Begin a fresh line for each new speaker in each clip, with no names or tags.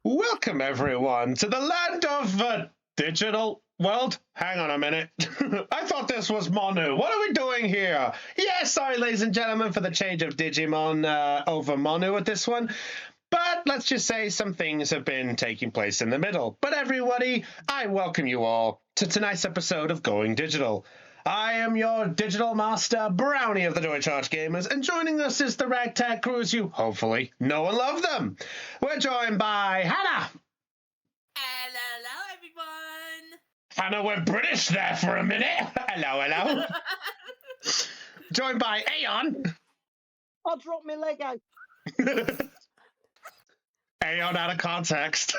Welcome, everyone, to the land of digital world. Hang on a minute. I thought this was Monu. What are we doing here? Yeah, sorry, ladies and gentlemen, for the change of Digimon over Monu at this one. But let's just say some things have been taking place in the middle. But everybody, I welcome you all to tonight's episode of Going Digital. I am your digital master, Brownie of the Joy Charge Gamers, and joining us is the ragtag crew as you hopefully know and love them. We're joined by Hannah.
Hello, everyone.
Hannah went British there for a minute. Hello. Joined by Aeon.
I'll drop my Lego.
Aeon out of context.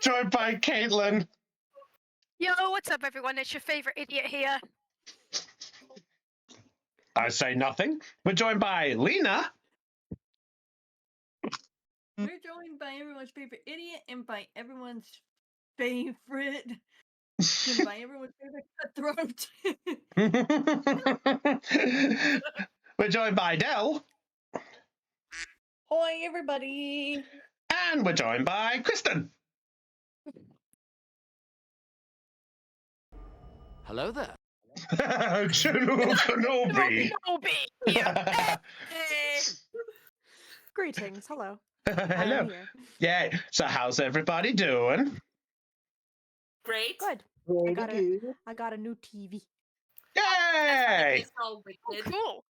Joined by Caitlin.
Yo, what's up, everyone? It's your favorite idiot here.
I say nothing. We're joined by Lena.
We're joined by everyone's favorite idiot and by everyone's favorite. and by everyone's favorite cutthroat.
We're joined by Dell.
Hoi, everybody.
And we're joined by Kristen.
Hello there.
General Kenobi.
Greetings. Hello.
Hello. Yeah. So how's everybody doing?
Great.
Good. I got a new TV.
Yay!
It's all wicked.
Cool.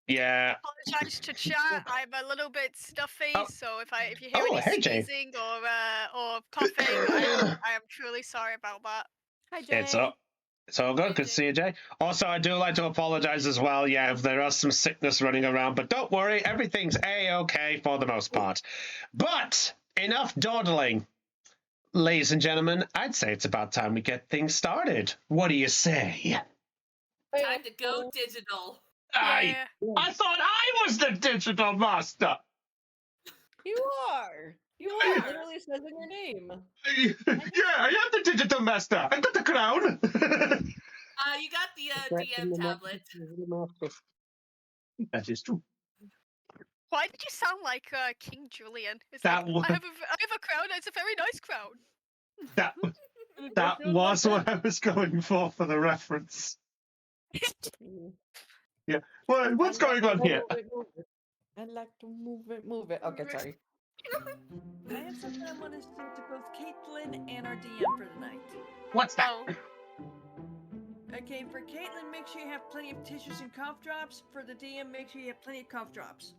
Yeah.
Apologize to chat. I'm a little bit stuffy,
Oh.
so if you hear any
hey, Jane.
sneezing or coughing, I am truly sorry about that.
Hi, Jay.
It's all good. Good to see you, Jay. Also, I do like to apologize as well. Yeah, if there is some sickness running around, but don't worry, everything's A-okay for the most part. But enough dawdling. Ladies and gentlemen, I'd say it's about time we get things started. What do you say?
Time to go digital.
I thought I was the digital master.
You are. You are. It literally says in your name.
Yeah, I am the digital master. I got the crown.
You got the DM tablet.
That is true.
Why did you sound like King Julian? It's
That
like,
was-
I have a crown. It's a very nice crown.
That was what I was going for the reference. Yeah. Well, what's going on here?
I'd like to move it. Okay, sorry.
I have something I want to say to both Caitlin and our DM for tonight.
What's that?
Oh,
Okay, for Caitlin, make sure you have plenty of tissues and cough drops. For the DM, make sure you have plenty of cough drops.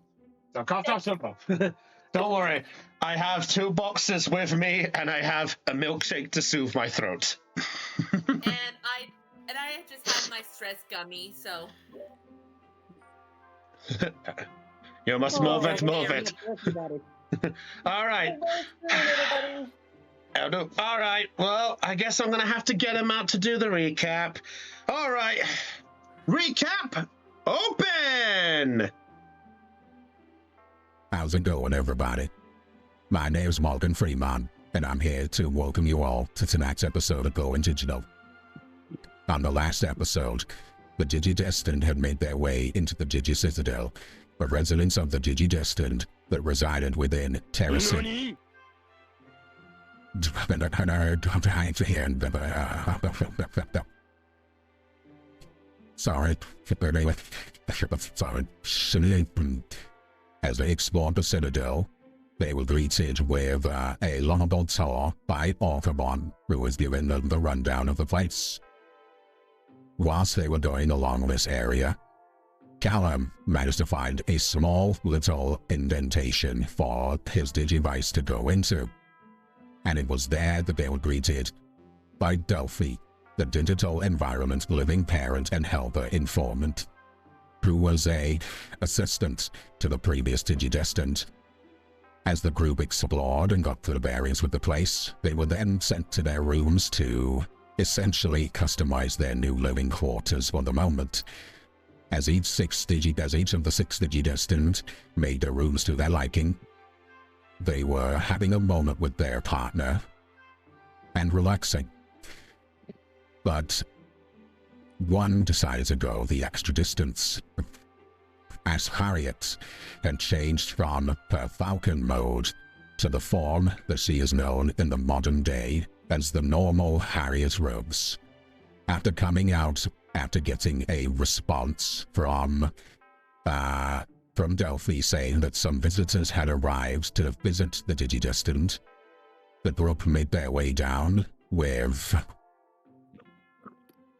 So cough drop simple. Don't worry. I have 2 boxes with me, and I have a milkshake to soothe my throat.
And I just have my stress gummy, so.
You must move it. All right. All right. Well, I guess I'm going to have to get him out to do the recap. All right. Recap open.
How's it going, everybody? My name's Morgan Freeman, and I'm here to welcome you all to tonight's episode of Going Digital. On the last episode, the Digidestined had made their way into the Digi Citadel, the residents of the Digidestined that resided within Terracin. Sorry. As they explored the Citadel, they were greeted with a laudable tour by Orthomon, who was giving them the rundown of the place. Whilst they were going along this area, Callum managed to find a small little indentation for his Digivice to go into, and it was there that they were greeted by Delphi, the digital environment living parent and helper informant, who was a assistant to the previous Digidestined. As the group explored and got to the bearings with the place, they were then sent to their rooms to essentially customize their new living quarters for the moment. As each of the 6 Digidestined made their rooms to their liking, they were having a moment with their partner and relaxing. But one decided to go the extra distance. as Harriet had changed from her falcon mode to the form that she is known in the modern day as the normal Harriet Rose. After coming out after getting a response from Delphi saying that some visitors had arrived to visit the Digidestined, the group made their way down with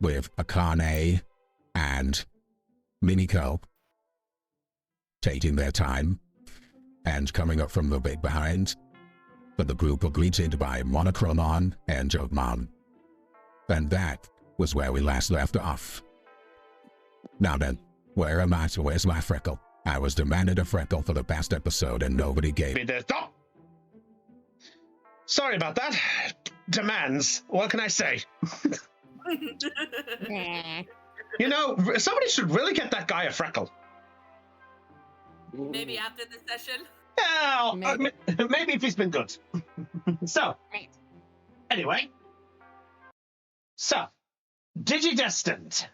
Akane and Miniko taking their time and coming up from the bit behind, but the group were greeted by Monochromon and Jogmon. And that was where we last left off. Now then, where's my freckle? I was demanded a freckle for the past episode and nobody gave
Be there. Stop! Sorry about that. Demands. What can I say? You know, somebody should really get that guy a freckle.
Maybe after the session.
Well, maybe if he's been good. So, anyway. So, Digidestined.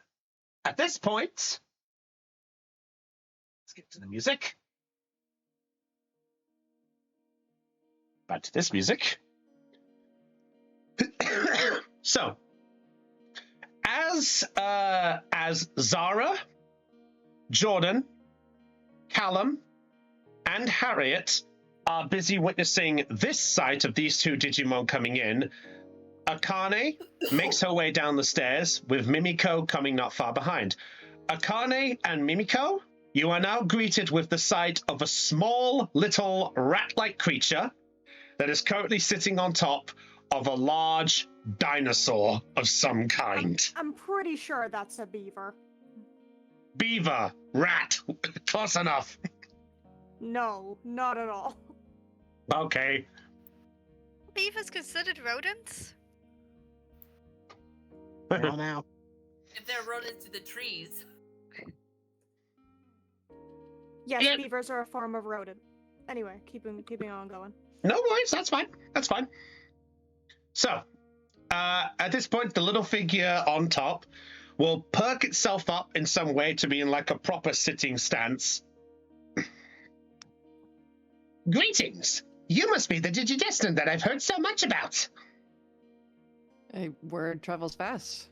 At this point, let's get to the music. Back to this music. So, as Zara, Jordan, Callum, and Harriet are busy witnessing this sight of these two Digimon coming in, Akane makes her way down the stairs with Mimiko coming not far behind. Akane and Mimiko, you are now greeted with the sight of a small little rat-like creature that is currently sitting on top of a large dinosaur of some kind.
I'm pretty sure that's a beaver.
Beaver, rat, close enough.
No, not at all.
Okay.
Beavers considered rodents?
Well, now.
If they're rodents to the trees.
Yes,
Yeah.
beavers are a form of rodent. Anyway, keeping on going.
No worries, that's fine. That's fine. So, at this point, the little figure on top will perk itself up in some way to be in like a proper sitting stance. Greetings! You must be the Digidestined that I've heard so much about.
Hey, word travels fast.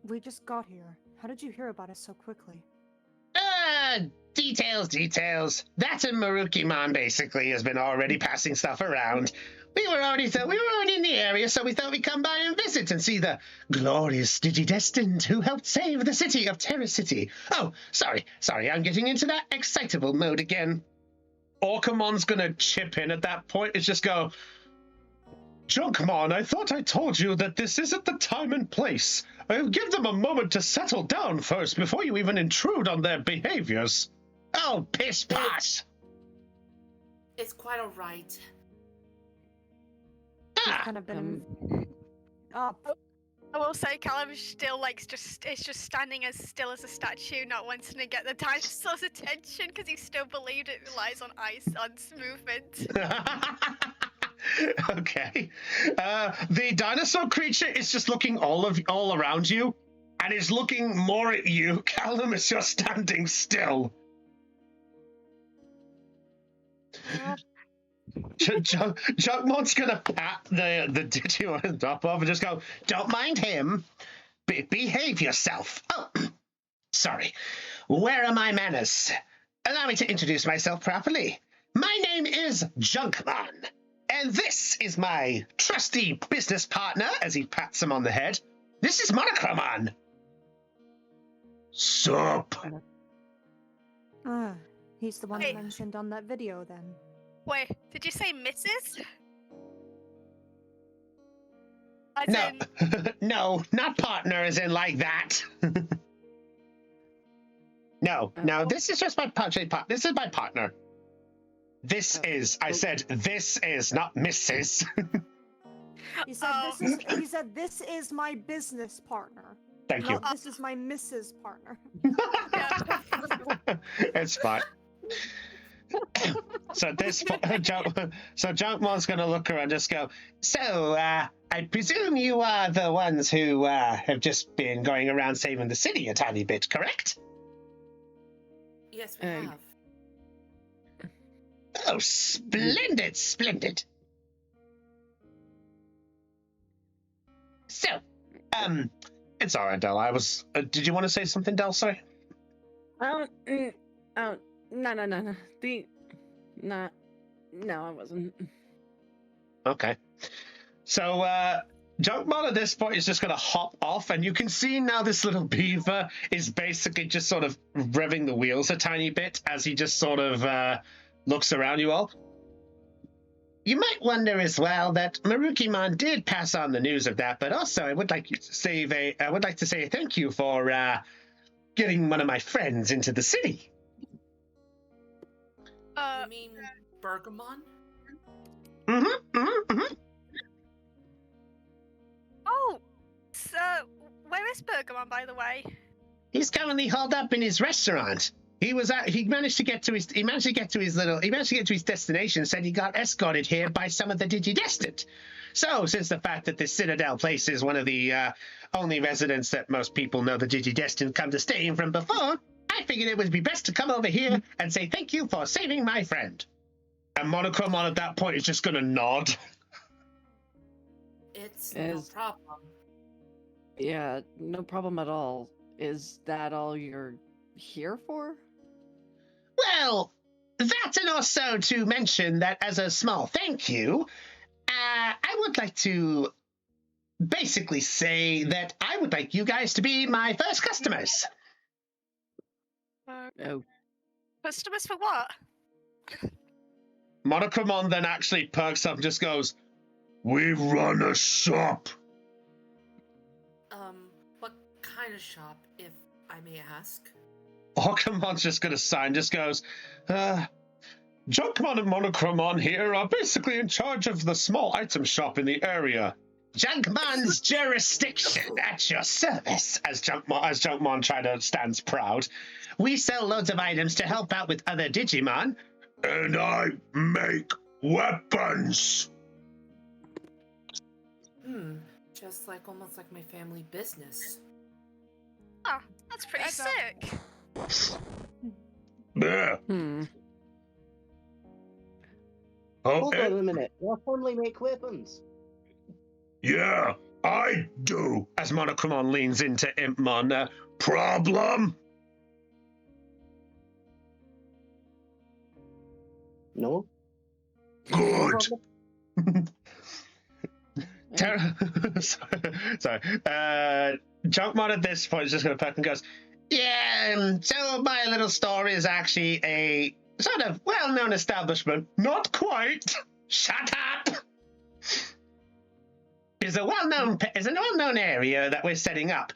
We just got here. How did you hear about us so quickly?
Details. That and Marukimon basically has been already passing stuff around. We were already in the area, so we thought we'd come by and visit and see the glorious Digidestined who helped save the city of Terra City. Oh, sorry, I'm getting into that excitable mode again. Orcamon's gonna chip in at that point. It's just go, Junkmon, I thought I told you that this isn't the time and place. I'll give them a moment to settle down first before you even intrude on their behaviors. Oh, piss posh!
It's quite alright.
We've kind of been up.
I will say Callum still is just standing as still as a statue, not wanting to get the dinosaur's attention because he still believed it relies on ice, on movement.
Okay. The dinosaur creature is just looking all around you, and is looking more at you. Callum is just standing still. Jugmon's gonna pat the Digimon on top of and just go, don't mind him. Behave yourself. Oh, sorry. Where are my manners? Allow me to introduce myself properly. My name is Junkmon, and this is my trusty business partner, as he pats him on the head. This is Monochromon. Sup?
He's the one
Hey.
mentioned on that video then.
Wait, did you say Mrs.? As
No,
in,
no, not partner as in like that. No, this is just my this is my partner. I said this is, not Mrs.
He said this is my business partner.
Thank you.
Not this is my Mrs. partner.
It's fine. So Junkmon's gonna look around and just go, so, I presume you are the ones who, have just been going around saving the city a tiny bit, correct?
Yes, we have.
Oh, splendid, splendid. So, it's all right, Del. I was. Did you want to say something, Del? Sorry.
Oh, no. No, I wasn't.
Okay. So, Junkmon at this point is just going to hop off, and you can see now this little beaver is basically just sort of revving the wheels a tiny bit as he just sort of looks around you all. You might wonder as well that Marukimon did pass on the news of that, but also I would like to say thank you for getting one of my friends into the city.
You mean Bergamon?
Oh, so where is Bergamon, by the way?
He's currently holed up in his restaurant. He managed to get to his destination. Said he got escorted here by some of the Digidestined. So, since the fact that this Citadel place is one of the only residents that most people know the Digidestined come to stay in from before, I figured it would be best to come over here and say thank you for saving my friend. And Monochromon at that point is just going to nod.
It's no problem.
Yeah, no problem at all. Is that all you're here for?
Well, that and also to mention that as a small thank you, I would like to basically say that I would like you guys to be my first customers.
Oh,
Customers for what?
Monochromon then actually perks up and just goes, "We run a shop."
What kind of shop, if I may ask?
Orcamon's just gonna sign, just goes, Junkmon and Monochromon here are basically in charge of the small item shop in the area. Junkmon's jurisdiction at your service, as Junkmon stands proud. We sell loads of items to help out with other Digimon. And I make weapons.
Just almost like my family business.
Oh, that's pretty sick.
Yeah.
Hold on a minute. Your family make weapons?
Yeah, I do. As Monochromon leans into Impmon, problem?
No.
Good. Sorry. Junkmon at this point is just going to peck and goes, yeah, so my little store is actually a sort of well-known establishment. Not quite. Shut up. Is a well-known area that we're setting up.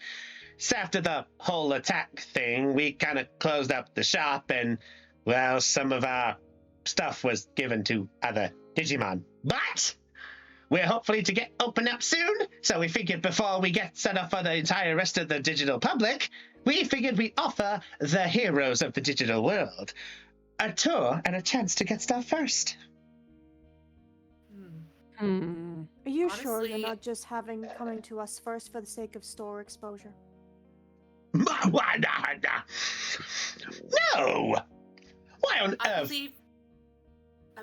So after the whole attack thing, we kind of closed up the shop, and well, some of our stuff was given to other Digimon. But we're hopefully to get open up soon, so we figured before we get set up for the entire rest of the digital public, we figured we'd offer the heroes of the digital world a tour and a chance to get stuff first.
Are you sure
Honestly-
you're not just coming to us first for the sake of store exposure?
No! Why on
I
earth?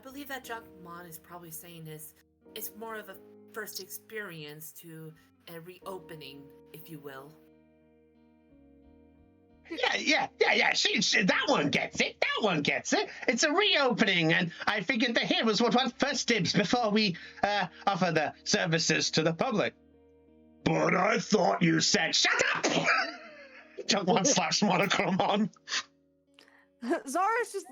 believe that Junkmon is probably saying it's more of a first experience to a reopening, if you will.
Yeah. That one gets it. It's a reopening, and I figured the heroes would want first dibs before we offer the services to the public. But I thought you said, shut up! Junkmon slaps Monochromon.
Zara's just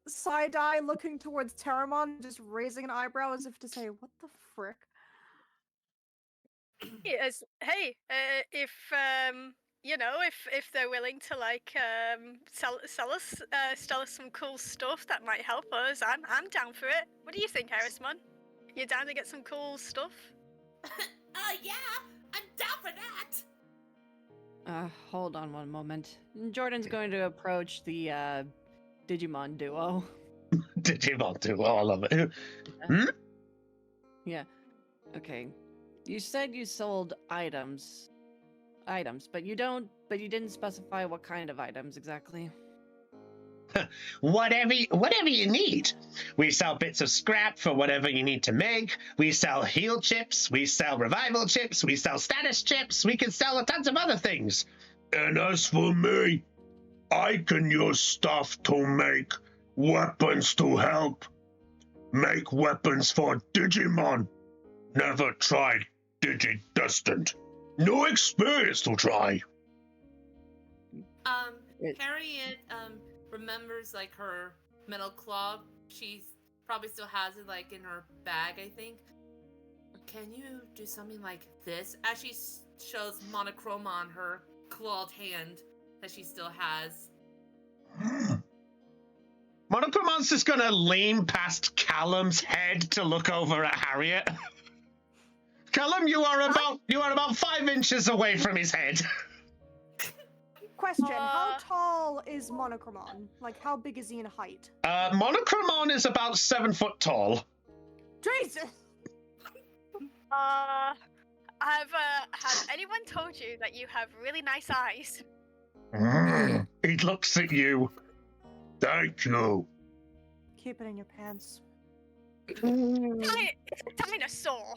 side eye looking towards Terramon, just raising an eyebrow as if to say, "What the frick?"
Yes. Hey, if if they're willing to sell us some cool stuff that might help us, I'm down for it. What do you think, Harrismon? You down to get some cool stuff?
Yeah, I'm down for that.
Hold on one moment. Jordan's going to approach the Digimon duo.
Digimon too. Oh, I love it.
Yeah. Okay. You said you sold items, but you didn't specify what kind of items exactly.
Whatever you need. We sell bits of scrap for whatever you need to make. We sell heal chips. We sell revival chips. We sell status chips. We can sell tons of other things.
And as for me, I can use stuff to make weapons to help. Make weapons for Digimon. Never tried Digidestined. No experience to try.
Harriet remembers like her metal claw. She's probably still has it like in her bag, I think. Can you do something like this? As she shows monochrome on her clawed hand that she still has.
Monochromon's just gonna lean past Callum's head to look over at Harriet. Callum, you are about 5 inches away from his head.
Question: how tall is Monochromon? Like, how big is he in height?
Monochromon is about 7 foot tall.
Jesus!
Have anyone told you that you have really nice eyes?
He looks at you.
Thank you.
Keep it in your pants.
It's a dinosaur.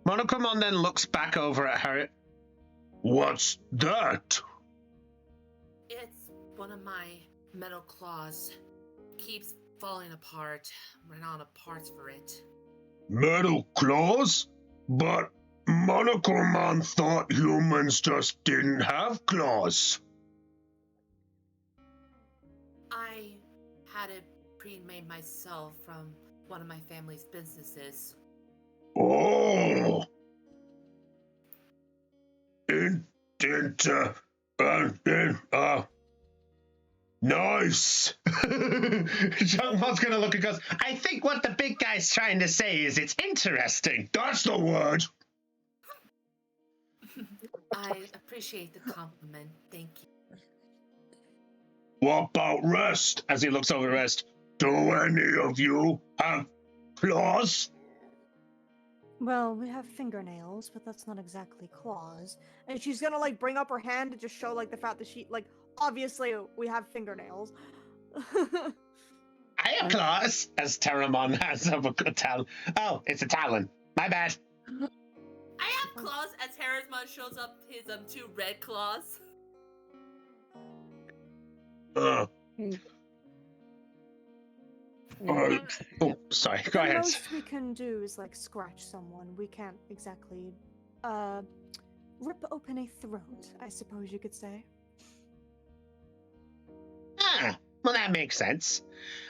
Monochromon then looks back over at Harriet.
What's that?
It's one of my metal claws. Keeps falling apart. We're not out of parts for it.
Metal claws? But Monochromon thought humans just didn't have claws.
I had it pre-made myself from one of my family's businesses.
Oh. Nice.
Junkmon's gonna look and goes, I think what the big guy's trying to say is it's interesting.
That's the word.
I appreciate the compliment. Thank you.
What about rest?
As he looks over Rest.
Do any of you have claws?
Well, we have fingernails, but that's not exactly claws. And she's gonna, like, bring up her hand to just show, like, the fact that she, like, obviously we have fingernails.
I have claws, as Terramon has of a talon. Oh, it's a talon. My bad.
I have claws as Harrismon shows up his 2 red claws.
Oh, sorry. Go
The
ahead.
most we can do is, like, scratch someone. We can't exactly, rip open a throat, I suppose you could say.
Ah, well, that makes sense.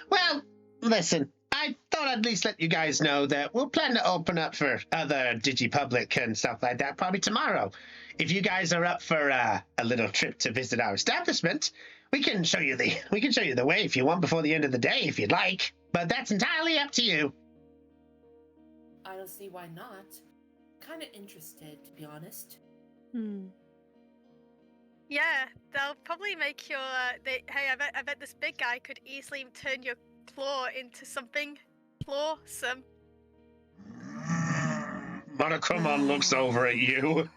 Well, listen, I thought I'd at least let you guys know that we'll plan to open up for other DigiPublic and stuff like that probably tomorrow. If you guys are up for a little trip to visit our establishment, we can show you the way if you want before the end of the day, if you'd like. But that's entirely up to you.
I don't see why not. Kind of interested, to be honest.
Yeah, they'll probably make your. Hey, I bet this big guy could easily turn your claw into something clawsome.
Monochromon looks over at you.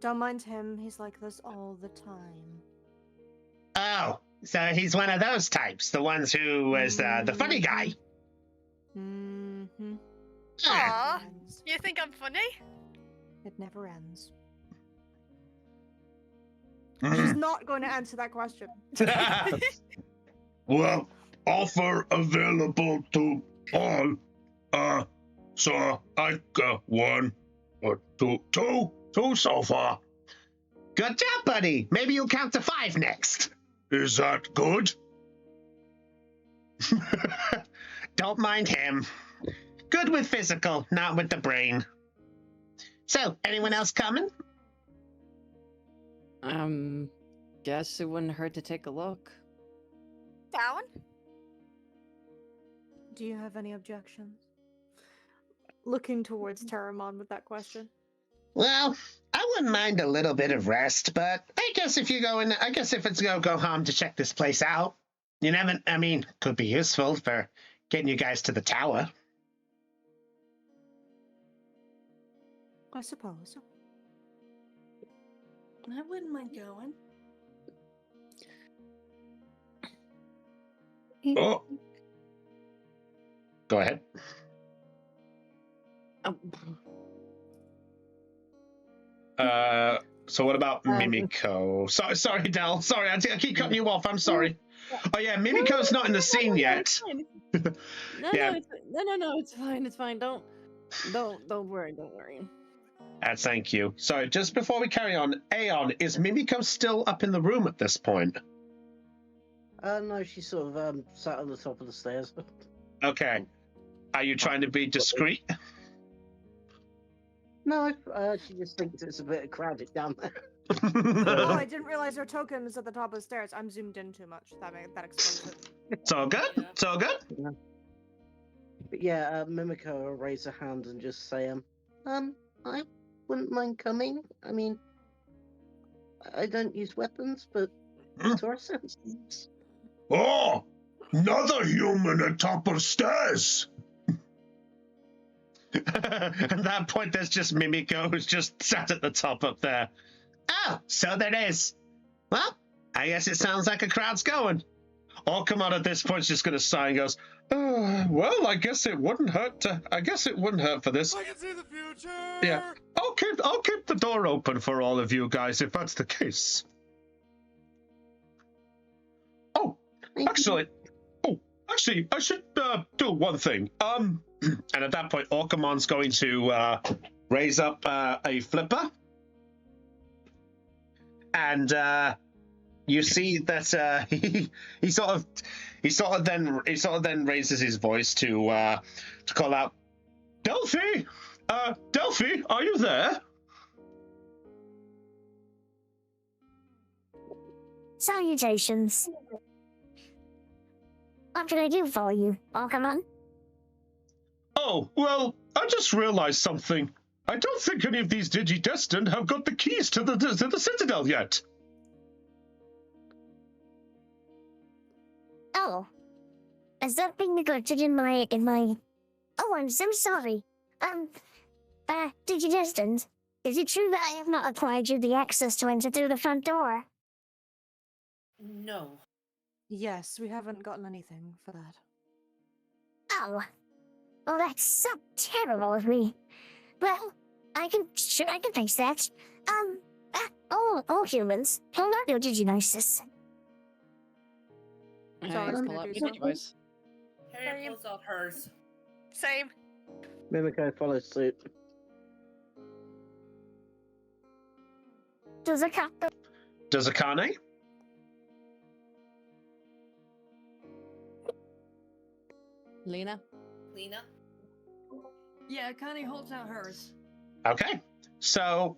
Don't mind him, he's like this all the time.
Oh, so he's one of those types, the ones who was the funny guy.
Mm-hmm.
Aw, you think I'm funny?
It never ends. She's not going to answer that question.
Well, offer available to all. So I got 1 or 2 so far.
Good job, buddy. Maybe you'll count to 5 next.
Is that good?
Don't mind him. Good with physical, not with the brain. So, anyone else coming?
Guess it wouldn't hurt to take a look.
Down?
Do you have any objections? Looking towards Terramon with that question.
Well, I wouldn't mind a little bit of rest, but I guess if it's gonna go harm to check this place out. You never, could be useful for getting you guys to the tower.
I suppose.
I wouldn't mind going.
Oh. Go ahead. So what about Mimiko? Sorry, Del. Sorry, I keep cutting you off. I'm sorry. Oh yeah, Mimiko's not in the scene yet. Yeah.
No, it's fine. It's fine. Don't worry. Don't worry.
Thank you. So just before we carry on, Aeon, is Mimiko still up in the room at this point?
No, she's sort of sat on the top of the stairs.
Okay. Are you trying to be discreet?
No, she just thinks it's a bit crowded down there.
Oh, I didn't realize her token is at the top of the stairs. I'm zoomed in too much. That explains it.
It's all good.
Yeah.
It's all good.
Yeah. But yeah, Mimiko will raise her hand and just say, I wouldn't mind coming. I mean, I don't use weapons, but to our senses.
Oh, another human atop of stairs.
At that point, there's just Mimiko who's just sat at the top up there. Oh, so there is. Well, I guess it sounds like a crowd's going. Orcamon at this point is just going to sigh and goes, oh, well, I guess it wouldn't hurt for this.
I can see the future.
Yeah, I'll keep the door open for all of you guys if that's the case. Oh, actually, I should do one thing. And at that point, Orcamon's going to raise up a flipper, and you see that he sort of then raises his voice to call out, Delphi, Delphi, are you there?
Salutations. What can I do for you, Orcamon?
Oh, well, I just realized something. I don't think any of these Digidestined have got the keys to the Citadel yet.
Oh. Has that been neglected in my... Oh, I'm so sorry. Digidestined, is it true that I have not acquired you the access to enter through the front door?
No.
Yes, we haven't gotten anything for that.
Oh. Well, that's so terrible of me. Well, I can fix that. All humans, hold on your Diginosis.
Sorry,
Pull
gonna
up
do
your
something.
device.
Harry pulls out hers.
Same.
Mimiko follows suit.
Does a cat...
Does Akane?
Lena?
Yeah, Connie holds out hers.
Okay. So,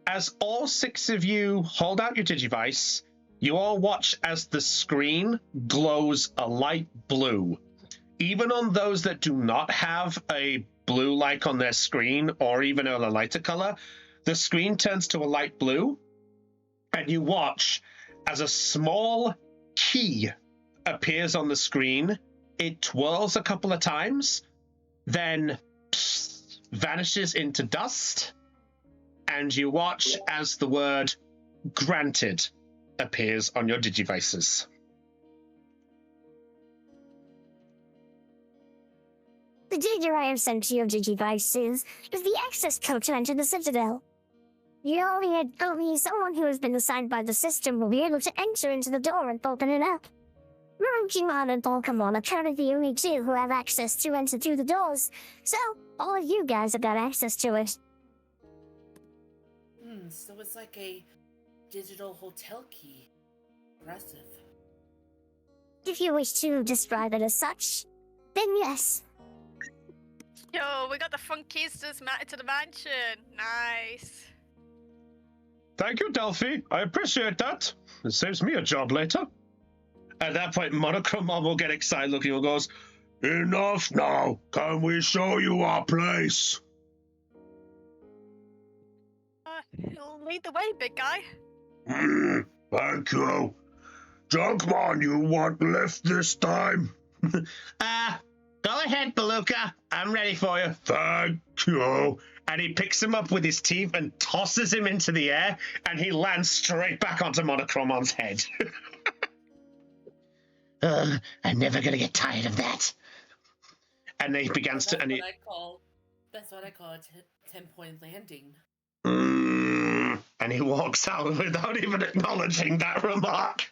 as all 6 of you hold out your Digivice, you all watch as the screen glows a light blue. Even on those that do not have a blue like on their screen, or even a lighter color, the screen turns to a light blue, and you watch as a small key appears on the screen. It twirls a couple of times, then vanishes into dust, and you watch as the word granted appears on your Digivices.
The data I have sent to your Digivices is the access code to enter the Citadel. Only someone who has been assigned by the system will be able to enter into the door and open it up. Digimon and Pokemon are currently the only 2 who have access to enter through the doors, so all of you guys have got access to it.
So it's like a digital hotel key. Impressive.
If you wish to describe it as such, then yes.
Yo, we got the Funkistas matted to the mansion. Nice.
Thank you, Delphi. I appreciate that. It saves me a job later. At that point, Monochromon will get excited looking and goes,
Enough now. Can we show you our place?
Lead the way, big guy.
Thank you. Junkmon, you want lift this time?
Go ahead, Beluga. I'm ready for you.
Thank you.
and he picks him up with his teeth and tosses him into the air, and he lands straight back onto Monochromon's head. I'm never gonna get tired of that. And he begins to.
That's what I call a 10-point landing.
And he walks out without even acknowledging that remark.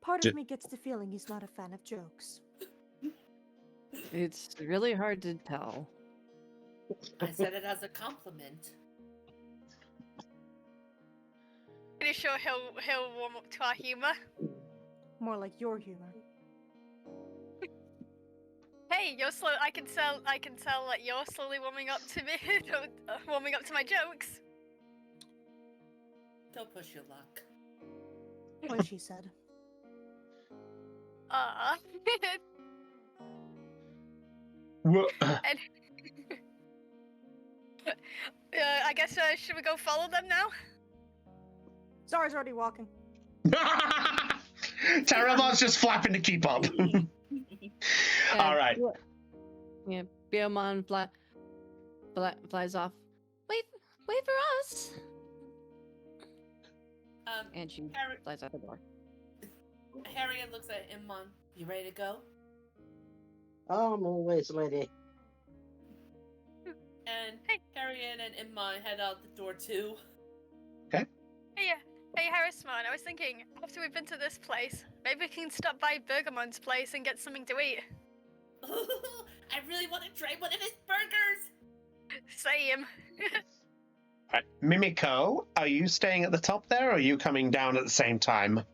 Part of me gets the feeling he's not a fan of jokes.
It's really hard to tell.
I said it as a compliment.
Pretty sure he'll warm up to our humor.
More like your humor.
Hey, you're slow. I can tell that you're slowly warming up to me, warming up to my jokes.
Don't push your luck.
What she said.
What?
And, I guess should we go follow them now?
Zara's already walking.
Terramon's just flapping to keep up. All right.
Yeah, Biomon flies off. Wait for us! And she flies out the door.
Harriet looks at Immon. You ready to go?
I'm always ready.
And Harriet and Immon head out the door too.
Okay.
Hey Harrisman, I was thinking, after we've been to this place, maybe we can stop by Bergamon's place and get something to eat.
I really want to try one of his burgers!
Same.
Right. Mimiko, are you staying at the top there, or are you coming down at the same time?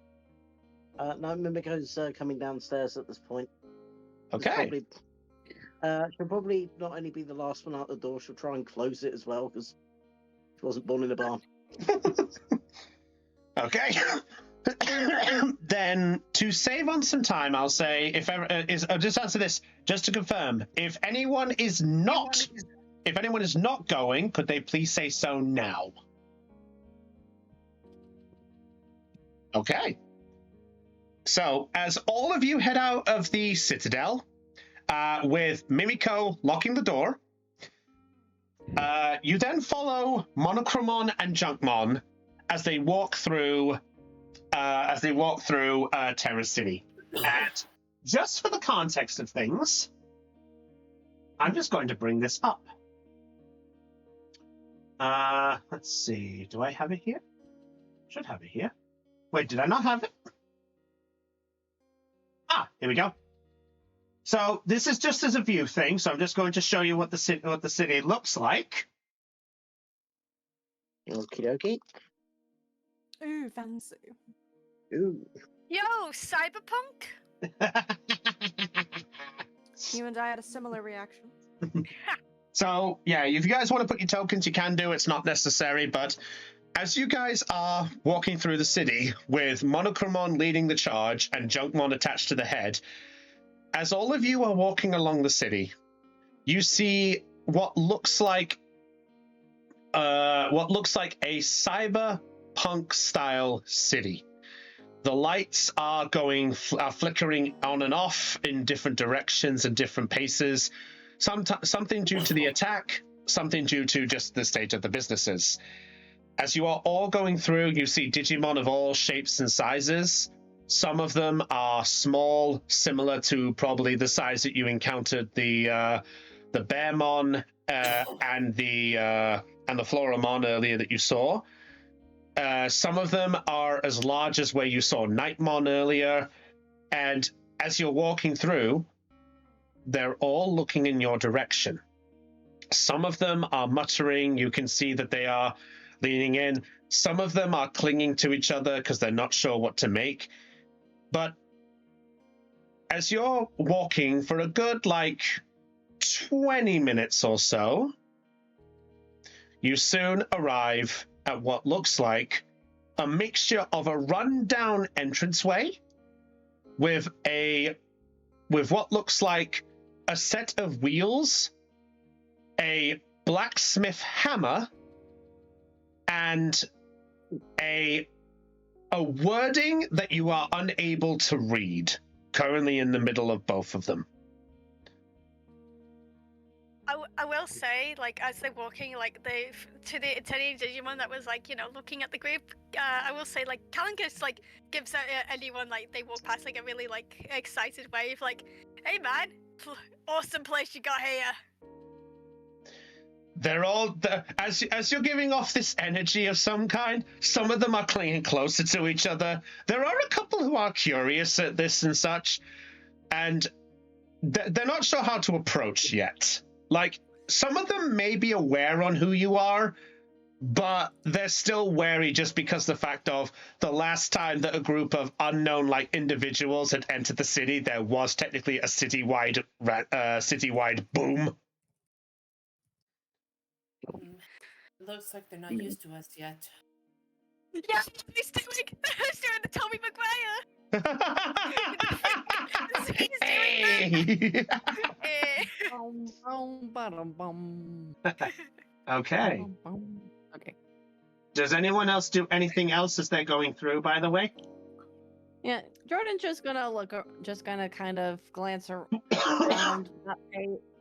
No, Mimiko's coming downstairs at this point.
Okay.
She'll probably not only be the last one out the door, she'll try and close it as well, because she wasn't born in a barn.
Okay. Then, to save on some time, I'll say, I'll just answer this, just to confirm. If anyone is not going, could they please say so now? Okay. So, as all of you head out of the Citadel, with Mimiko locking the door, you then follow Monochromon and Junkmon as they walk through Terra City. And just for the context of things, I'm just going to bring this up. Let's see. Do I have it here? Should have it here. Wait, did I not have it? Here we go. So this is just as a view thing. So I'm just going to show you what the city looks like.
Okie dokie.
Ooh, fancy.
Ooh.
Yo, cyberpunk?
You and I had a similar reaction.
So, yeah, if you guys want to put your tokens, you can do. It's not necessary, but as you guys are walking through the city with Monochromon leading the charge and Junkmon attached to the head, as all of you are walking along the city, you see what looks like a cyberpunk-style city. The lights are flickering on and off in different directions and different paces. Something due to the attack, something due to just the state of the businesses. As you are all going through, you see Digimon of all shapes and sizes. Some of them are small, similar to probably the size that you encountered the Bearmon and the Floramon earlier that you saw. Some of them are as large as where you saw Nightmon earlier. And as you're walking through, they're all looking in your direction. Some of them are muttering. You can see that they are leaning in. Some of them are clinging to each other because they're not sure what to make. But as you're walking for a good, 20 minutes or so, you soon arrive at what looks like a mixture of a rundown entranceway with what looks like a set of wheels, a blacksmith hammer, and a wording that you are unable to read, currently in the middle of both of them.
I will say, like, as they're walking, like, to the Digimon that was, like, looking at the group, I will say, like, Kalinkus, like, gives anyone, like, they walk past, like, a really, like, excited wave, like, hey, man, awesome place you got here.
They're all as you're giving off this energy of some kind. Some of them are clinging closer to each other. There are a couple who are curious at this and such, and they're not sure how to approach yet. Like, some of them may be aware on who you are, but they're still wary just because the fact of the last time that a group of unknown like individuals had entered the city, there was technically a citywide boom.
Looks like they're not used to us yet.
Yeah, he's doing the Tommy Maguire. He's doing that. Eh.
Okay.
Okay.
Does anyone else do anything else as they're going through, by the way?
Yeah, Jordan's just gonna kind of glance around,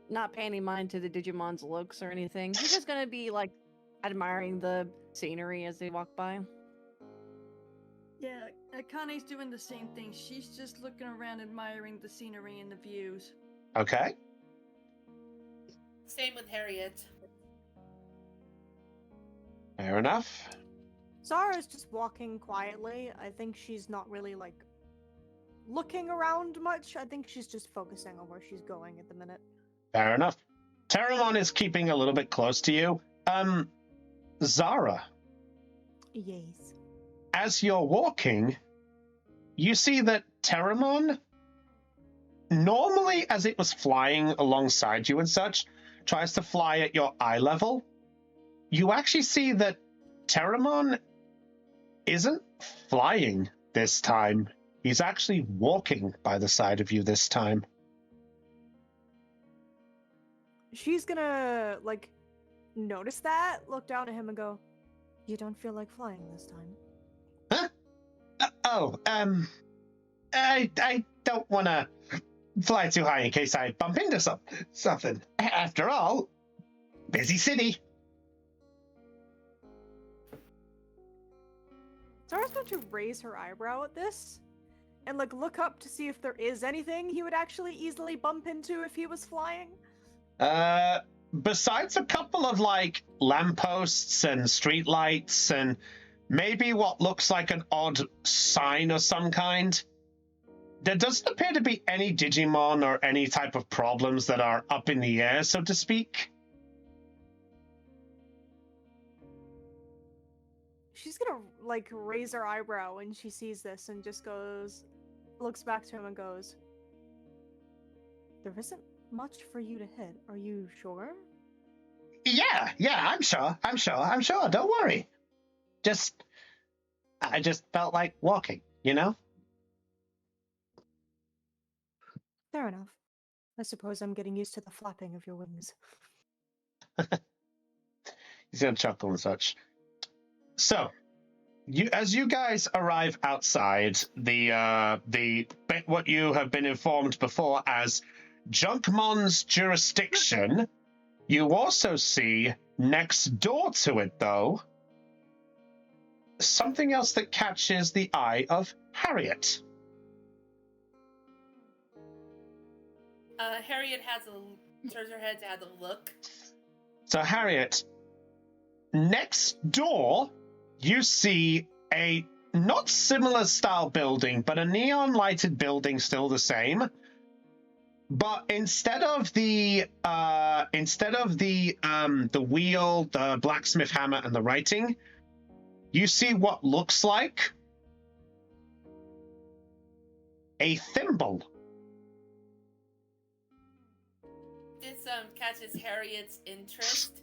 not pay any mind to the Digimon's looks or anything. He's just gonna be like admiring the scenery as they walk by.
Yeah, Akane's doing the same thing. She's just looking around, admiring the scenery and the views.
Okay.
Same with Harriet.
Fair enough.
Zara's just walking quietly. I think she's not really like looking around much. I think she's just focusing on where she's going at the minute.
Fair enough. Terramon is keeping a little bit close to you. Zara,
Yes.
as you're walking, you see that Terramon, normally as it was flying alongside you and such, tries to fly at your eye level. You actually see that Terramon isn't flying this time. He's actually walking by the side of you this time.
She's gonna like notice that, look down at him and go, "You don't feel like flying this time?"
Huh? I don't want to fly too high in case I bump into something. After all, busy city.
Zara's going to raise her eyebrow at this and like look up to see if there is anything he would actually easily bump into if he was flying.
Besides a couple of like lampposts and streetlights and maybe what looks like an odd sign of some kind, there doesn't appear to be any Digimon or any type of problems that are up in the air, so to speak.
She's gonna like raise her eyebrow when she sees this and just looks back to him and goes, "There isn't much for you to hit. Are you sure?"
Yeah, I'm sure. Don't worry. I just felt like walking, you know?
Fair enough. I suppose I'm getting used to the flapping of your wings.
He's gonna chuckle and such. So, as you guys arrive outside what you have been informed before as Junkmon's jurisdiction, you also see next door to it, though, something else that catches the eye of Harriet.
Harriet turns her head to have a look.
So, Harriet, next door, you see a not similar style building, but a neon lighted building, still the same. But instead of the wheel, the blacksmith hammer, and the writing, you see what looks like a thimble.
This catches Harriet's interest.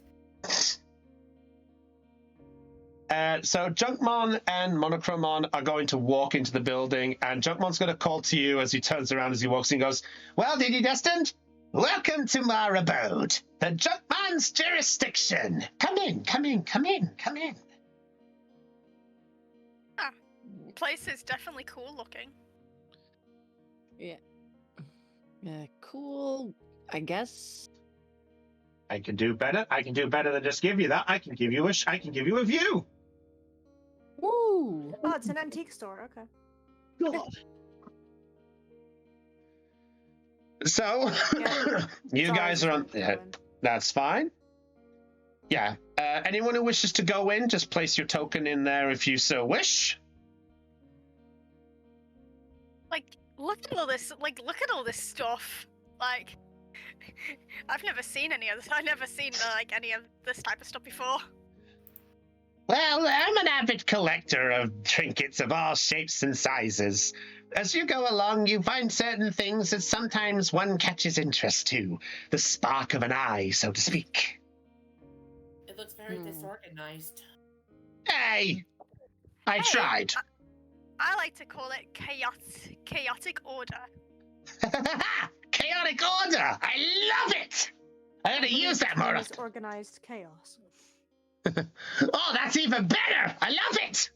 So Junkmon and Monochromon are going to walk into the building, and Junkmon's going to call to you as he turns around as he walks in and goes, "Well, Digi-Destined, welcome to our abode, the Junkmon's jurisdiction. Come in.
Ah, place is definitely cool looking.
Yeah, cool, I guess.
I can do better. I can do better than just give you that. I can give you a view.
Woo!
Oh, it's an antique store. Okay.
God.
So
Yeah.
you
Sorry, I
guys
just
are on.
wanted to
Yeah,
go in.
that's fine. Yeah. Anyone who wishes to go in, just place your token in there if you so wish.
Like, look at all this. Like, look at all this stuff. Like, I've never seen any of this. I've never seen like any of this type of stuff before.
Well, I'm an avid collector of trinkets of all shapes and sizes. As you go along, you find certain things that sometimes one catches interest to. The spark of an eye, so to speak.
It looks very disorganized.
Hey! I
Hey,
tried.
I like to call it chaotic order.
Chaotic order! I love it! I'm gonna use that more
It
often.
is organized chaos.
Oh, that's even better! I love it!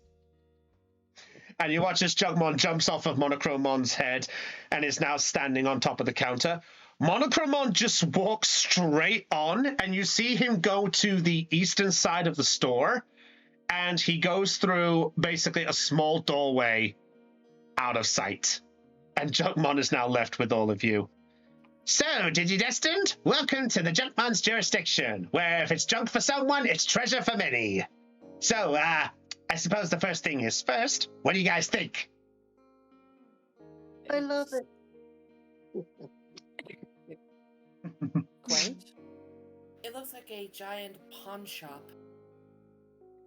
And you watch as Jugmon jumps off of Monochromon's head and is now standing on top of the counter. Monochromon just walks straight on, and you see him go to the eastern side of the store, and he goes through basically a small doorway out of sight. And Jugmon is now left with all of you. So, Digidestined, welcome to the Junkmon's jurisdiction, where if it's junk for someone, it's treasure for many. So, I suppose the first thing is first. What do you guys think?
I love it.
Quaint.
It looks like a giant pawn shop.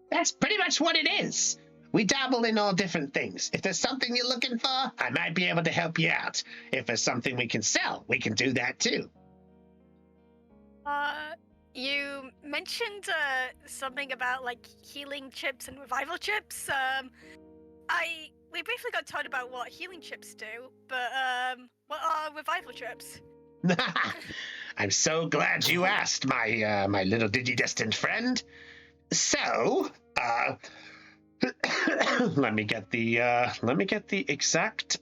That's pretty much what it is. We dabble in all different things. If there's something you're looking for, I might be able to help you out. If there's something we can sell, we can do that too.
You mentioned something about like healing chips and revival chips. We briefly got told about what healing chips do, but what are revival chips?
I'm so glad you asked, my my little Digidestined friend. So, let me get the exact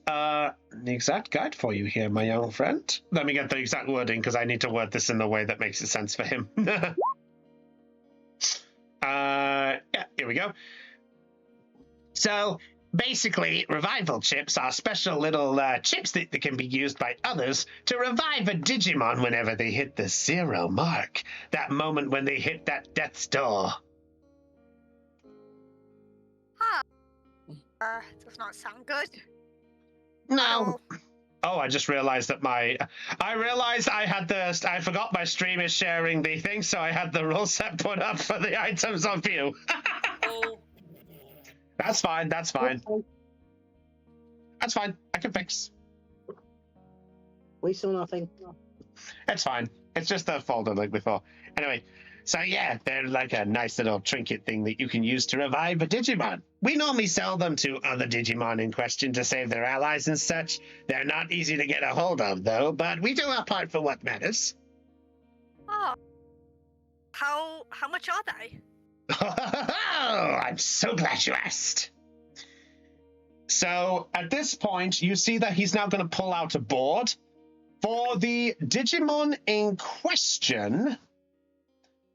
guide for you here, my young friend. Let me get the exact wording because I need to word this in a way that makes it sense for him. Yeah, here we go. So basically, revival chips are special little chips that can be used by others to revive a Digimon whenever they hit the 0 mark. That moment when they hit that death's door.
Does not sound good.
No. Oh, I just realized that I forgot my stream is sharing the thing, so I had the rule set put up for the items on view.
Oh,
That's fine. That's fine. I can fix.
We saw nothing.
It's fine. It's just a folder like before. Anyway, so yeah, they're like a nice little trinket thing that you can use to revive a Digimon. We normally sell them to other Digimon in question to save their allies and such. They're not easy to get a hold of, though, but we do our part for what matters.
Oh. How much are they?
Oh, I'm so glad you asked. So at this point, you see that he's now going to pull out a board. For the Digimon in question,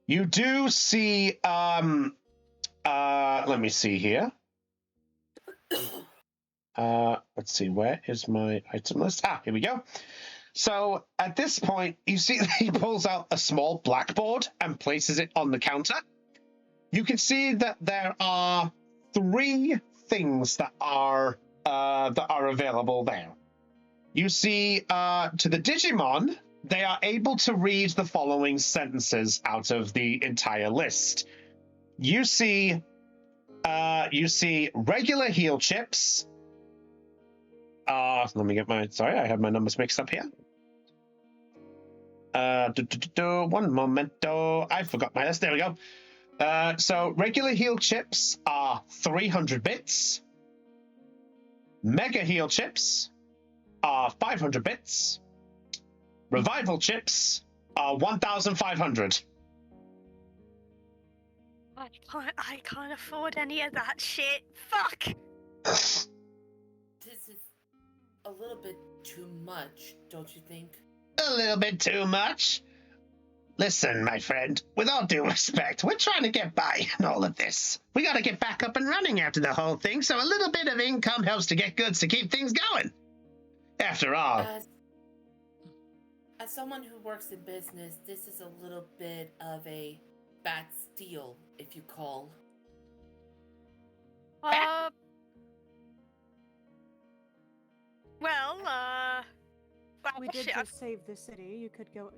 you do see, let me see here. Let's see, where is my item list? Here we go. So at this point, you see that he pulls out a small blackboard and places it on the counter. You can see that there are 3 things that are available there. You see, to the Digimon, they are able to read the following sentences out of the entire list. You see regular heal chips. Let me get sorry, I have my numbers mixed up here. One momento. I forgot my list. There we go. So regular heal chips are 300 bits. Mega heal chips are 500 bits. Revival chips are 1,500.
I can't afford any of that shit. Fuck.
this is a little bit too much, don't you think?
A little bit too much. Listen, my friend, with all due respect, we're trying to get by in all of this. We gotta get back up and running after the whole thing, so a little bit of income helps to get goods to keep things going. After all,
As someone who works in business, this is a little bit of a bad steal, if you call.
Well,
We did
shit,
just save the city.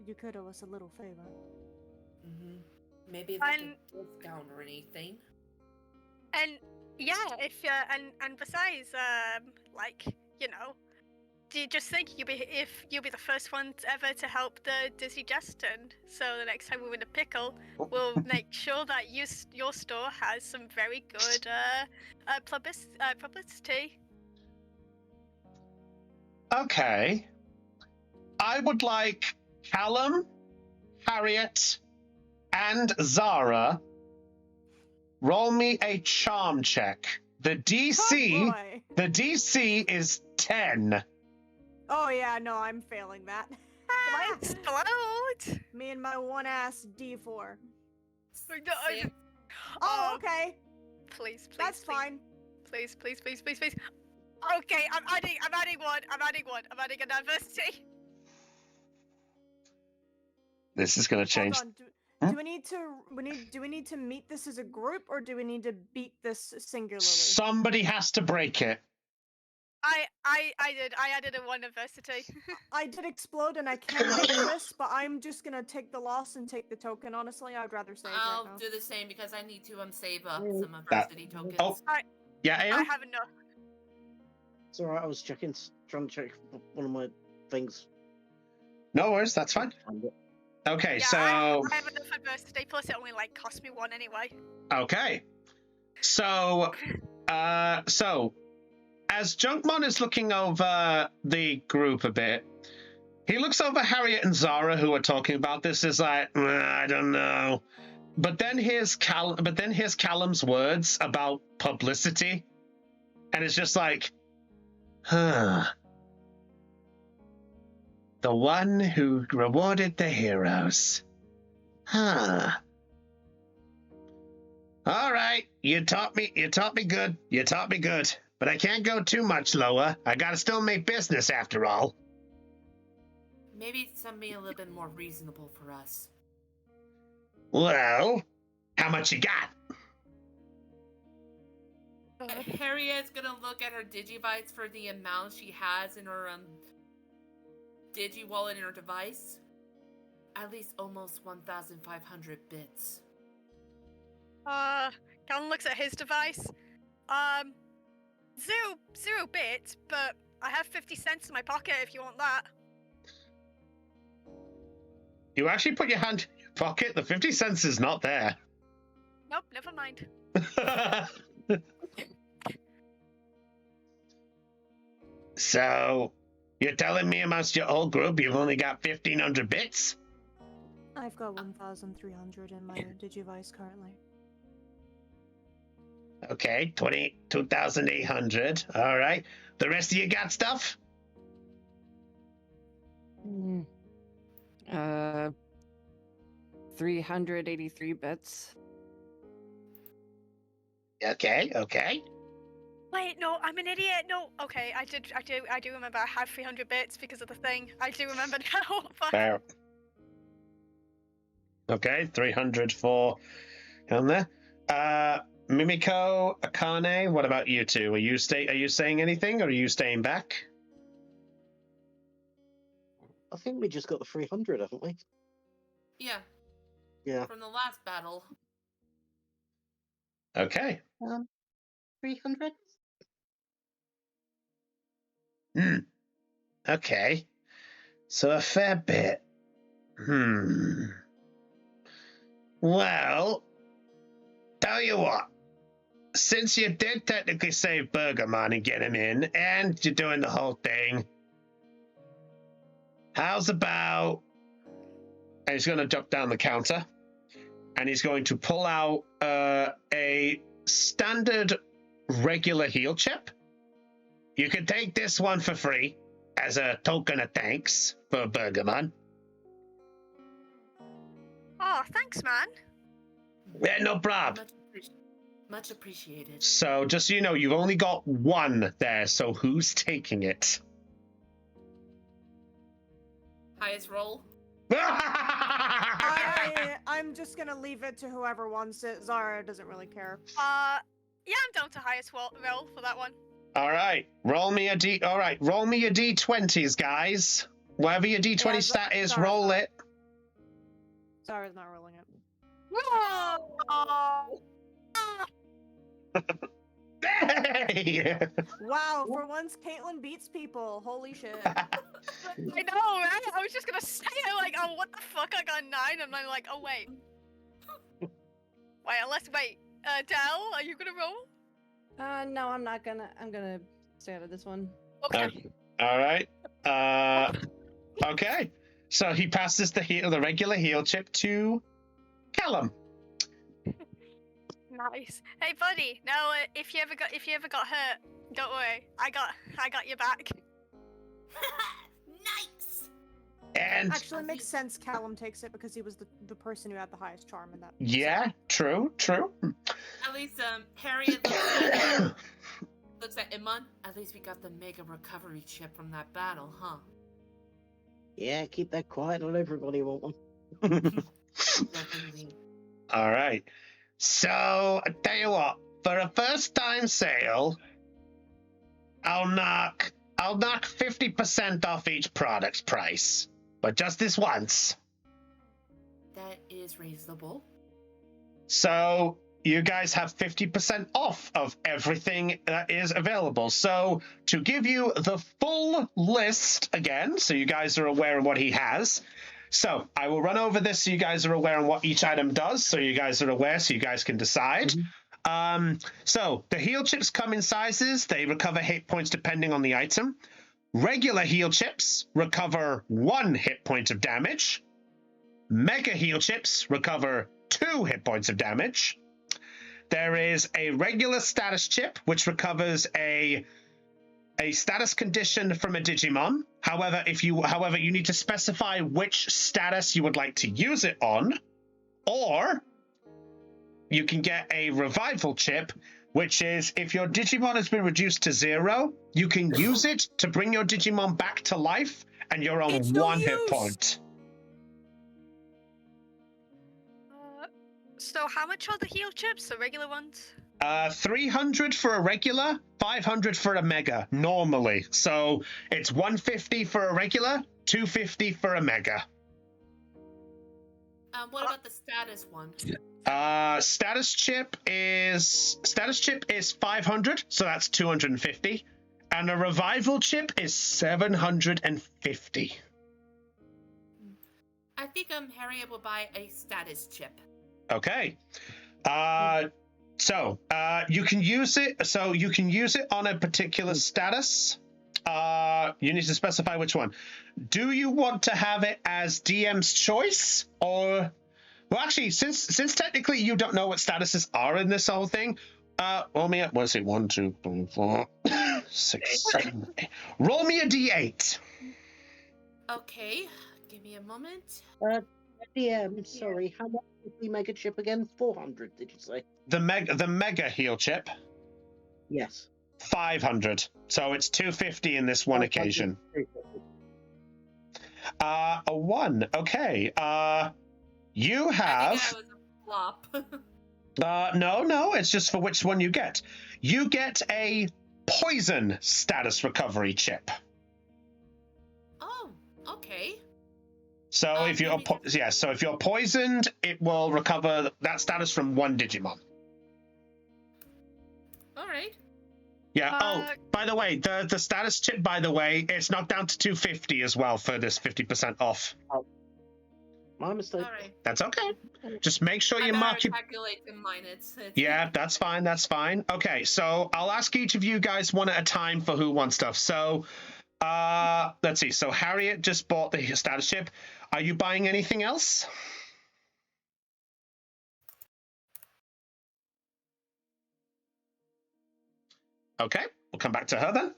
You could owe us a little favor.
Maybe like a discount or anything.
and yeah, if and besides, like, you know, do you just think you'll be the first one ever to help the Dizzy Justin? So the next time we're in a pickle, we'll make sure that your store has some very good publicity.
okay. I would like Callum, Harriet, and Zara roll me a charm check. The DC is 10.
Oh yeah, no, I'm failing that.
Let's float.
Me and my one ass D4.
Oh,
Oh, okay.
Please.
That's fine.
Please. Okay, I'm adding one. I'm adding an adversity.
This is going to change.
Hold on. Do we need to meet this as a group, or do we need to beat this singularly?
Somebody has to break it.
I did. I added a 1 adversity.
I did explode, and I can beat this, but I'm just gonna take the loss and take the token. Honestly, I'd rather save
I'll
right now.
do the same because I need to save up some adversity tokens.
Oh, yeah,
I have enough.
It's alright, I was trying to check one of my things.
No worries, that's fine. Okay,
Yeah,
so
I have enough adversity. Plus, it only like cost me 1 anyway.
okay, so as Junkmon is looking over the group a bit, he looks over Harriet and Zara, who are talking about this. Is like, I don't know, but then here's Callum's words about publicity, and it's just like, huh. The one who rewarded the heroes. Huh. All right, you taught me good. But I can't go too much lower. I gotta still make business after all.
Maybe something a little bit more reasonable for us.
Well, how much you got?
Harriet's gonna look at her Digivites for the amount she has in her Digi wallet in her device. At least almost 1,500 bits.
Callan looks at his device. Zero bits, but I have 50 cents in my pocket if you want that.
You actually put your hand in your pocket? The 50 cents is not there.
Nope, never mind.
So, you're telling me amongst your whole group you've only got 1,500 bits?
I've got 1,300 in my Digivice currently.
Okay, 22,800. All right. The rest of you got stuff?
383 bits.
Okay.
Wait, no, I'm an idiot. No, okay, I do remember I had 300 bits because of the thing. I do remember now. But...
Fair. Okay, 300 for down there. Mimiko, Akane, what about you two? Are you saying anything, or are you staying back?
I think we just got the 300, haven't we?
Yeah.
Yeah.
From the last battle.
Okay.
300?
Okay. So a fair bit. Well, tell you what. Since you did technically save Burgerman and get him in, and you're doing the whole thing, how's about... And he's going to jump down the counter, and he's going to pull out a standard regular heal chip. You can take this one for free as a token of thanks for Burgerman.
Oh, thanks, man.
Yeah, no prob.
Much appreciated.
So, just so you know, you've only got one there, so who's taking it?
Highest roll.
I'm just gonna leave it to whoever wants it. Zara doesn't really care.
Yeah, I'm down to highest roll for that one.
All right, roll me a d20s, guys. Whatever your d20
Yeah,
stat is,
Zara's
roll
not.
it.
Zara's not rolling it.
Hey!
Wow, for once Caitlin beats people. Holy shit.
I know, right? I was just gonna say, like, oh, what the fuck? I got 9, and I'm like, oh wait. Wait. Del, are you gonna roll?
No, I'm not gonna. I'm gonna stay out of this one.
Okay.
All right. Okay. So he passes the regular heal chip to Callum.
Nice. Hey, buddy. Now, if you ever got hurt, don't worry. I got your back.
Nice.
And
Actually, makes sense. Callum takes it because he was the person who had the highest charm in that.
yeah, true.
At least Harriet looks at Iman. At least we got the mega recovery chip from that battle, huh?
Yeah, keep that quiet. Not everybody want one.
Definitely.
All right. So I tell you what, for a first-time sale, I'll knock 50% off each product's price, but just this once.
That is reasonable.
So you guys have 50% off of everything that is available. So to give you the full list again, so you guys are aware of what he has. So I will run over this so you guys are aware of what each item does, so you guys are aware, so you guys can decide. So the heal chips come in sizes. They recover hit points depending on the item. Regular heal chips recover 1 hit point of damage. Mega heal chips recover 2 hit points of damage. There is a regular status chip, which recovers a status condition from a Digimon. However, you need to specify which status you would like to use it on, or you can get a revival chip, which is if your Digimon has been reduced to 0, you can use it to bring your Digimon back to life, and you're on
It's
1
no
hit
use.
point.
So how much are the heal chips? The regular ones?
300 for a regular, 500 for a mega, normally. So it's 150 for a regular, 250 for a mega.
What about the status one?
Status chip is 500, so that's 250, and a revival chip is 750.
I think Harriet will buy a status chip.
Okay. So you can use it. So you can use it on a particular status. You need to specify which one. Do you want to have it as DM's choice, or? Well, actually, since technically you don't know what statuses are in this whole thing, roll me up. What's it? 1, 2, 3, 4, 6, 7, 8. Roll me a d8.
Okay, give me a moment.
DM, sorry, how much is the mega chip again? 400, did you say?
The mega heal chip,
Yes.
500. So it's 250 in this one occasion. A 1. Okay. You
I
have.
think that was a flop.
No, it's just for which one you get. You get a poison status recovery chip.
Oh, okay.
So if you're so if you're poisoned, it will recover that status from 1 Digimon.
All right.
Yeah. By the way, the status chip, by the way, it's knocked down to 250 as well for this 50% off.
My mistake.
All right.
That's okay. Just make sure you
I
mark your.
calculate in mine. It's
Yeah, that's fine. That's fine. Okay, so I'll ask each of you guys one at a time for who wants stuff. So, let's see. So Harriet just bought the status chip. Are you buying anything else? Okay, we'll come back to her then.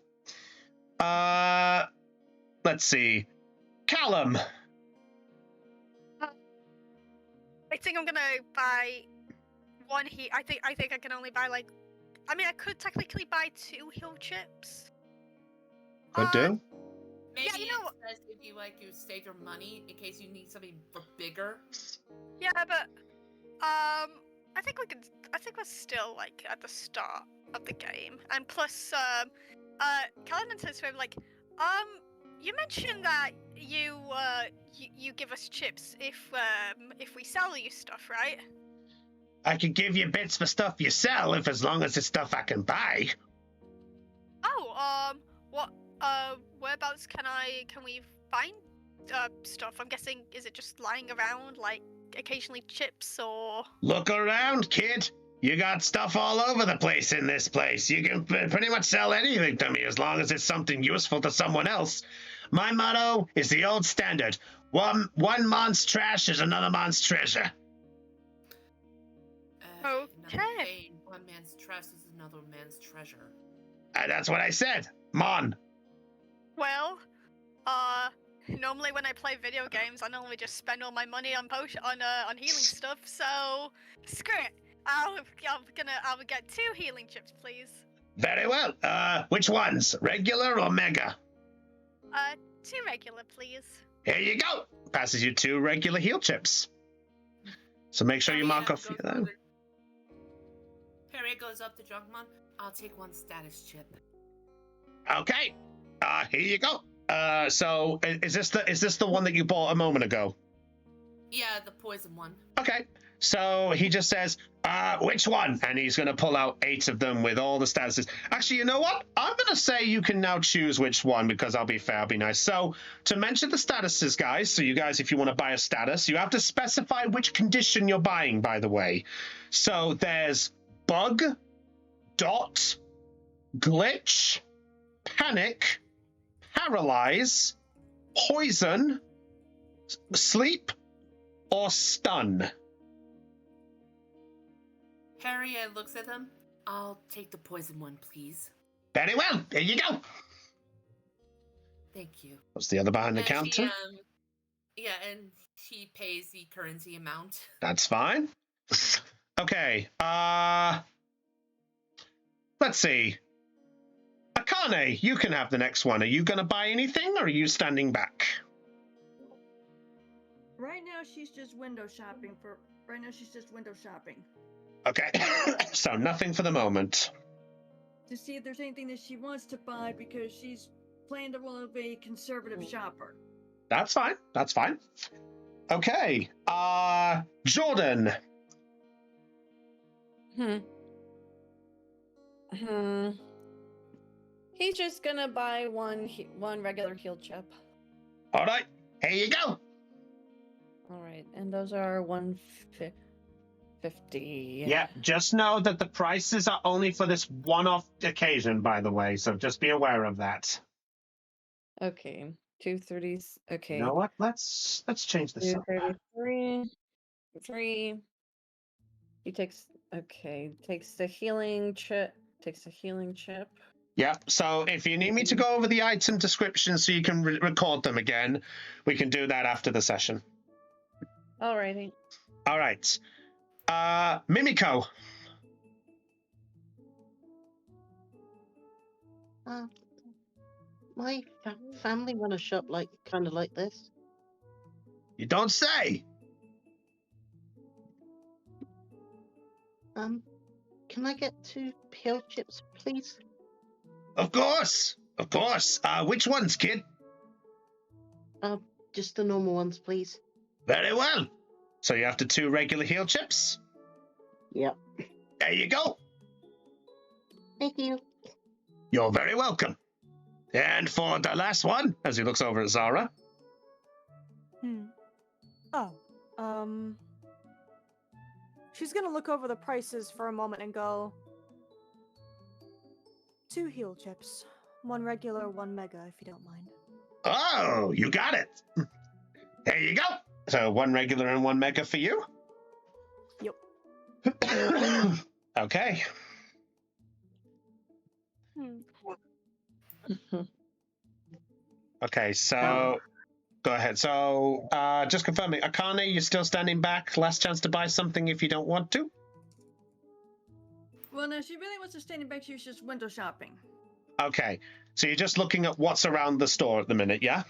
Let's see. Callum.
I think I'm gonna buy one heal. I think I can only buy like. I mean, I could technically buy 2 heal chips.
Could do.
Maybe
Yeah, you know what?
it's best if you like you save your money in case you need something bigger.
Yeah, but I think we could. I think we're still like at the start of the game, and plus, Kaladin says to him like, you mentioned that you give us chips if we sell you stuff, right?
I could give you bits for stuff you sell if as long as it's stuff I can buy.
Oh, what whereabouts can we find stuff? I'm guessing, is it just lying around, like occasionally chips or?
Look around, kid. You got stuff all over the place in this place. You can pretty much sell anything to me as long as it's something useful to someone else. My motto is the old standard. One man's trash is another man's treasure.
Another
Okay.
saying, one man's trash is another man's treasure.
That's what I said. Mon.
Well, normally when I play video games, I normally just spend all my money on on healing stuff. So screw it. I'll get 2 healing chips, please.
Very well. Which ones? Regular or mega?
2 regular, please.
Here you go. Passes you 2 regular heal chips. So make sure you mark off
goes
them.
Harriet goes up to Drunkmon. I'll take 1 status chip.
Okay. Here you go. So is this the one that you bought a moment ago?
Yeah, the poison one.
Okay. So he just says, which one? And he's going to pull out 8 of them with all the statuses. Actually, you know what? I'm going to say you can now choose which one because I'll be fair, I'll be nice. So to mention the statuses, guys, so you guys, if you want to buy a status, you have to specify which condition you're buying, by the way. So there's bug, dot, glitch, panic, paralyze, poison, sleep, or stun.
Harriet looks at him. I'll take the poison one, please.
Very well. There you go.
Thank you.
What's the other behind the
And
counter?
and she pays the currency amount.
That's fine. Okay. Let's see. Akane, you can have the next one. Are you going to buy anything, or are you standing back?
Right now, she's just window shopping.
Okay. So nothing for the moment.
To see if there's anything that she wants to buy because she's playing the role of a conservative shopper.
That's fine. That's fine. Okay. Jordan.
He's just gonna buy one regular heal chip.
All right. Here you go.
All right, and those are 150.
Yeah, just know that the prices are only for this one-off occasion, by the way, so just be aware of that.
Okay, 230s. Okay.
You know what? Let's change this up.
233. 3. He takes the healing chip.
Yeah, so if you need me to go over the item descriptions so you can record them again, we can do that after the session.
Alrighty.
All right. Mimiko.
My family run a shop kind of like this.
You don't say.
Can I get 2 peel chips, please?
Of course. Of course. Which ones, kid?
Just the normal ones, please.
Very well. So you have the 2 regular heal chips?
Yep.
There you go.
Thank you.
You're very welcome. And for the last one, as he looks over at Zara.
She's gonna look over the prices for a moment and go, 2 heal chips. 1 regular, 1 mega, if you don't mind.
Oh, you got it. There you go. So 1 regular and 1 mega for you?
Yep.
Okay. Okay, so Go ahead. So, just confirming, Akane, you're still standing back. Last chance to buy something if you don't want to.
Well, no, she really wasn't standing back. She was just window shopping.
Okay. So you're just looking at what's around the store at the minute, yeah?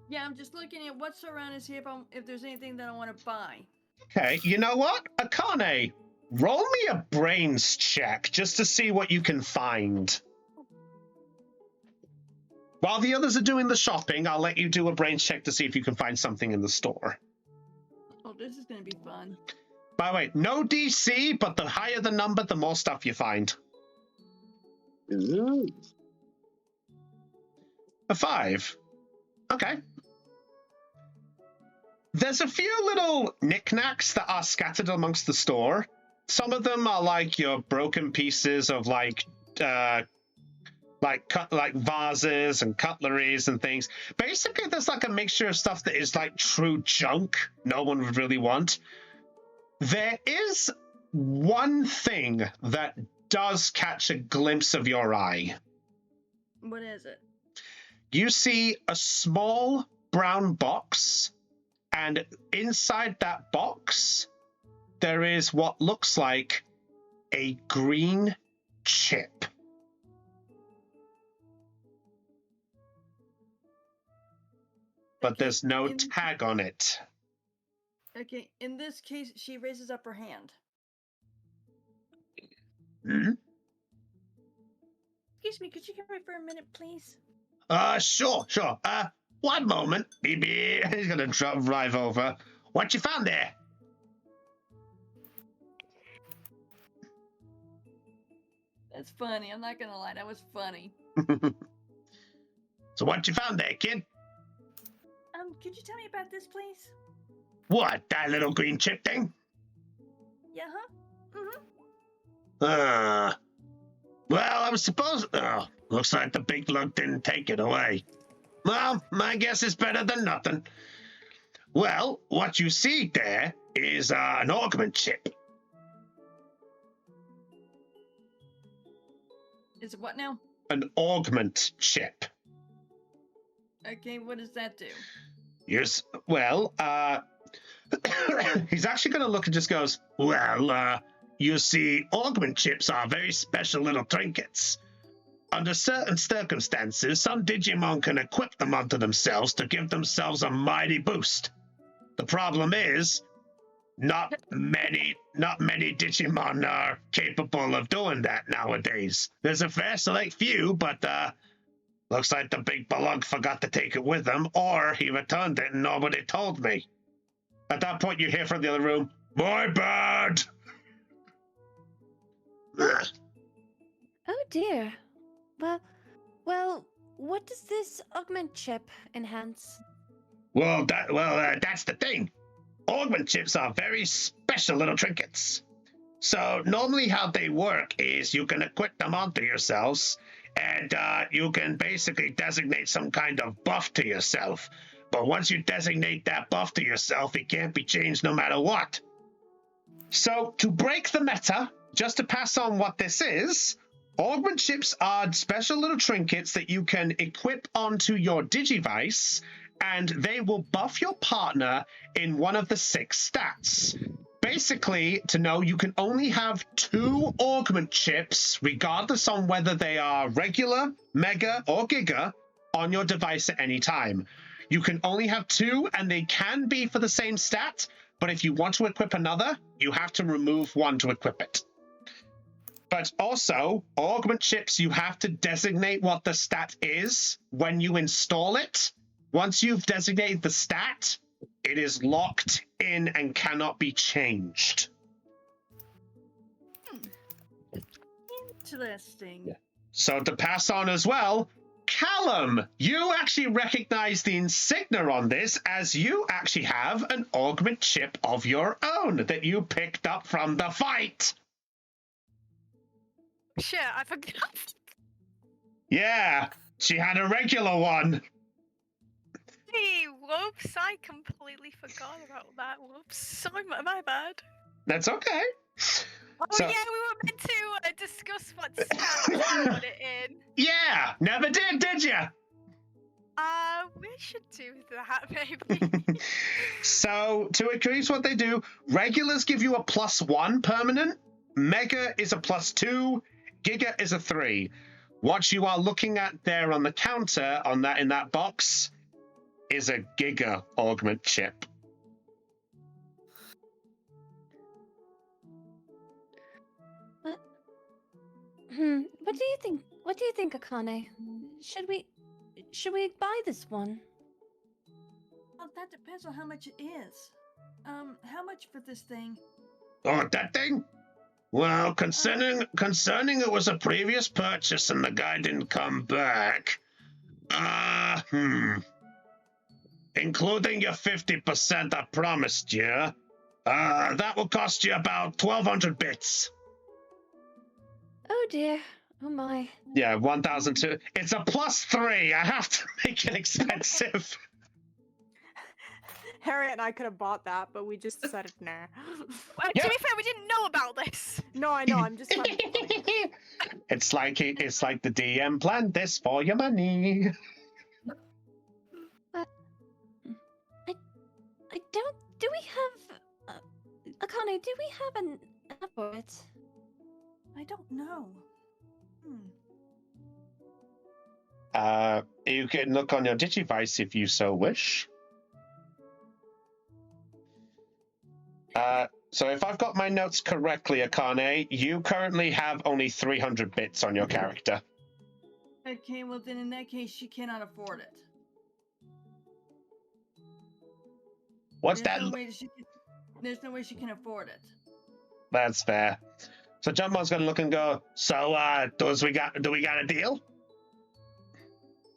Yeah, I'm just looking at what's around and see if there's anything that I want to buy.
Okay. You know what? Akane, roll me a brains check just to see what you can find. While the others are doing the shopping, I'll let you do a brains check to see if you can find something in the store.
Oh, this is going to be fun.
By the way, no DC, but the higher the number, the more stuff you find.
Ooh.
A 5. Okay. There's a few little knickknacks that are scattered amongst the store. Some of them are like your broken pieces of like vases and cutleries and things. Basically, there's like a mixture of stuff that is like true junk no one would really want. There is one thing that does catch a glimpse of your eye.
What is it?
You see a small brown box, and inside that box, there is what looks like a green chip. But
Okay,
there's no tag on it.
Okay, in this case, she raises up her hand.
Hmm?
Excuse me, could you come here for a minute, please?
Sure. One moment. Maybe he's gonna drive over. What you found there?
That's funny. I'm not gonna lie, that was funny.
So what you found there, kid?
Could you tell me about this, please?
What, that little green chip thing?
Yeah, huh?
Well, I was supposed... Oh, looks like the big lug didn't take it away. Well, my guess is better than nothing. Well, what you see there is an augment chip.
Is it what now?
An augment chip.
Okay, what does that do?
Yes, well, he's actually going to look and just goes, well, you see, augment chips are very special little trinkets. Under certain circumstances, some Digimon can equip them onto themselves to give themselves a mighty boost. The problem is, not many Digimon are capable of doing that nowadays. There's a fair select few, but looks like the big balug forgot to take it with him, or he returned it and nobody told me. At that point, you hear from the other room, "My bad." Ugh.
Oh dear. Well, what does this augment chip enhance?
Well, that's the thing. Augment chips are very special little trinkets. So normally how they work is you can equip them onto yourselves, and you can basically designate some kind of buff to yourself. But once you designate that buff to yourself, it can't be changed no matter what. So to break the meta, just to pass on what this is, augment chips are special little trinkets that you can equip onto your Digivice, and they will buff your partner in one of the 6 stats. Basically, to know, you can only have 2 augment chips, regardless on whether they are regular, mega, or giga, on your device at any time. You can only have 2, and they can be for the same stat, but if you want to equip another, you have to remove one to equip it. But also, augment chips, you have to designate what the stat is when you install it. Once you've designated the stat, it is locked in and cannot be changed.
Interesting.
Yeah. So to pass on as well, Callum, you actually recognize the insignia on this, as you actually have an augment chip of your own that you picked up from the fight.
Shit, I forgot.
Yeah, she had a regular one.
Hey, whoops, I completely forgot about that. Whoops, sorry, my bad.
That's okay.
Oh
So-
yeah, we were meant to discuss what stats to put it in.
Yeah, never did you?
We should do that, maybe.
So, to increase what they do, regulars give you a +1 permanent, Mega is a +2, Giga is a 3. What you are looking at there on the counter, in that box, is a Giga augment chip.
What do you think? What do you think, Akane? Should we buy this one?
Well, that depends on how much it is. How much for this thing?
Oh, that thing? Well, concerning it was a previous purchase and the guy didn't come back. Including your 50% I promised you, that will cost you about 1,200 bits.
Oh dear. Oh my.
Yeah, 1,002. It's a +3. I have to make it expensive.
Harriet and I could have bought that, but we just decided nah.
To be fair, we didn't know about this.
No, I know. I'm just.
It's like the DM planned this for your money.
I don't. Do we have Akane? Do we have an app for it?
I don't know.
You can look on your Digivice if you so wish. So if I've got my notes correctly, Akane, you currently have only 300 bits on your character.
Okay, well then in that case, she cannot afford it.
What's
There's
that?
No way there's no way she can afford it.
That's fair. So Jumbo's gonna look and go, so do we got a deal?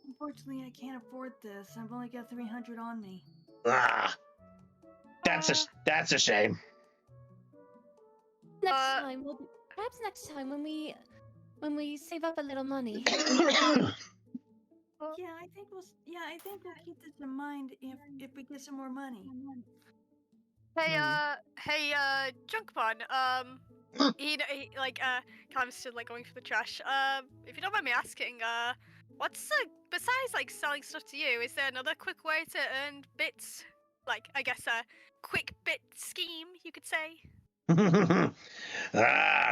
Unfortunately, I can't afford this. I've only got 300 on me.
That's a shame.
Perhaps next time when we save up a little money.
Yeah, I think we'll keep this in mind if we get some more money.
Hey, Junkbon, he kind of stood, going for the trash. If you don't mind me asking, what's, besides, selling stuff to you, is there another quick way to earn bits? I guess a quick bit scheme, you could say?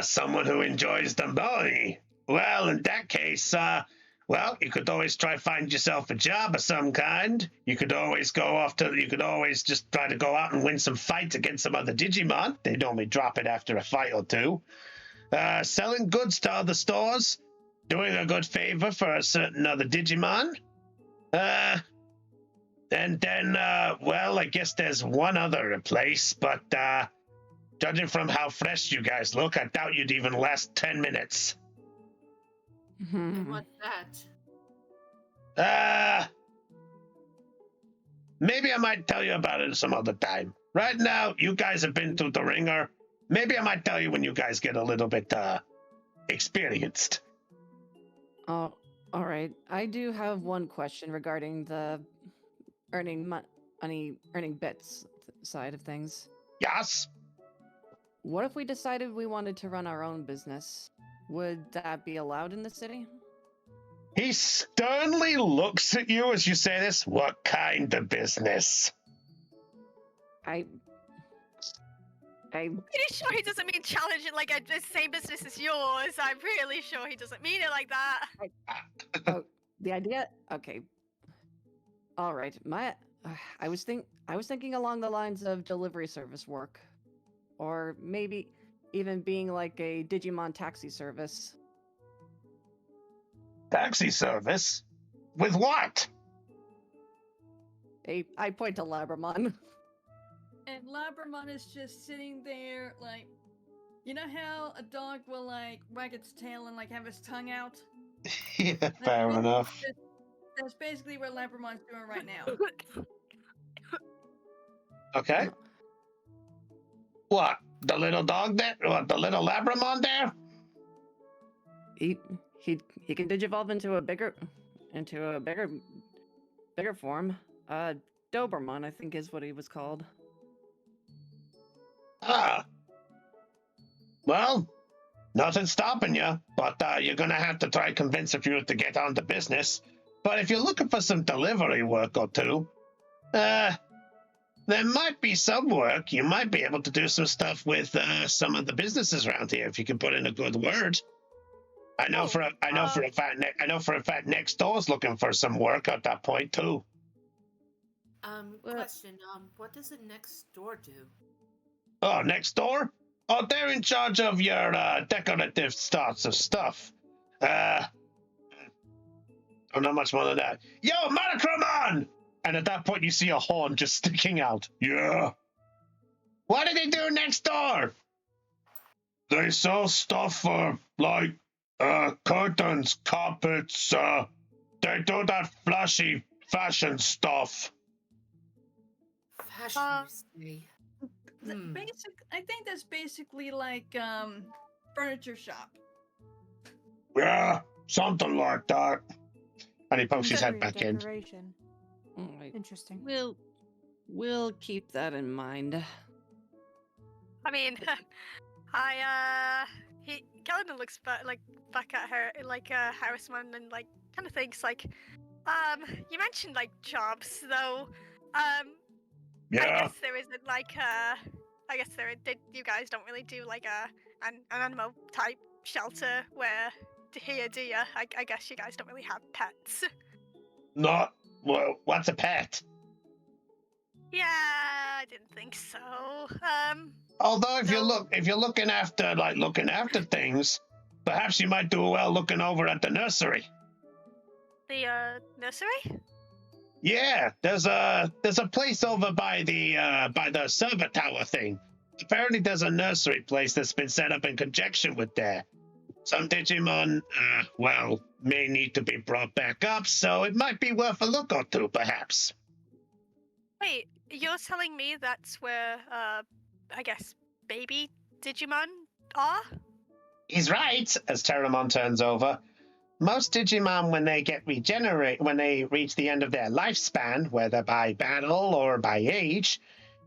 Someone who enjoys the money. Well, in that case, you could always try find yourself a job of some kind. You could always just try to go out and win some fights against some other Digimon. They'd only drop it after a fight or two. Selling goods to other stores, doing a good favor for a certain other Digimon. And then, I guess there's one other place, but judging from how fresh you guys look, I doubt you'd even last 10 minutes.
And what's that?
Maybe I might tell you about it some other time. Right now, you guys have been through the ringer. Maybe I might tell you when you guys get a little bit, experienced.
Oh, all right. I do have one question regarding the earning bits side of things.
Yes?
What if we decided we wanted to run our own business? Would that be allowed in the city?
He sternly looks at you as you say this. What kind of business?
I'm
pretty sure he doesn't mean challenging the same business as yours. I'm really sure he doesn't mean it like that.
The idea. Okay. All right. I was thinking along the lines of delivery service work, or maybe even being like a Digimon taxi service.
Taxi service? With what?
I point to Labramon.
And Labramon is just sitting there, you know how a dog will wag its tail and have his tongue out?
Yeah, fair enough.
That's basically what Labramon's doing right now.
Okay.
What? The little dog there? What, the little Labramon there?
He can digivolve into a bigger form. Doberman, I think, is what he was called.
Well, nothing's stopping you, but you're gonna have to try convince a few to get on the business.
But if you're looking for some delivery work or two, there might be some work. You might be able to do some stuff with some of the businesses around here if you can put in a good word. I know for a fact next door's looking for some work at that point too.
Question. What does the next door do?
Oh, next door? Oh, they're in charge of your decorative sorts of stuff. Oh, not much more than that. Yo, Monochromon! And at that point, you see a horn just sticking out.
Yeah,
What do they do next door?
they sell stuff for, like, curtains, carpets, they do that flashy fashion stuff.
Fashion, you say?
I think that's basically like furniture shop.
Yeah, something like that.
And he pokes his head
Interior
back in.
decoration.
All right.
Interesting.
We'll keep that in mind.
I mean, Calendar looks back at her like Harrisman and like kind of thinks like, you mentioned like jobs though. I
Yeah,
guess there isn't like I guess you guys don't really do like an animal type shelter where here, do ya? I guess you guys don't really have pets.
not,
Well, what's a pet?
Yeah, I didn't think so.
Although if
No.
you're looking after things, perhaps you might do well looking over at the nursery.
The nursery?
Yeah, there's a place over by the server tower thing. Apparently there's a nursery place that's been set up in conjunction with there. Some Digimon, may need to be brought back up, so it might be worth a look or two, perhaps.
Wait, you're telling me that's where I guess baby Digimon are?
He's right, as Terramon turns over. Most Digimon, when they reach the end of their lifespan, whether by battle or by age,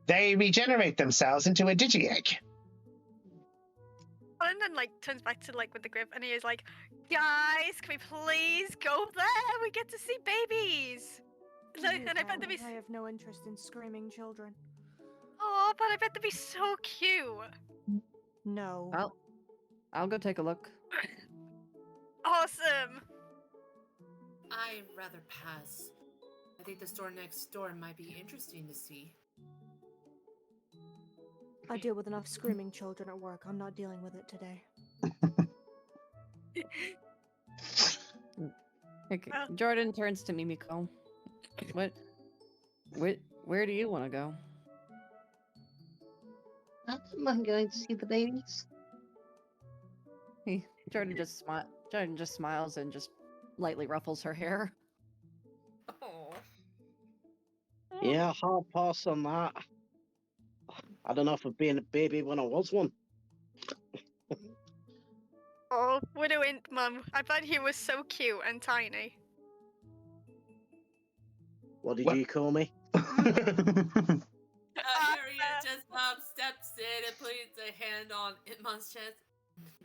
they regenerate themselves into a Digi-Egg.
And then like turns back to like with the grip and he is like, guys, can we please go there? We get to see babies. Like,
Ew,
and I bet they'd be
I have no interest in screaming children.
oh, but I bet they'd be so cute.
No.
I'll go take a look.
Awesome.
I'd rather pass. I think the store next door might be interesting to see.
I deal with enough screaming children at work. I'm not dealing with it today.
Okay.
Well-
Jordan turns to Mimiko. Where do you want to go?
I don't mind going to see the babies.
Jordan just smiles and just lightly ruffles her hair.
Oh.
Yeah, hard pass on that. I don't know if I've been a baby when I was one.
Oh, Widow Int Mum. I bet he was so cute and tiny.
What did
What?
you call me?
Harriet just steps in and puts a hand on Itmon's chest.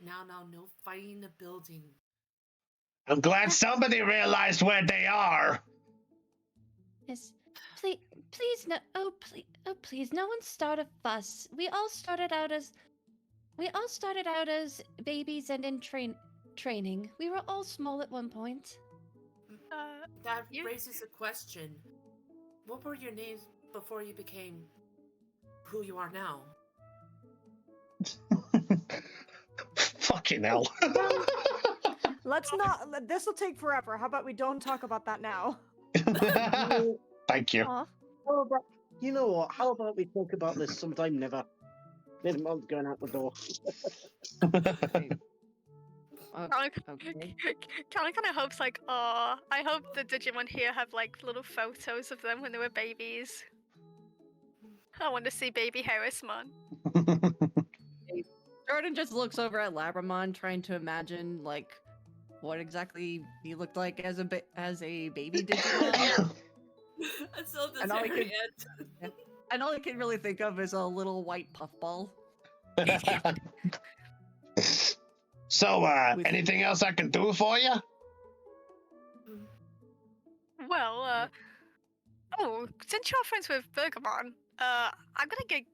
Now, no fighting in the building.
I'm glad somebody realized where they are.
Yes. Please, no. Oh, please. No one start a fuss. We all started out as babies and in training. We were all small at one point.
That
you-
raises a question. What were your names before you became who you are now?
Fucking hell.
Let's not. This will take forever. How about we don't talk about that now?
Thank you.
Aw.
How about, you know what? How about we talk about this sometime never? This month's going out the door.
Okay.
Callan kind of hopes like, oh, I hope the Digimon here have like little photos of them when they were babies. I want to see baby Harrismon.
Jordan just looks over at Labramon, trying to imagine like what exactly he looked like as a baby Digimon.
So does
And all I could-
Harriet.
And all I can really think of is a little white puffball.
So, anything else I can do for you?
Well, since you're friends with Bergamon, I'm gonna get.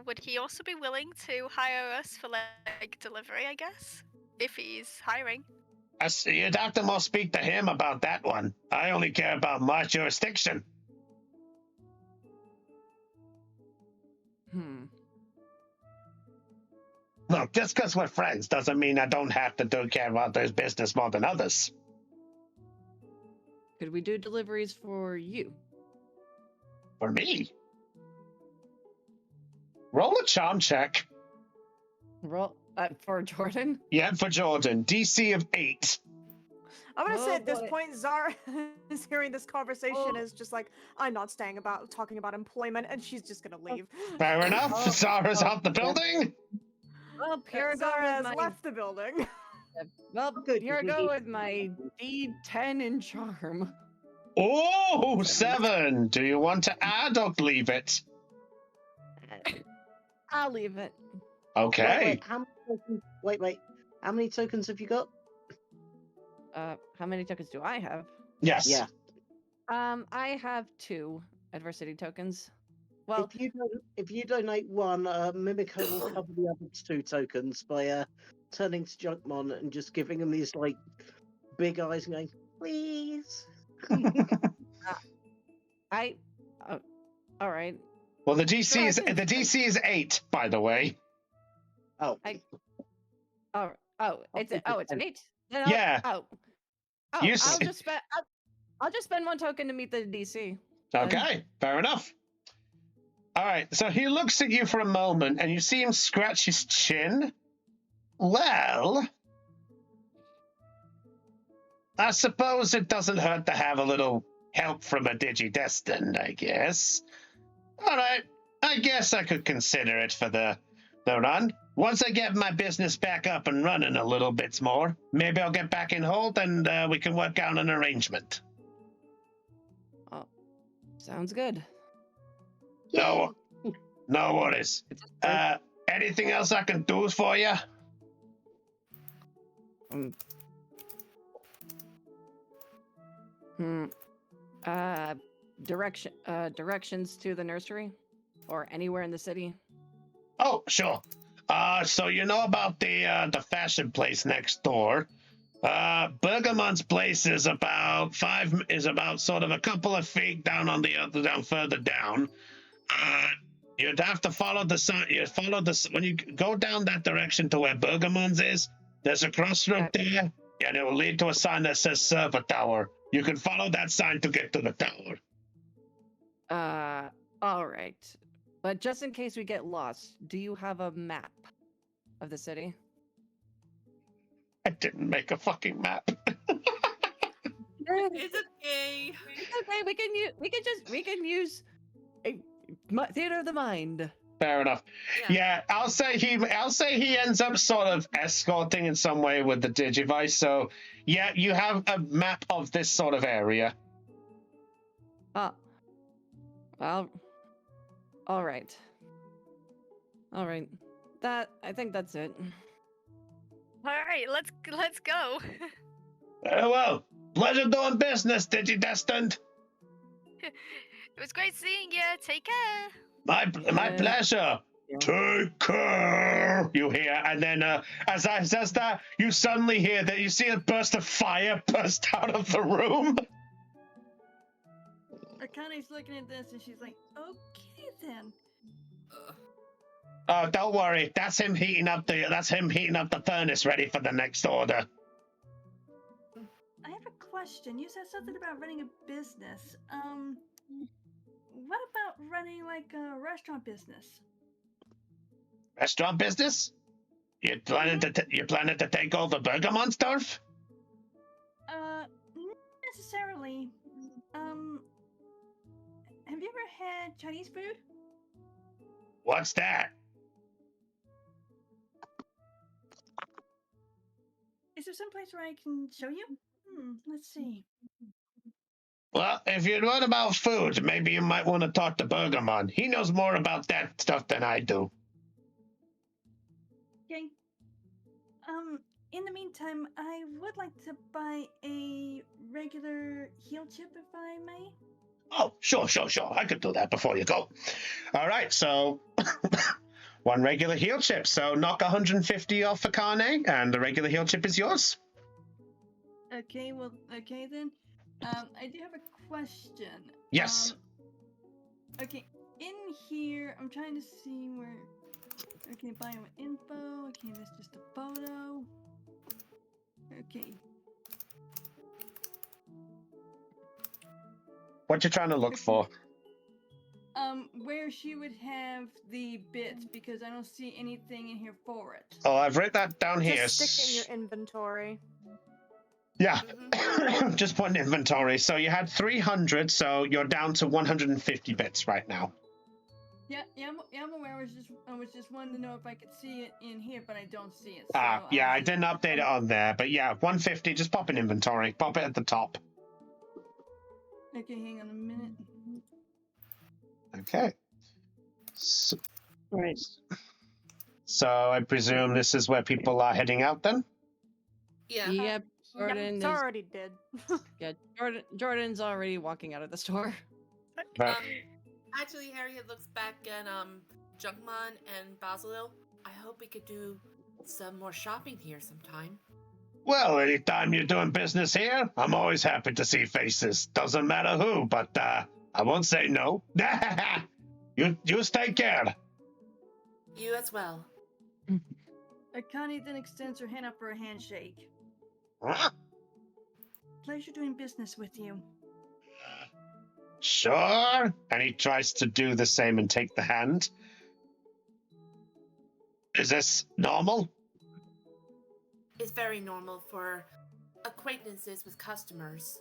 Would he also be willing to hire us for like delivery? I guess if he's hiring.
You'd have to more speak to him about that one. I only care about my jurisdiction. Look, just because we're friends doesn't mean I don't have to do care about their business more than others.
Could we do deliveries for you?
For me? Roll a charm check.
Roll for Jordan.
Yeah, for Jordan. DC of 8.
I'm gonna say
Oh,
at this
boy.
point, Zara is hearing this conversation is just like, I'm not talking about employment, and she's just gonna leave.
Fair enough.
Oh,
Zara's
oh,
out the
yeah.
building.
Well, here I go
Zara
with
has
my.
left the building.
Well,
Good,
here I
you
go
need-
with my D10 in charm.
Oh, 7. Do you want to add or leave it?
I'll leave it.
Okay.
Wait, how many tokens have you got?
How many tokens do I have?
Yes.
Yeah.
I have 2 adversity tokens. Well,
If you donate 1, Mimico will cover the other 2 tokens by turning to Junkmon and just giving him these like big eyes and going, please.
all right.
Well, the DC
Sure, I
is
can-
the DC is 8, by the way.
Oh.
It's an 8. Then
Yeah.
Oh,
You
I'll
s-
just spend. I'll just spend 1 token to meet the DC.
Okay, fair enough. All right, so he looks at you for a moment, and you see him scratch his chin. Well, I suppose it doesn't hurt to have a little help from a Digidestined, I guess. All right, I guess I could consider it for the run. Once I get my business back up and running a little bit more, maybe I'll get back in hold and we can work out an arrangement.
Sounds good.
No, no worries. Anything else I can do for you?
Directions to the nursery, or anywhere in the city.
Oh, sure. So you know about the fashion place next door. Bergamon's place is about sort of a couple of feet down on the other, down further down. You'd have to follow the sign. When you go down that direction to where Bergamon's is. There's a crossroad there, and it will lead to a sign that says Server Tower. You can follow that sign to get to the tower.
All right. But just in case we get lost, do you have a map of the city?
I didn't make a fucking map.
It's okay.
It's okay. We can use a theater of the mind.
Fair enough. Yeah, I'll say he ends up sort of escorting in some way with the Digivice. So yeah, you have a map of this sort of area.
Well, all right. I think that's it.
All right, let's go.
Very well. Pleasure doing business, Digidestined.
It was great seeing you. Take care.
My pleasure.
Yeah.
Take care. You hear, and then as I says that, you suddenly hear that you see a burst of fire burst out of the room.
Akane's looking at this and she's like, okay then.
Oh, don't worry. That's him heating up the furnace ready for the next order.
I have a question. You said something about running a business. What about running like a restaurant business?
Restaurant business? You planning to take over Bergamonsdorf?
Not necessarily. Have you ever had Chinese food?
What's that?
Is there some place where I can show you? Let's see.
Well, if you're worried about food, maybe you might want to talk to Bergamon. He knows more about that stuff than I do.
Okay. in the meantime, I would like to buy a regular heal chip, if I may.
Oh, sure. I could do that before you go. All right, so one regular heal chip. So knock 150 off for Carne, and the regular heal chip is yours.
Okay, well, okay then. I do have a question.
Yes.
Okay, in here, I'm trying to see where. Okay, bio info. Okay, that's just a photo. Okay.
What you trying to look for?
Where she would have the bits, because I don't see anything in here for it.
Oh, I've written that down here.
Just stick in your inventory.
Yeah, just put in inventory. So you had 300, so you're down to 150 bits right now.
Yeah, I'm aware. I was just wanting to know if I could see it in here, but I don't see it.
Yeah, I didn't update it on there, but yeah, 150. Just pop in inventory. Pop it at the top.
Okay, hang on a minute.
Okay. So,
Right.
so I presume this is where people are heading out then?
Yeah.
Yep. Jordan
It's
is.
already did.
Yeah, Jordan's already walking out of the store.
Right.
Actually, Harriet looks back at Junkmon and Basilil. I hope we could do some more shopping here sometime.
Well, anytime you're doing business here, I'm always happy to see faces. Doesn't matter who, but I won't say no. You take care.
You as well.
Connie then extends her hand up for a handshake.
Huh?
Pleasure doing business with you.
Sure. And he tries to do the same and take the hand. Is this normal?
It's very normal for acquaintances with customers.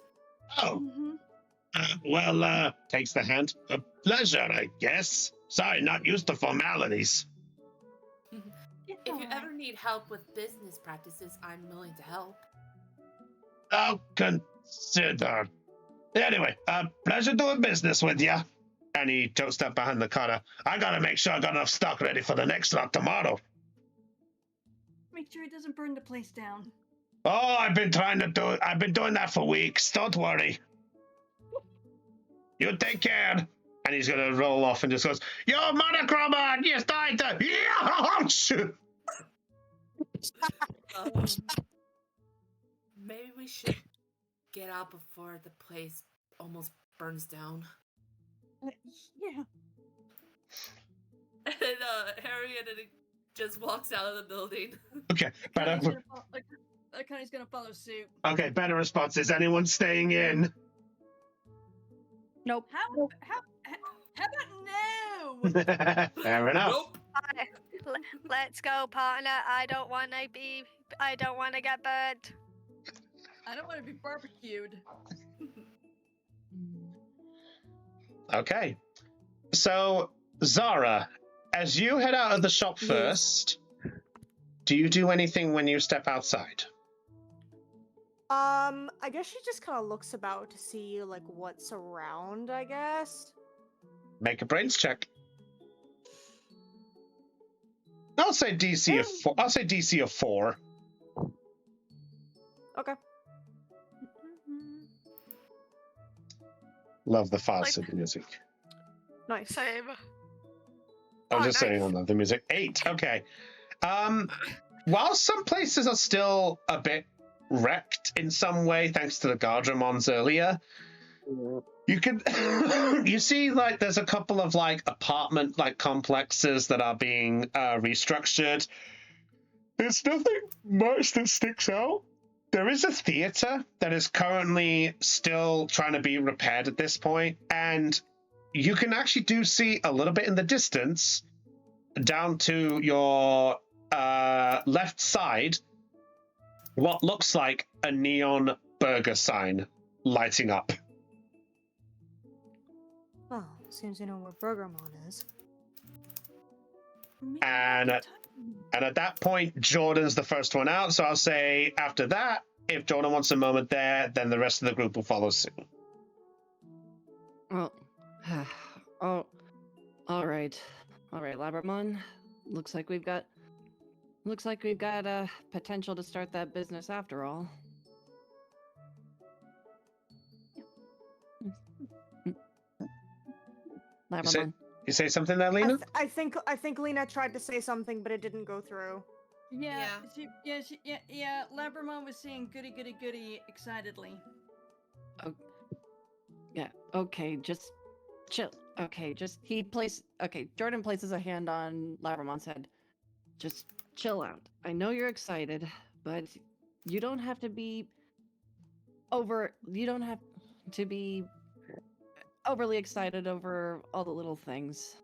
Oh.
Mm-hmm.
Takes the hand. A pleasure, I guess. Sorry, not used to formalities.
If you ever need help with business practices, I'm willing to help.
I'll consider. Anyway, pleasure doing business with you. And he jokes up behind the counter. I gotta make sure I got enough stock ready for the next lot tomorrow.
Make sure it doesn't burn the place down.
Oh, I've been trying to do it. I've been doing that for weeks. Don't worry. You take care. And he's gonna roll off and just goes, "Yo, monochroma, you died to ouch!"
Maybe we should get out before the place almost burns down.
Yeah.
And Harriet just walks out of the building.
Okay, better.
Connie's gonna follow suit.
Okay, better response. Is anyone staying in?
Nope.
How about no?
Fair enough.
Nope.
Let's go, partner. I don't want to get burned.
I don't want to be barbecued.
Okay. So, Zara, as you head out of the shop
Yes.
first, do you do anything when you step outside?
I guess she just kind of looks about to see like what's around, I guess.
Make a brains check. I'll say DC of 4. I'll say DC of 4.
Okay.
Love the fast
Like-
sync music.
Nice.
Same.
I'm
Oh,
just saying I
nice.
love the music. 8. Okay. While some places are still a bit wrecked in some way, thanks to the Gardramons earlier, you can you see like there's a couple of like apartment like complexes that are being restructured. There's nothing much that sticks out. There is a theater that is currently still trying to be repaired at this point, and you can actually do see a little bit in the distance down to your left side what looks like a neon burger sign lighting up.
Well, seems you know where Burgermon is.
Maybe
And
we
at-
could talk-
And at that point, Jordan's the first one out. So I'll say after that, if Jordan wants a moment there, then the rest of the group will follow suit.
Well, oh, all right, Labramon. Looks like we've got Looks like we've got potential to start that business after all. Labramon.
You say something there,
I,
Lena?
I think Lena tried to say something, but it didn't go through.
Yeah,
Yeah.
yeah. Labramon was saying goody, goody, goody excitedly.
Yeah, okay, just chill. Okay, Jordan places a hand on Labramon's head. Just chill out. I know you're excited, but you don't have to be overly excited over all the little things.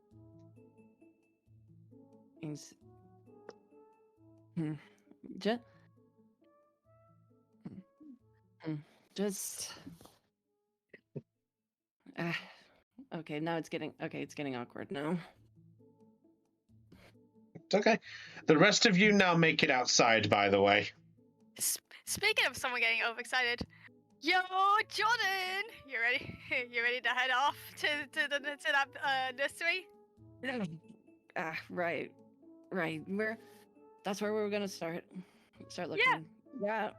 Just, just. Okay, now it's getting awkward now.
It's okay. The rest of you now make it outside, by the way.
Speaking of someone getting overexcited, yo, Jordan, you ready? You ready to head off to that nursery?
Right. That's where we were gonna start looking. Yeah,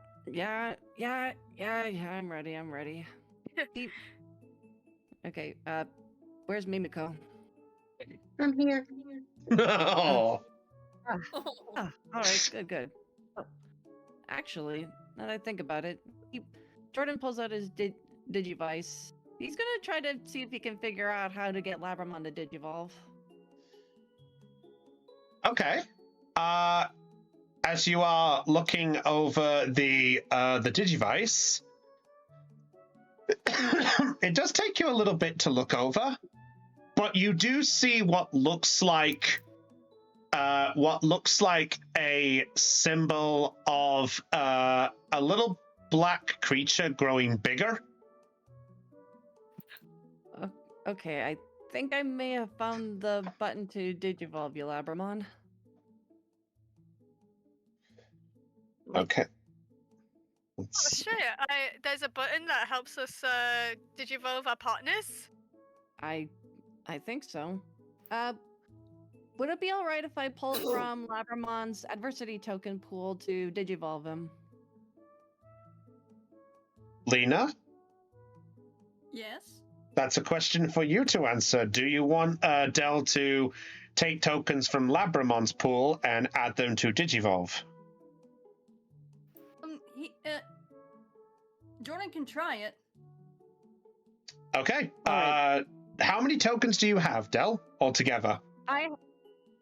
I'm ready. Okay, where's Mimiko?
I'm here.
Oh.
All right, good. Oh, actually, now that I think about it, Jordan pulls out his Digivice. He's gonna try to see if he can figure out how to get Labramon to Digivolve.
Okay. As you are looking over the Digivice, it does take you a little bit to look over, but you do see what looks like a symbol of a little black creature growing bigger.
Okay, I think I may have found the button to Digivolve you, Labramon.
Okay.
Oh, sure. There's a button that helps us digivolve our partners.
I think so. Would it be all right if I pull it from Labramon's adversity token pool to Digivolve him?
Lena,
Yes.
that's a question for you to answer. Do you want Del to take tokens from Labramon's pool and add them to Digivolve?
Jordan can try it.
Okay.
All
How many tokens do you have, Del, altogether?
I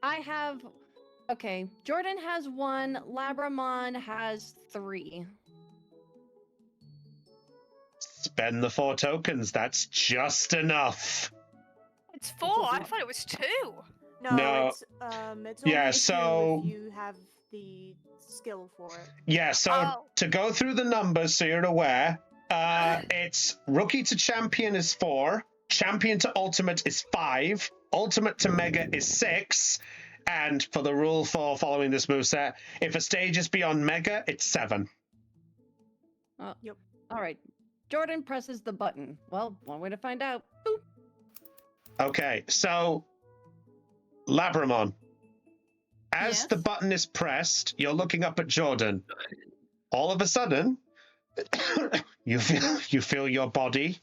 have. Okay, Jordan has 1. Labramon has 3.
Spend the 4 tokens. That's just enough.
It's 4. I thought it was 2.
No.
It's only
Yeah,
a 2
so-
if you have the skill for it.
Yeah, so to go through the numbers so you're aware, it's rookie to champion is 4, champion to ultimate is 5, ultimate to mega is 6, and for the rule for following this moveset, if a stage is beyond mega, it's 7.
Yep.
All right. Jordan presses the button. Well, one way to find out. Boop.
Okay, so Labramon, as
Yes?
the button is pressed, you're looking up at Jordan. All of a sudden, you feel your body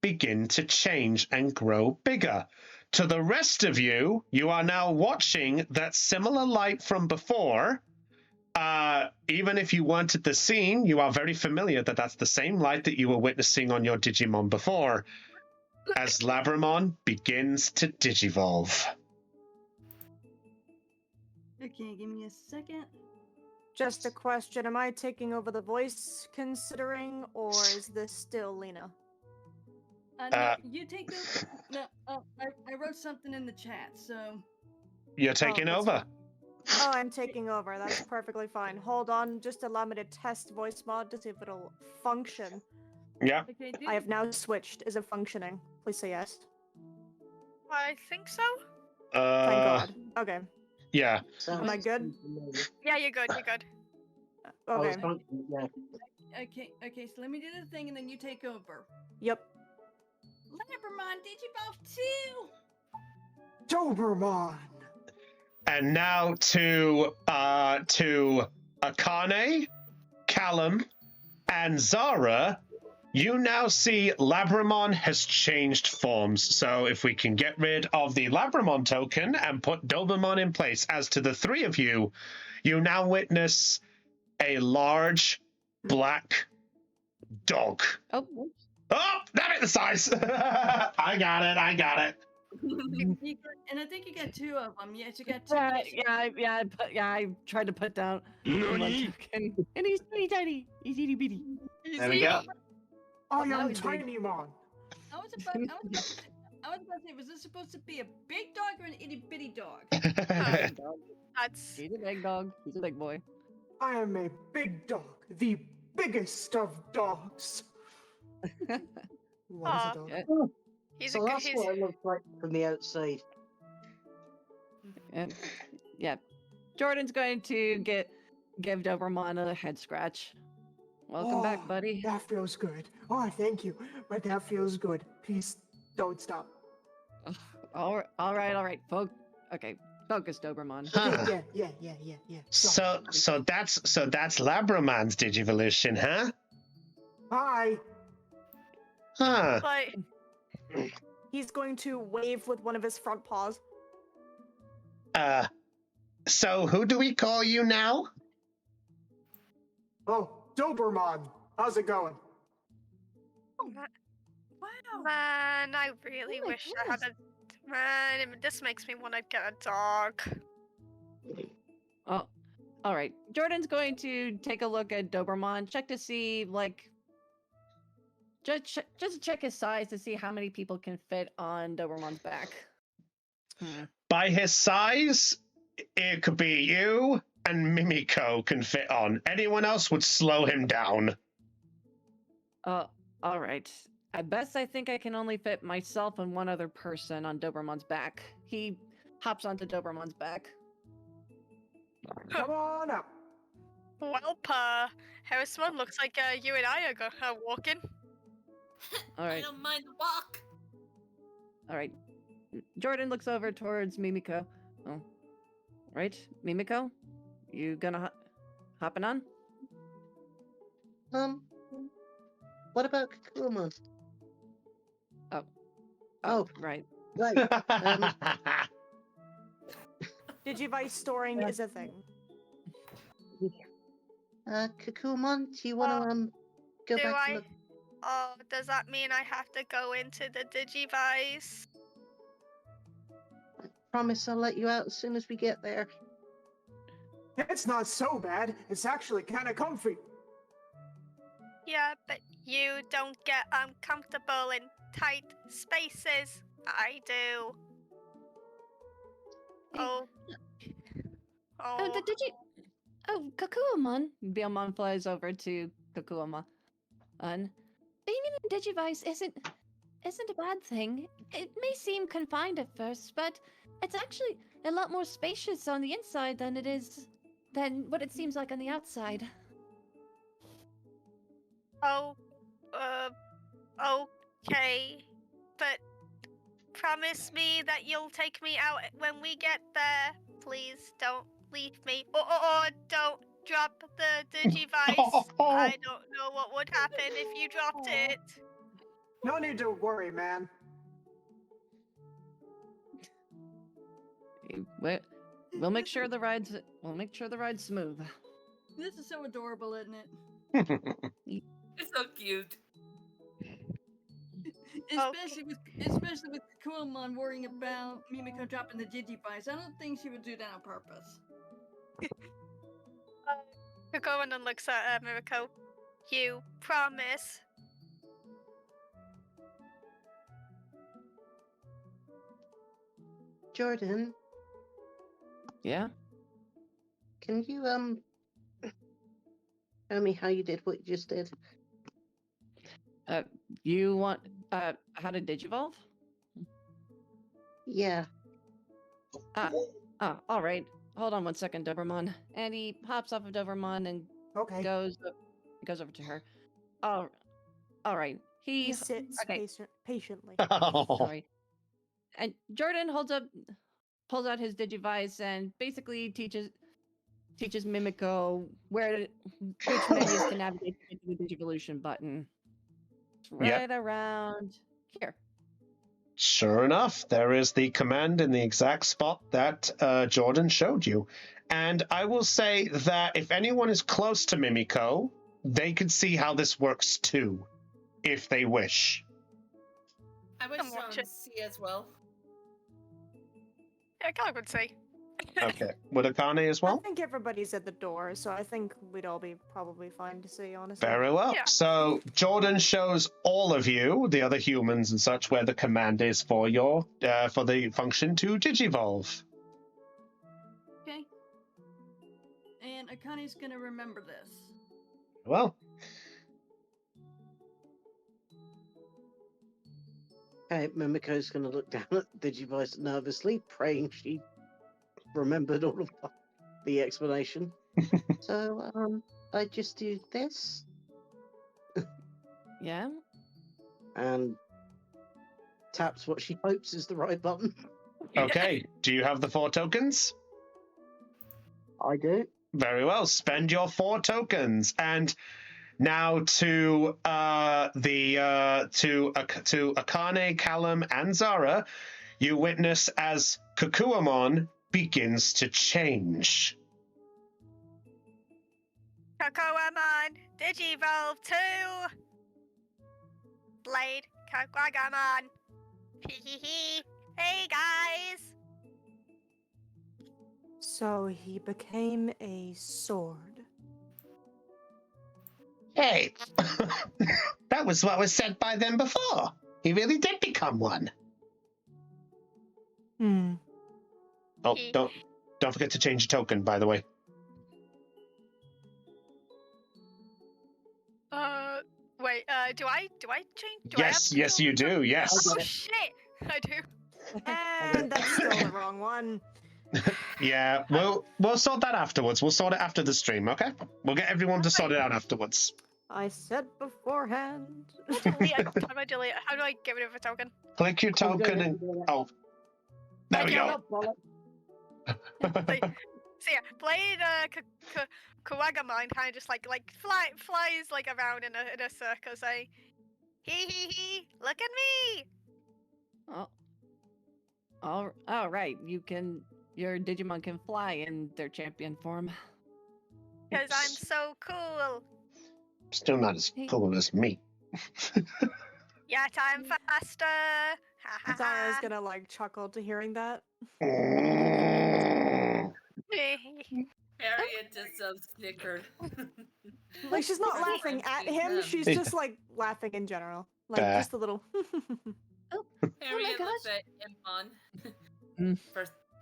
begin to change and grow bigger. To the rest of you, you are now watching that similar light from before. Even if you weren't at the scene, you are very familiar that that's the same light that you were witnessing on your Digimon before, as Labramon begins to Digivolve.
Okay, give me a second.
Just a question, am I taking over the voice considering, or is this still Lena?
No, you take the. No, I wrote something in the chat, so.
You're taking
that's
over.
Oh, I'm taking over. That's perfectly fine. Hold on, just allow me to test voice mod to see if it'll function.
Yeah.
Okay,
I have now switched. Is it functioning? Please say yes.
I think so.
Thank God. Okay.
Yeah.
Am I good?
Yeah, you're good. You're good.
Okay.
Yeah.
Okay, so let me do the thing and then you take over.
Yep.
Labramon, Digivolve 2!
Doberman!
And now to Akane, Callum, and Zara, you now see Labramon has changed forms. So if we can get rid of the Labramon token and put Dobermon in place, as to the three of you, you now witness a large black dog.
Oh, whoops.
Oh, damn it, the size! I got it.
And I think you got two of them. Yes, you got two.
I tried to put down one token, and he's teeny tiny. He's itty bitty.
There we go.
I
Now
am
he's big.
Tiny Mon.
I was about to say, was this supposed to be a big dog or an itty bitty dog?
That's
He's a big dog. He's a big boy.
I am a big dog, the biggest of dogs. What is
Aw.
a dog?
Yeah,
he's
So
a
that's
he's,
what it looks like from the outside.
and- yeah. Jordan's going to give Doberman a head scratch. Welcome back,
Oh,
buddy.
That feels good. Oh, thank you. But that feels good. Please don't stop.
All right. Okay, focus, Doberman.
Huh.
Yeah. Sorry.
So that's Labramon's Digivolution, huh?
Hi.
Huh.
like
He's going to wave with one of his front paws.
So who do we call you now?
Oh, Doberman. How's it going?
Wow.
man, I really
Oh my
wish I had a man. This makes me want to get a dog.
Oh, all right. Jordan's going to take a look at Doberman, check to see just check his size to see how many people can fit on Doberman's back.
By his size, it could be you and Mimiko can fit on. Anyone else would slow him down.
All right. At best, I think I can only fit myself and one other person on Doberman's back. He hops onto Doberman's back.
Come on up.
Well, Harrisman, looks like you and I are walking.
All
I
right.
don't mind the walk.
All right. Jordan looks over towards Mimiko. Oh, right, Mimiko, you gonna hopping on?
What about Kakuma? Oh.
Right.
Right.
Digivice storing is a thing.
Kakumon, do you want to go
Do
back
I?
and look?
Oh, does that mean I have to go into the Digivice?
Promise I'll let you out as soon as we get there.
It's not so bad. It's actually kind of comfy.
Yeah, but you don't get uncomfortable in tight spaces. I do. Oh.
Oh, did you? Oh, Kakuamon.
Biomon flies over to Kakuama.
Being in a Digivice isn't a bad thing. It may seem confined at first, but it's actually a lot more spacious on the inside than what it seems like on the outside.
Oh, okay. But promise me that you'll take me out when we get there. Please don't leave me. Or don't drop the Digivice. I don't know what would happen if you dropped it.
No need to worry, man.
We'll make sure the ride's smooth.
This is so adorable, isn't it?
It's so cute.
Especially with Kumon worrying about Mimiko dropping the Digivice. I don't think she would do that on purpose.
Kokoman looks at Mimiko. You promise?
Jordan,
Yeah.
can you tell me how you did what you just did?
You want how to digivolve?
Yeah.
All right. Hold on one second, Doberman. And he hops off of Doberman and
Okay.
goes over to her. Oh, all right.
He sits
okay.
patiently.
All right. And Jordan pulls out his Digivice and basically teaches Mimiko which menus to navigate to the Digivolution button. It's right around here.
Sure enough, there is the command in the exact spot that Jordan showed you. And I will say that if anyone is close to Mimiko, they can see how this works too, if they wish.
I wish
Come watch
to
it.
see as well.
Yeah, I would say.
Okay. Would Akane as
I
well?
think everybody's at the door, so I think we'd all be probably fine to see, honestly.
Very well.
Yeah.
So Jordan shows all of you, the other humans and such, where the command is for your for the function to digivolve.
Okay. And Akane's gonna remember this.
Well,
Okay, Mimiko's going to look down at Digivice nervously, praying she remembered all of the explanation. So, I just do this,
Yeah.
and taps what she hopes is the right button.
okay. Do you have the 4 tokens?
I do.
Very well. Spend your 4 tokens, and now to Akane, Callum, and Zara, you witness as Kakuamon begins to change.
Kakuamon, Digivolve 2! Blade, Kakuamon! Hee. Hey guys!
So he became a sword.
Hey, that was what was said by them before. He really did become one.
Hmm.
Oh, don't forget to change your token, by the way.
Wait, do I change? Do
Yes,
I have
yes, you do. Yes.
Oh shit! I do.
And that's still the wrong one.
Yeah, we'll sort that afterwards. We'll sort it after the stream, okay? We'll get everyone to sort it out afterwards.
I said beforehand.
Delete. How do I delete? How do I get rid of a token?
Click your token and there we go.
So yeah, Blade Kawagamon kind of just like flies like around in a circle, saying, "Hee, look at me!"
Oh, all right. Your Digimon can fly in their champion form.
Because I'm so cool.
Still not as cool as me.
Yet I'm faster.
Zara's gonna like chuckle to hearing that.
Harriet just snickered.
Like she's not laughing at him, she's just like laughing in general. Like just a little
Harriet
gosh.
looks at Impon.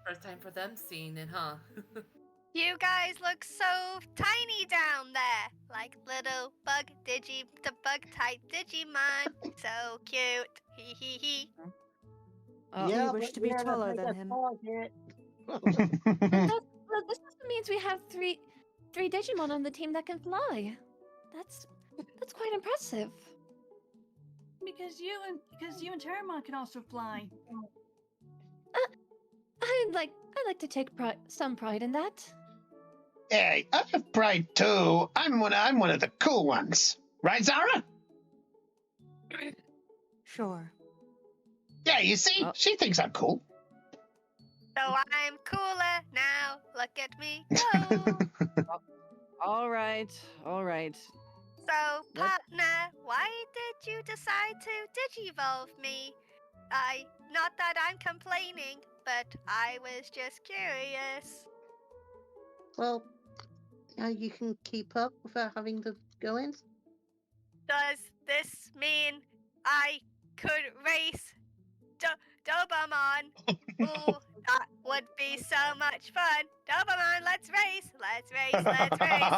First time for them seeing it, huh?
You guys look so tiny down there, like little the bug type Digimon. So cute. Hee.
yeah, we wish to be taller than him.
Well, this also means we have three Digimon on the team that can fly. That's quite impressive.
Because you and Terramon can also fly.
I'd like to take some pride in that.
Hey, I have pride too. I'm one of the cool ones. Right, Zara?
Sure.
Yeah, you see? She thinks I'm cool.
So I'm cooler now. Look at me go.
All right.
So, partner, why did you decide to digivolve me? Not that I'm complaining, but I was just curious.
Well, you can keep up without having to go in.
Does this mean I could race Dobamon? Ooh, that would be so much fun. Dobamon, let's race.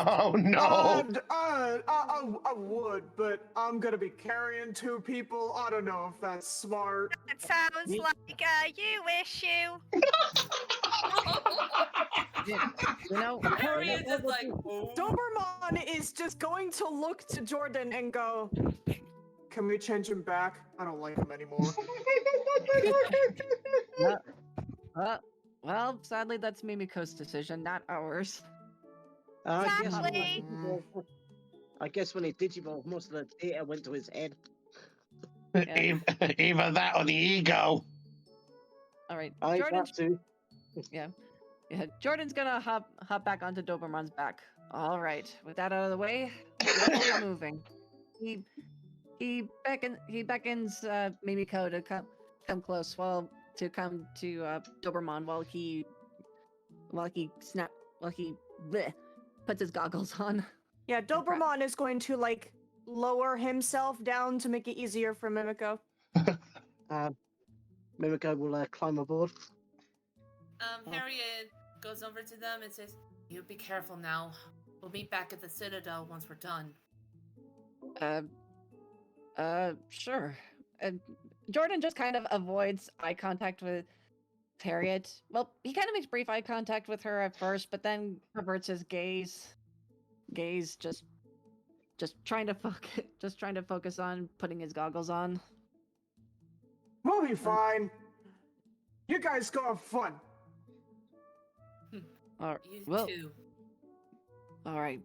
Oh no!
I would, but I'm gonna be carrying 2 people. I don't know if that's smart.
That sounds like you wish you.
Harriet is like, oh.
Doberman is just going to look to Jordan and go,
Can we change him back? I don't like him anymore.
Well, sadly, that's Mimiko's decision, not ours.
I guess when
Sadly.
he Digivolved- I guess when he Digivolved, most of the data went to his head.
Yeah.
Either that or the ego.
All right,
I
Jordan.
got to.
Yeah, Jordan's gonna hop back onto Doberman's back. All right, with that out of the way, let's get moving. He beckons Mimiko to come close to come to Doberman while he bleh, puts his goggles on.
Yeah, Doberman is going to like lower himself down to make it easier for Mimiko.
Mimiko will climb aboard.
Harriet goes over to them and says, "You be careful now. We'll meet back at the Citadel once we're done."
Sure. Jordan just kind of avoids eye contact with Harriet. Well, he kind of makes brief eye contact with her at first, but then averts his gaze, just trying to focus on putting his goggles on.
We'll be fine. You guys go have fun.
You
well,
too.
all right.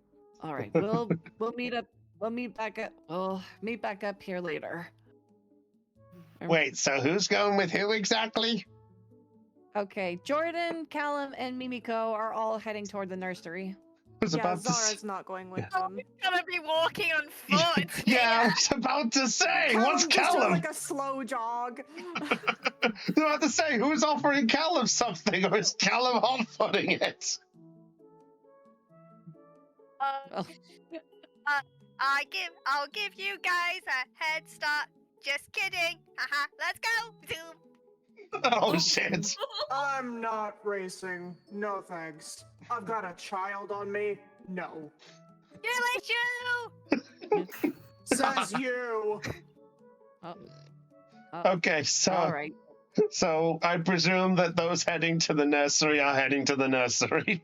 We'll meet back up here later.
Wait, so who's going with who exactly?
Okay, Jordan, Callum, and Mimiko are all heading toward the nursery.
I was
Yeah,
about to
Zara's not going with
Oh,
them.
he's gonna be walking on foot.
Yeah, I was about to say, what's
Callum just doing
Callum?
like a slow jog.
I was about to say, who's offering Callum something, or is Callum hot-footing it?
Oh.
I'll give you guys a head start. Just kidding. Let's go. Zoom.
Oh, shit.
I'm not racing. No thanks. I've got a child on me. No.
You.
Says you.
Okay, so
All right.
so I presume that those heading to the nursery are heading to the nursery.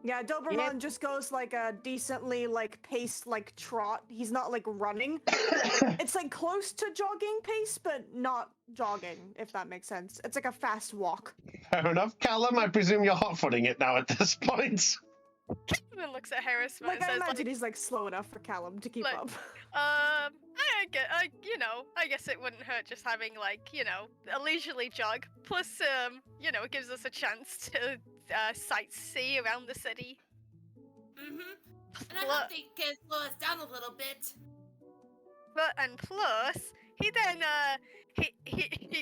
Yeah, Doberman just goes like a decently like paced like trot. He's not like running. It's like close to jogging pace, but not jogging, if that makes sense. It's like a fast walk.
Fair enough, Callum. I presume you're hot-footing it now at this point.
And looks at Harris and
Like I
says,
imagine he's like slow enough for Callum to keep
like,
up.
I guess it wouldn't hurt just having a leisurely jog. Plus, it gives us a chance to sightsee around the city.
Mm-hmm. And I hope they can slow us down a little bit.
And plus, he then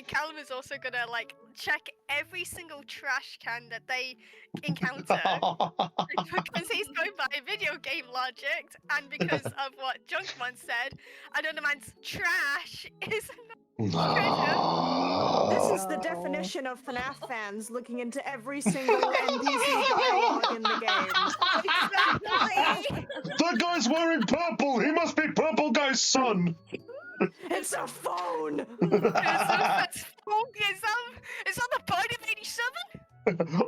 Callum is also gonna check every single trash can that they encounter because he's going by video game logic and because of what Junkman said, another man's trash is
This is the definition of FNAF fans looking into every single NPC dialogue in the game.
Exactly.
That guy's wearing purple. He must be Purple Guy's son.
It's a phone!
Is that the point of 87?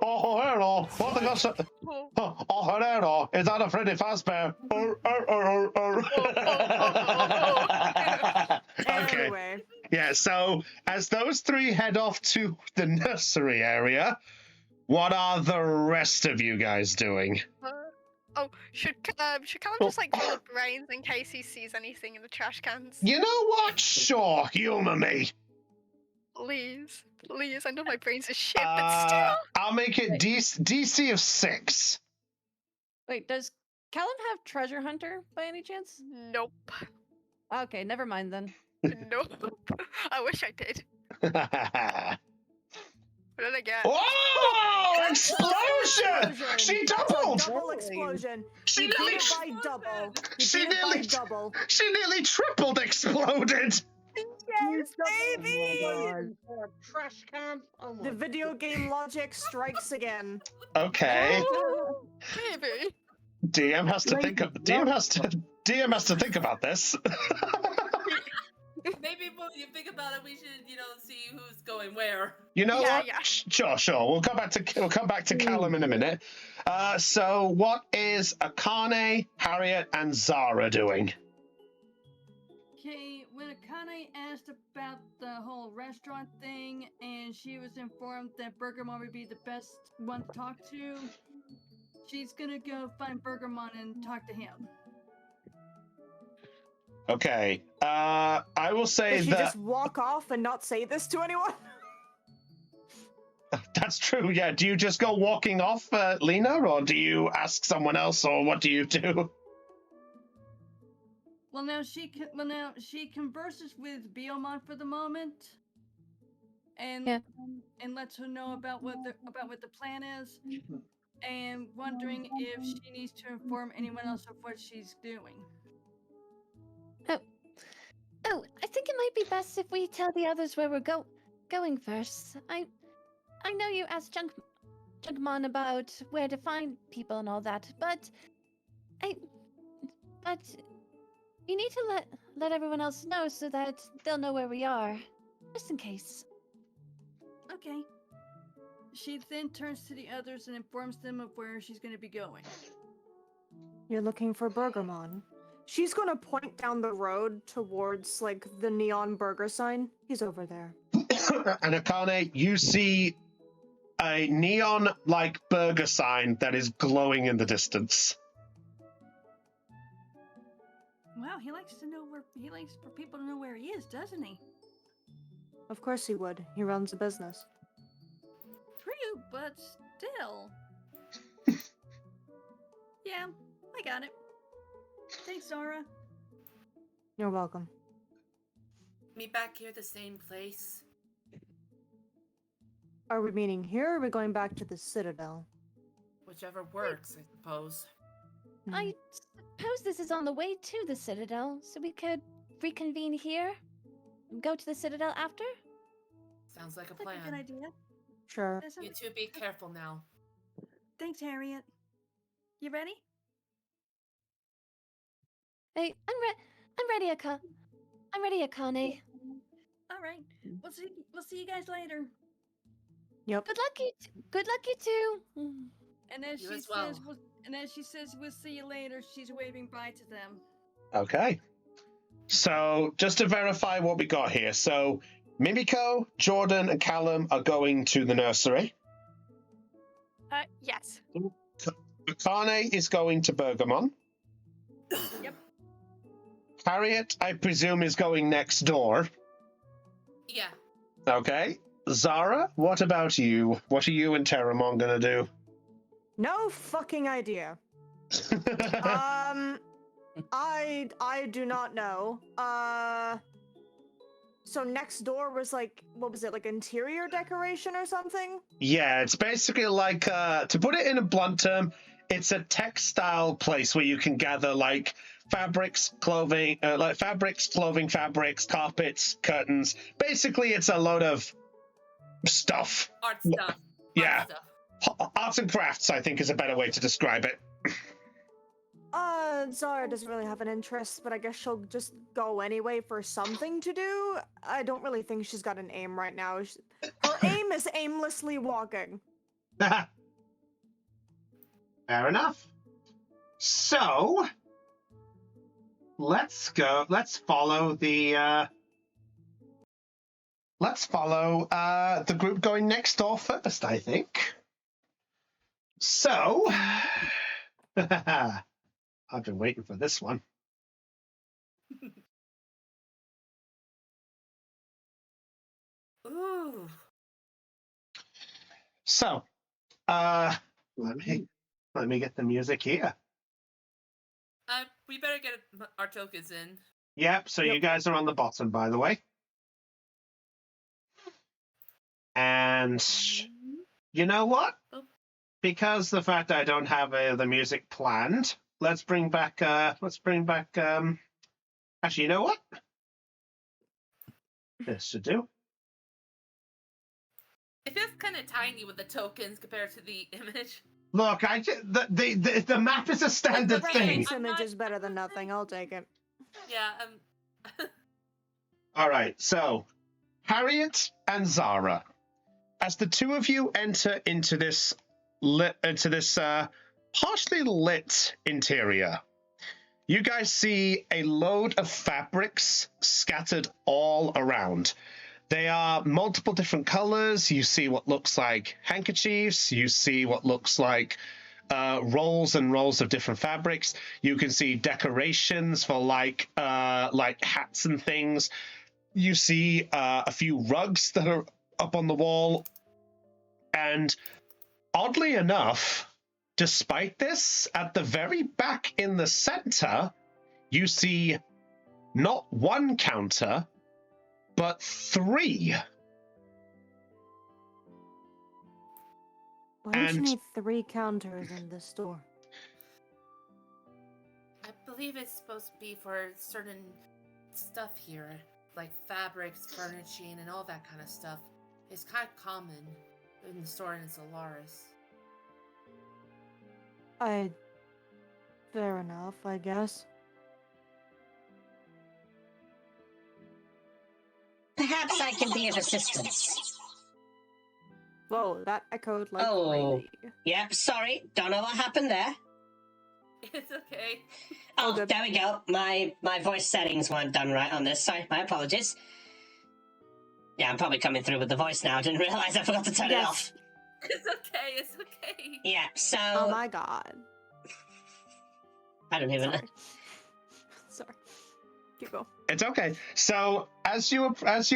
Oh, hello. What the gosh? Oh, hello. Is that a Freddy Fazbear? Okay.
Anyway.
Yeah, so as those three head off to the nursery area, what are the rest of you guys doing?
Should Callum just fill up brains in case he sees anything in the trash cans?
You know what? Sure, humor me.
Please, I know my brains are shit, but still.
I'll make it DC of 6.
Wait, does Callum have Treasure Hunter by any chance?
Nope.
Okay, never mind then.
Nope. I wish I did. What did I get?
Oh, explosion! She doubled!
Double explosion.
She
He
nearly
beat it by double. He
she
beat it by
nearly
double.
she nearly tripled exploded.
Yes, baby!
Trash can. Oh my
The video game logic strikes again.
Okay.
Oh, baby.
DM has to think think about this.
Maybe when you think about it, we should, see who's going where.
You know
Yeah,
what?
yeah.
Sure. We'll come back to Callum in a minute. So what is Akane, Harriet, and Zara doing?
Okay, when Akane asked about the whole restaurant thing, and she was informed that Burgermon would be the best one to talk to. She's gonna go find Burgermon and talk to him.
Okay. I will say
Does she
that
just walk off and not say this to anyone?
that's true. Yeah. Do you just go walking off, Lena, or do you ask someone else, or what do you do?
Well, now she converses with Biomon for the moment, and
Yeah.
and lets her know about what the plan is, and wondering if she needs to inform anyone else of what she's doing.
Oh, I think it might be best if we tell the others where we're going first. I know you asked Junkmon about where to find people and all that, but you need to let everyone else know so that they'll know where we are, just in case.
Okay. She then turns to the others and informs them of where she's going to be going.
You're looking for Burgermon. She's gonna point down the road towards, like, the neon burger sign. He's over there.
And Akane, you see a neon-like burger sign that is glowing in the distance.
Wow, he likes for people to know where he is, doesn't he?
Of course he would. He runs a business.
True, but still. Yeah, I got it. Thanks, Zara.
You're welcome.
Meet back here at the same place.
Are we meeting here or are we going back to the Citadel?
Whichever works, I suppose.
I suppose this is on the way to the Citadel, so we could reconvene here? Go to the Citadel after?
Sounds like a
That's
plan.
a good idea.
Sure.
That
You
sounds-
two be careful now.
Thanks, Harriet. You ready?
Hey, I'm ready, I'm ready, Akane.
All right. We'll see you guys later.
Yep.
Good luck, you two.
And as
You
she
as well.
says, we'll see you later, she's waving bye to them.
Okay. So, just to verify what we got here. So, Mimiko, Jordan, and Callum are going to the nursery.
Yes.
Akane is going to Bergamon.
Yep.
Harriet, I presume, is going next door.
Yeah.
Okay. Zara, what about you? What are you and Terramon gonna do?
No fucking idea. I do not know. So next door was like, what was it, like interior decoration or something?
Yeah, it's basically like, to put it in a blunt term, it's a textile place where you can gather like fabrics, clothing, fabrics, carpets, curtains. Basically, it's a load of stuff.
Art stuff.
Yeah.
Art stuff.
Arts and crafts, I think, is a better way to describe it.
Zara doesn't really have an interest, but I guess she'll just go anyway for something to do. I don't really think she's got an aim right now. Her aim is aimlessly walking.
Fair enough. So, let's follow the group going next door first, I think. So, I've been waiting for this one.
Ooh.
So, let me get the music here.
We better get our tokens in.
Yep, so you guys are on the bottom, by the way. And you know what?
Oh.
Because the fact I don't have the music planned, let's bring back actually, you know what? This should do.
It feels kind of tiny with the tokens compared to the image.
Look, the map is a standard
The
thing.
reference image is better than nothing. I'll take it.
Yeah,
All right, so Harriet and Zara, as the two of you enter into this partially lit interior, you guys see a load of fabrics scattered all around. They are multiple different colors. You see what looks like handkerchiefs. You see what looks like rolls and rolls of different fabrics. You can see decorations for like hats and things. You see a few rugs that are up on the wall. And oddly enough, despite this, at the very back in the center, you see not one counter, but 3.
Why would you
And-
need 3 counters in this store?
I believe it's supposed to be for certain stuff here, like fabrics, furnishing, and all that kind of stuff. It's kind of common in the store in Solaris.
Fair enough, I guess.
Perhaps I can be of assistance.
Whoa, that echoed like
Oh.
crazy.
Yep, sorry, don't know what happened there.
It's okay.
Oh,
good.
there we go. My voice settings weren't done right on this. Sorry, my apologies. Yeah, I'm probably coming through with the voice now. I didn't realize I forgot to turn it
Yes.
off.
It's okay. It's okay.
Yeah, so
Oh my god.
I don't even know.
Sorry. Sorry. Keep going.
It's okay. So as you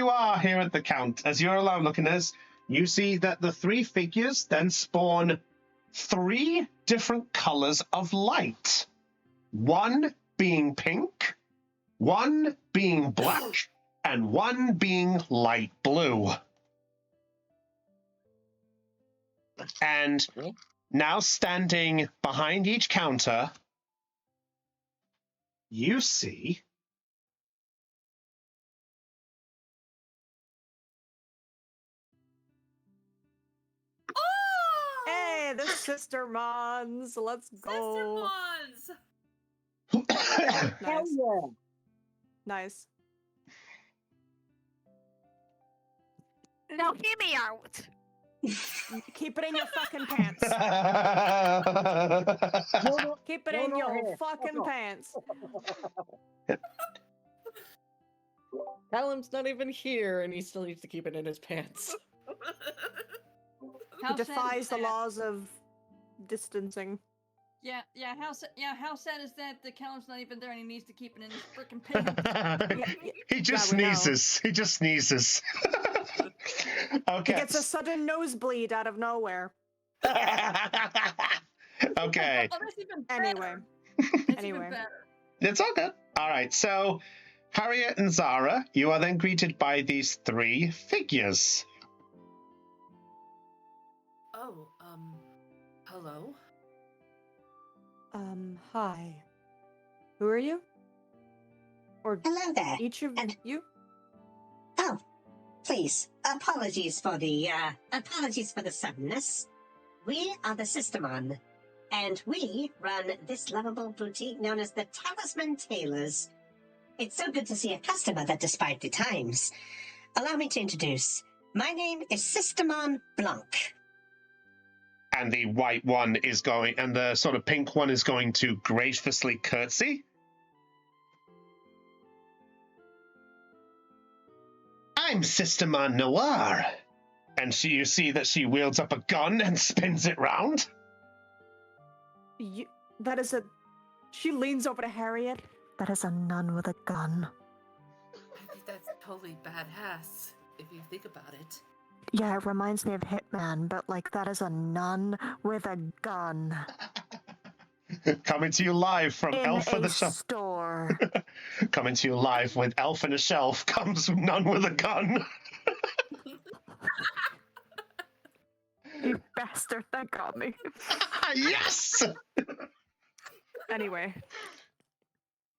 are here at the count, as you're alone looking at this, you see that the 3 figures then spawn 3 different colors of light. One being pink, one being black, and one being light blue. And now standing behind each counter, you see
Oh!
Hey, the Sister Mons. Let's go.
Sister Mons!
Nice. Nice.
Now hear me out.
Keep it in your fucking pants. Keep it in your fucking pants.
Callum's not even here, and he still needs to keep it in his pants.
How
It
sad is
defies the
that?
laws of distancing.
Yeah. How sad is that? The Callum's not even there, and he needs to keep it in his freaking pants.
he just
Yeah, we know.
sneezes. He just sneezes.
He
Okay.
gets a sudden nosebleed out of nowhere.
Okay.
Oh, that's even better.
Anyway.
That's
Anyway.
even better.
It's all good. All right. So, Harriet and Zara, you are then greeted by these 3 figures.
Oh, hello?
Hi. Who are you? Or
Hello there.
each of you?
Oh, please, apologies for the suddenness. We are the Systemon, and we run this lovable boutique known as the Talisman Tailors. It's so good to see a customer that despite the times. Allow me to introduce. My name is Systemon Blanc.
And the white one is going, and the sort of pink one is going to graciously curtsy. I'm Sister Man Noir. And you see that she wields up a gun and spins it round.
That is a... She leans over to Harriet. That is a nun with a gun.
I think that's totally badass, if you think about it.
Yeah, it reminds me of Hitman, but like that is a nun with a gun.
Coming to you live from
In
Elf on
a
the Shelf.
store.
Coming to you live with Elf on a Shelf comes none with a gun.
You bastard, that got me.
Yes!
Anyway.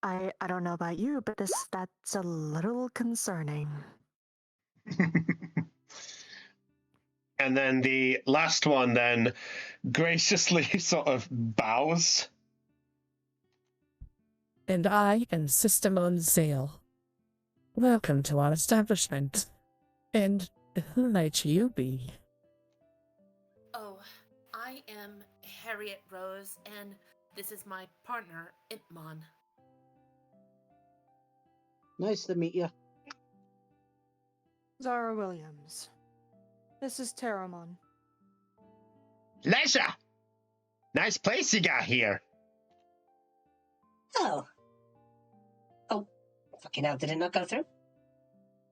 I don't know about you, but that's a little concerning.
And then the last one then graciously sort of bows.
And I am Systemon Zale. Welcome to our establishment. And who might you be?
Oh, I am Harriet Rose, and this is my partner, Impmon.
Nice to meet you.
Zara Williams. This is Terramon.
Leisure! Nice place you got here.
Oh. Oh, fucking hell, did it not go through?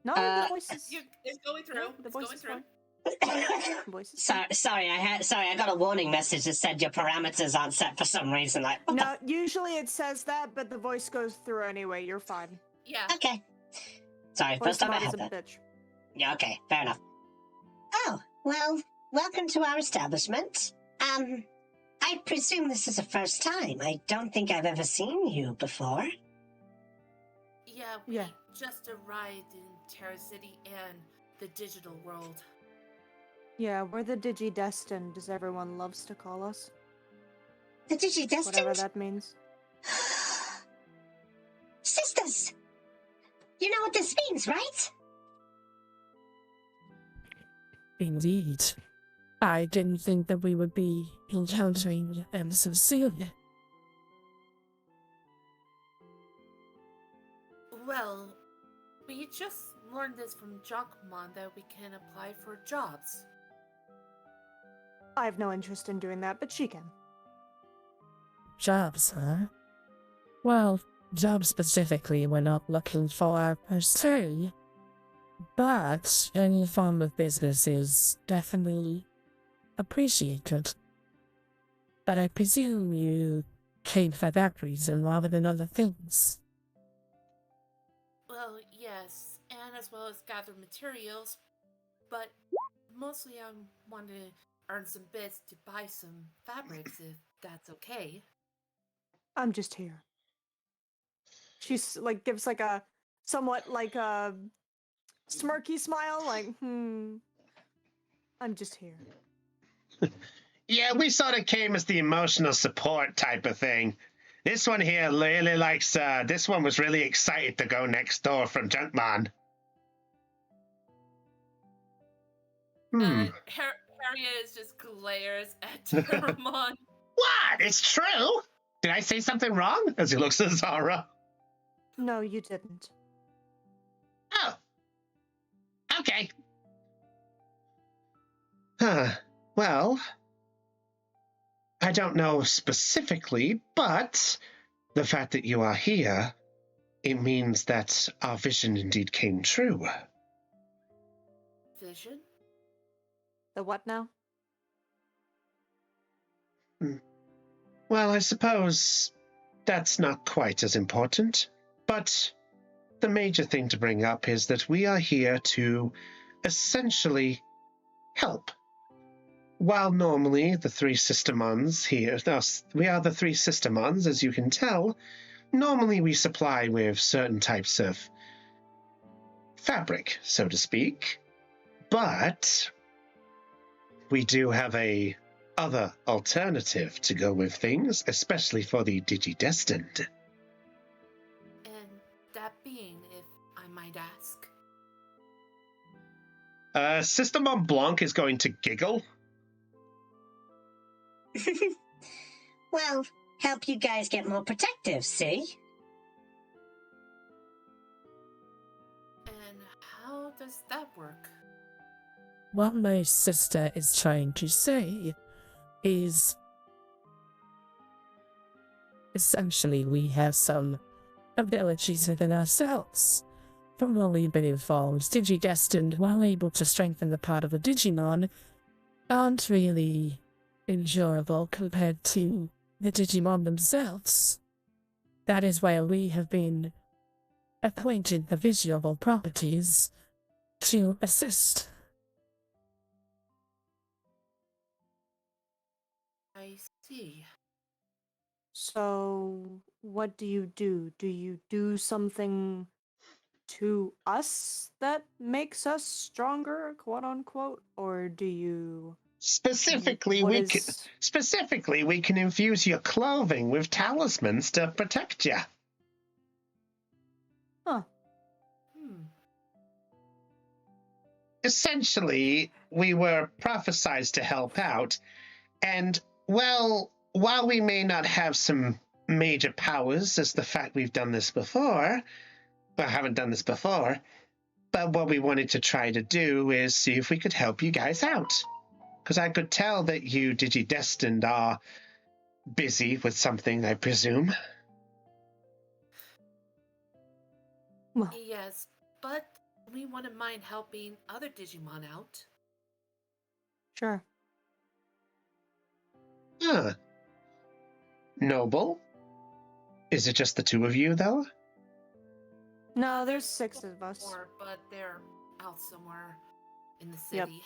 No, the voice is.
It's going through.
The
It's
voice
going
is
through.
fine. The voice is fine.
Sorry, I got a warning message that said your parameters aren't set for some reason. Like, what
No, usually it says that, but the voice goes through anyway. You're fine.
Yeah.
the- Okay. Sorry,
Voice
first time I
mod is
had
a
that.
bitch.
Yeah, okay, fair enough. Oh, well, welcome to our establishment. I presume this is the first time. I don't think I've ever seen you before.
Yeah, we
Yeah.
just arrived in Terra City and the digital world.
Yeah, we're the Digidestined, as everyone loves to call us.
The Digidestined?
Whatever that means.
Sisters! You know what this means, right?
Indeed. I didn't think that we would be encountering them so soon.
Well, we just learned this from Jockmon that we can apply for jobs.
I have no interest in doing that, but she can.
Jobs, huh? Well, jobs specifically we're not looking for per se, but any form of business is definitely appreciated. But I presume you came for that reason rather than other things.
Well, yes, and as well as gather materials, but mostly I want to earn some bits to buy some fabrics if that's okay.
I'm just here. She's like gives like a somewhat like a smirky smile, like, I'm just here.
Yeah, we sort of came as the emotional support type of thing. This one here really likes, this one was really excited to go next door from Junkman.
Harriet just glares at Terramon.
What? It's true? Did I say something wrong? As he looks at Zara.
No, you didn't.
Oh. Okay. Well, I don't know specifically, but the fact that you are here, it means that our vision indeed came true.
Vision?
The what now?
Well, I suppose that's not quite as important, but the major thing to bring up is that we are here to essentially help. While normally the three Systemons here, we are the three Systemons, as you can tell, normally we supply with certain types of fabric, so to speak, but we do have a other alternative to go with things, especially for the Digidestined.
And that being, if I might ask.
Systemon Blanc is going to giggle.
Well, help you guys get more protective, see?
And how does that work?
What my sister is trying to say is essentially we have some abilities within ourselves. From when we've been informed, Digidestined, while able to strengthen the part of the Digimon, aren't really endurable compared to the Digimon themselves. That is why we have been appointed the visual properties to assist.
I see.
So, what do you do? Do you do something to us that makes us stronger, quote unquote, or do you?
Specifically,
What
we
is-
we can infuse your clothing with talismans to protect you.
Huh.
Essentially, we were prophesized to help out, and, well, while we may not have some major powers, as the fact we've done this before, I haven't done this before, but what we wanted to try to do is see if we could help you guys out. Because I could tell that you Digidestined are busy with something, I presume.
Well,
Yes, but we wouldn't mind helping other Digimon out.
sure.
Huh. Noble? Is it just the two of you, though?
No, there's 6 of us.
More, but they're out somewhere in the
Yep.
city.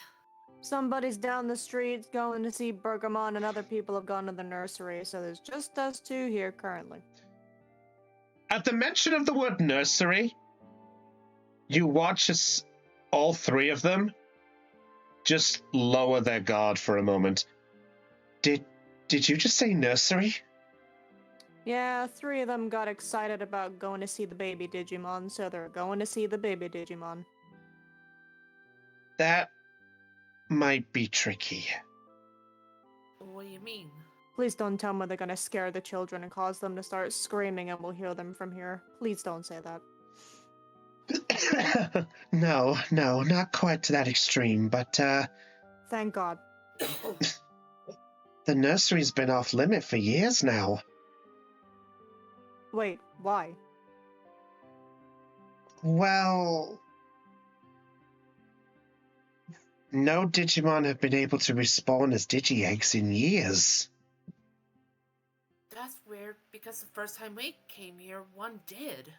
Somebody's down the street going to see Bergamon, and other people have gone to the nursery, so there's just us 2 here currently.
At the mention of the word nursery, you watch as all 3 of them just lower their guard for a moment. Did you just say nursery?
Yeah, 3 of them got excited about going to see the baby Digimon, so they're going to see the baby Digimon.
That might be tricky.
What do you mean?
Please don't tell me they're gonna scare the children and cause them to start screaming and we'll hear them from here. Please don't say that.
No, not quite to that extreme, but
Thank God.
the nursery's been off limit for years now.
Wait, why?
Well, no Digimon have been able to respawn as Digi-Eggs in years.
That's weird, because the first time we came here, one did.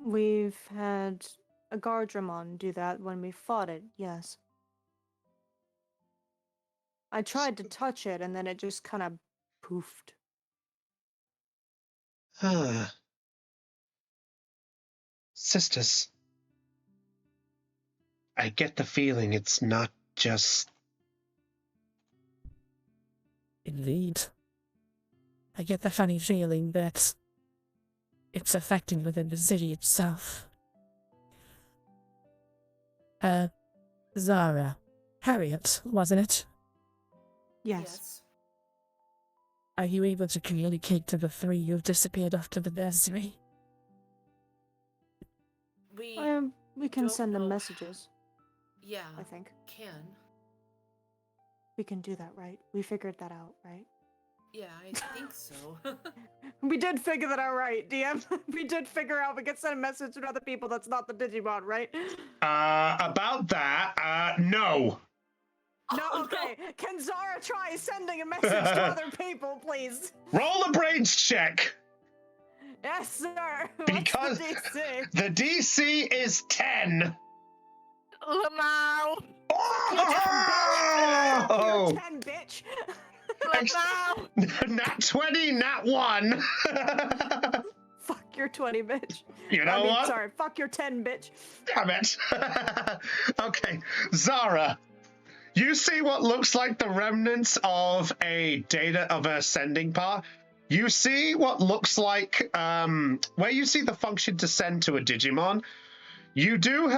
We've had a Gardramon do that when we fought it, yes. I tried to touch it and then it just kind of poofed.
Huh. Sisters, I get the feeling it's not just...
Indeed. I get the funny feeling that it's affecting within the city itself. Zara. Harriet, wasn't it?
Yes.
Are you able to communicate to the 3 who've disappeared off to the nursery?
We can
don't
send them
know.
messages,
Yeah,
I think.
can.
We can do that, right? We figured that out, right?
Yeah, I think so.
We did figure that out, right, DM? We did figure out we can send a message to other people that's not the Digimon, right?
About that, no.
No, okay. Can Zara try sending a message to other people, please?
Roll a brains check.
Yes, sir.
Because
What's the DC?
the DC is 10.
Lamau!
Oh!
You're 10, bitch.
Lamau!
Not 20, not 1.
Fuck your 20, bitch.
You know what?
Sorry, fuck your 10, bitch.
Damn it. Okay, Zara, you see what looks like the remnants of a sending part. You see what looks like where you see the function to send to a Digimon. You do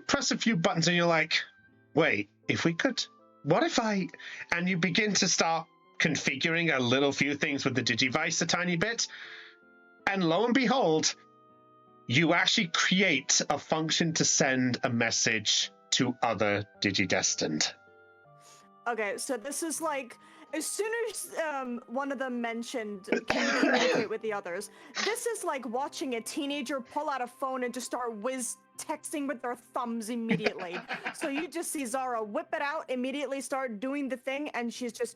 press a few buttons and you're like, wait, what if I, and you begin to start configuring a little few things with the Digivice a tiny bit, and lo and behold, you actually create a function to send a message to other Digidestined.
Okay, so this is like, as soon as one of them mentioned can you communicate with the others, this is like watching a teenager pull out a phone and just start texting with their thumbs immediately. So you just see Zara whip it out, immediately start doing the thing, and she's just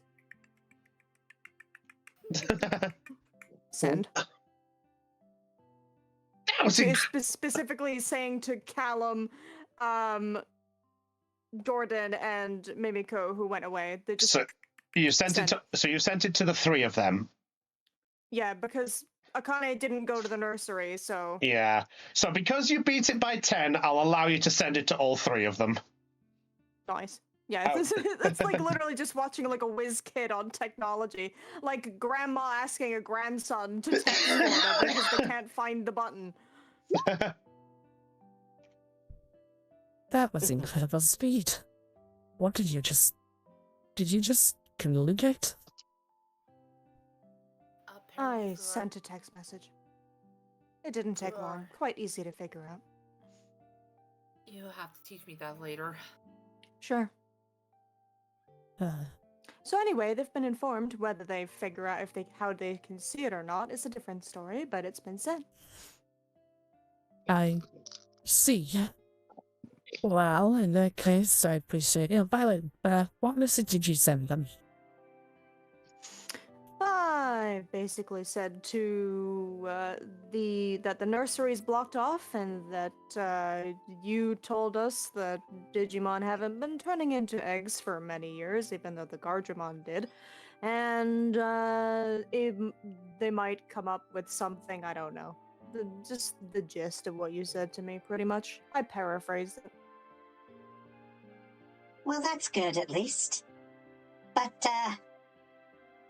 send. She's specifically saying to Callum, Jordan, and Mimiko, who went away. They just
you sent it to the 3 of them.
Yeah, because Akane didn't go to the nursery, so
Yeah. So because you beat it by 10, I'll allow you to send it to all 3 of them.
nice. Yeah, it's like literally just watching like a whiz kid on technology, like grandma asking a grandson to text for them because they can't find the button.
That was incredible speed. What did you just communicate?
I sent a text message. It didn't take long. Quite easy to figure out.
You'll have to teach me that later.
Sure.
Uh,
So anyway, they've been informed. Whether they figure out how they can see it or not is a different story, but it's been said.
I see. Well, in that case, I appreciate it. Violet, what message did you send them?
I basically said to that the nursery is blocked off, and that you told us that Digimon haven't been turning into eggs for many years, even though the Gardramon did, and they might come up with something. I don't know. Just the gist of what you said to me, pretty much. I paraphrased it.
Well, that's good at least. But,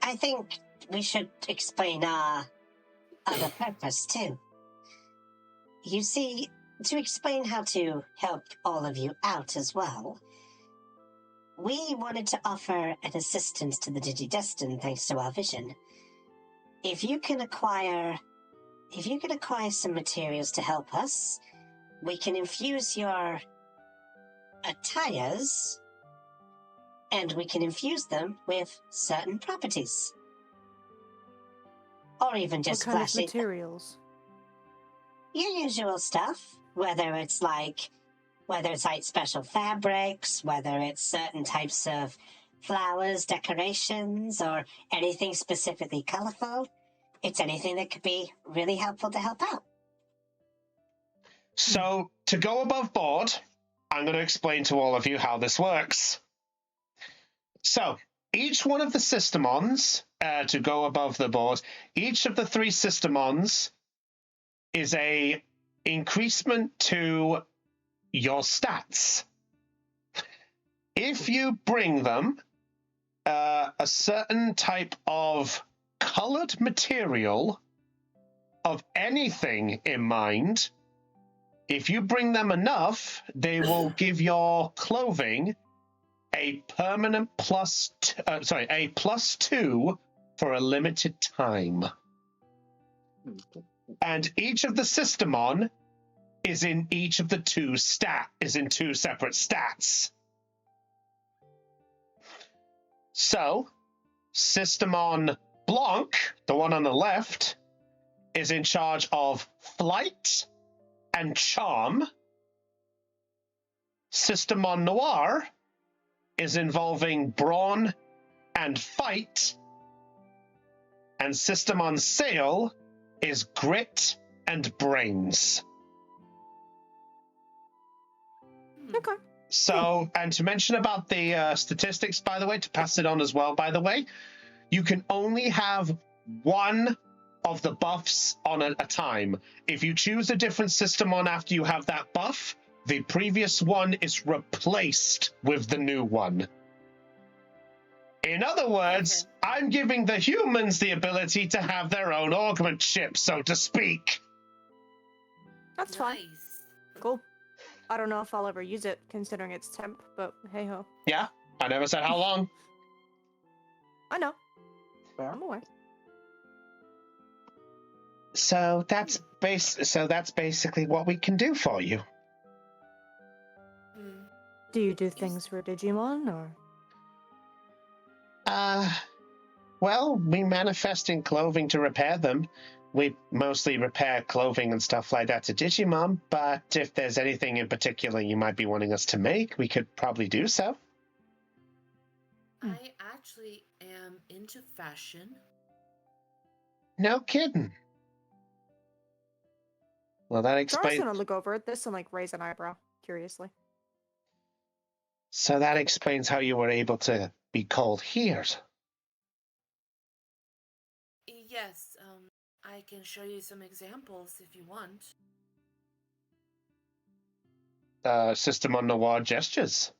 I think we should explain our other purpose, too. You see, to explain how to help all of you out as well, we wanted to offer an assistance to the Digidestined thanks to our vision. If you can acquire some materials to help us, we can infuse your attires, and we can infuse them with certain properties. Or even just
What kind of
flashing
materials?
your usual stuff, whether it's like special fabrics, whether it's certain types of flowers, decorations, or anything specifically colorful. It's anything that could be really helpful to help out.
So, to go above board, I'm going to explain to all of you how this works. So, each one of the Systemons, to go above the board, each of the 3 Systemons is a increasement to your stats. If you bring them a certain type of colored material of anything in mind, if you bring them enough, they will give your clothing a permanent a +2 for a limited time. And each of the Systemon is in each of the 2 separate stats. So, Systemon Blanc, the one on the left, is in charge of flight and charm. Systemon Noir is involving brawn and fight. And Systemon Sail is grit and brains.
Okay.
So, and to mention about the statistics, by the way, to pass it on as well, by the way, you can only have one of the buffs on a time. If you choose a different Systemon after you have that buff, the previous one is replaced with the new one. In other words, I'm giving the humans the ability to have their own augment ship, so to speak.
That's fine. Cool. I don't know if I'll ever use it, considering it's temp, but hey-ho.
Yeah, I never said how long.
I know. I'm aware.
So that's basically what we can do for you.
Do you do things for Digimon, or?
Well, we manifest in clothing to repair them. We mostly repair clothing and stuff like that to Digimon, but if there's anything in particular you might be wanting us to make, we could probably do so.
I actually am into fashion.
No kidding. Well, that
Zara's
explains.
gonna look over at this and like raise an eyebrow, curiously.
So that explains how you were able to be called here.
Yes, I can show you some examples if you want.
Systemon Noir gestures.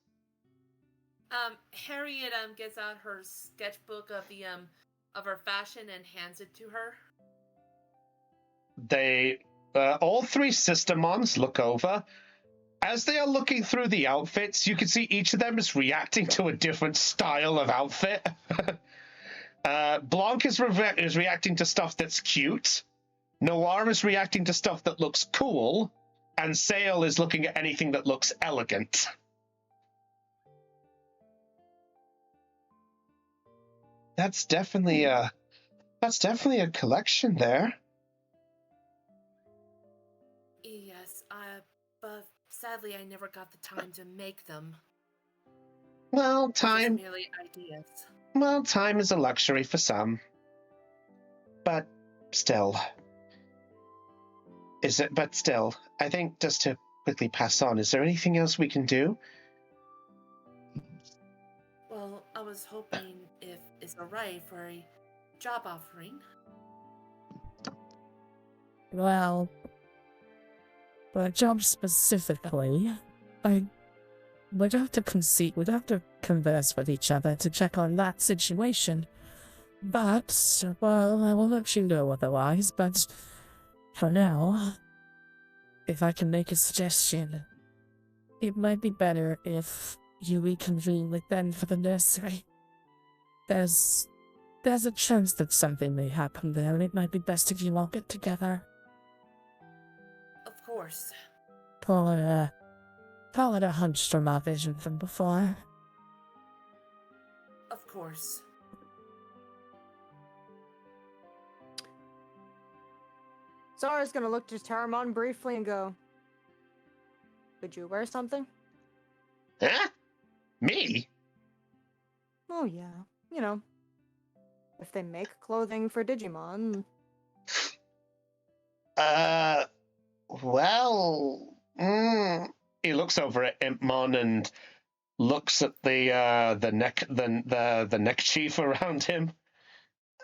Harriet gets out her sketchbook of her fashion and hands it to her.
They all 3 Systemons look over. As they are looking through the outfits, you can see each of them is reacting to a different style of outfit. Blanc is reacting to stuff that's cute. Noir is reacting to stuff that looks cool, and Sale is looking at anything that looks elegant. That's definitely a collection there.
Yes, but sadly I never got the time to make them.
Well,
Those are
time
merely ideas.
well, time is a luxury for some. But still. I think just to quickly pass on, is there anything else we can do?
Well, I was hoping if it's alright for a job offering.
Well, for a job specifically, we'd have to converse with each other to check on that situation. But, well, I will let you know otherwise, but for now, if I can make a suggestion, it might be better if you reconvene with them for the nursery. There's a chance that something may happen there, and it might be best if you all get together.
Of course.
Call it a hunch from our vision from before.
Of course.
Zara's gonna look to Taramon briefly and go, "Could you wear something?"
Huh? Me?
Oh yeah, you know, if they make clothing for Digimon.
Well, he looks over at Impmon and looks at the neck chief around him.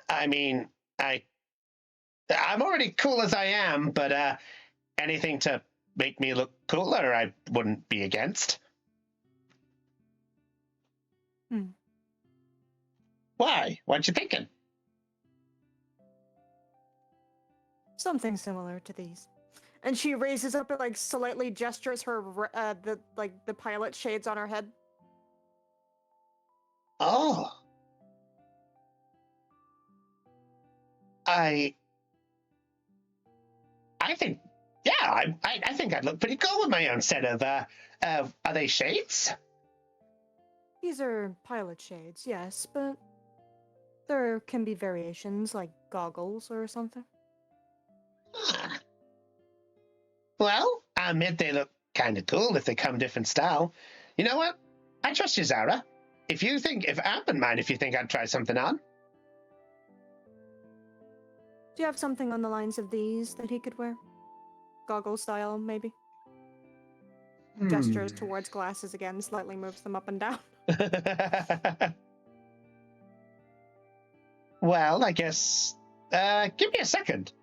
I mean, I'm already cool as I am, but anything to make me look cooler, I wouldn't be against. Why? What you thinking?
Something similar to these. And she raises up and like slightly gestures her the pilot shades on her head.
Oh. I think, yeah, I think I'd look pretty cool with my own set of, are they shades?
These are pilot shades, yes, but there can be variations like goggles or something.
Huh. Well, I admit they look kind of cool if they come different style. You know what? I trust you, Zara. I wouldn't mind if you think I'd try something on.
Do you have something on the lines of these that he could wear? Goggle style, maybe? Gestures towards glasses again, slightly moves them up and down.
Well, I guess, give me a second.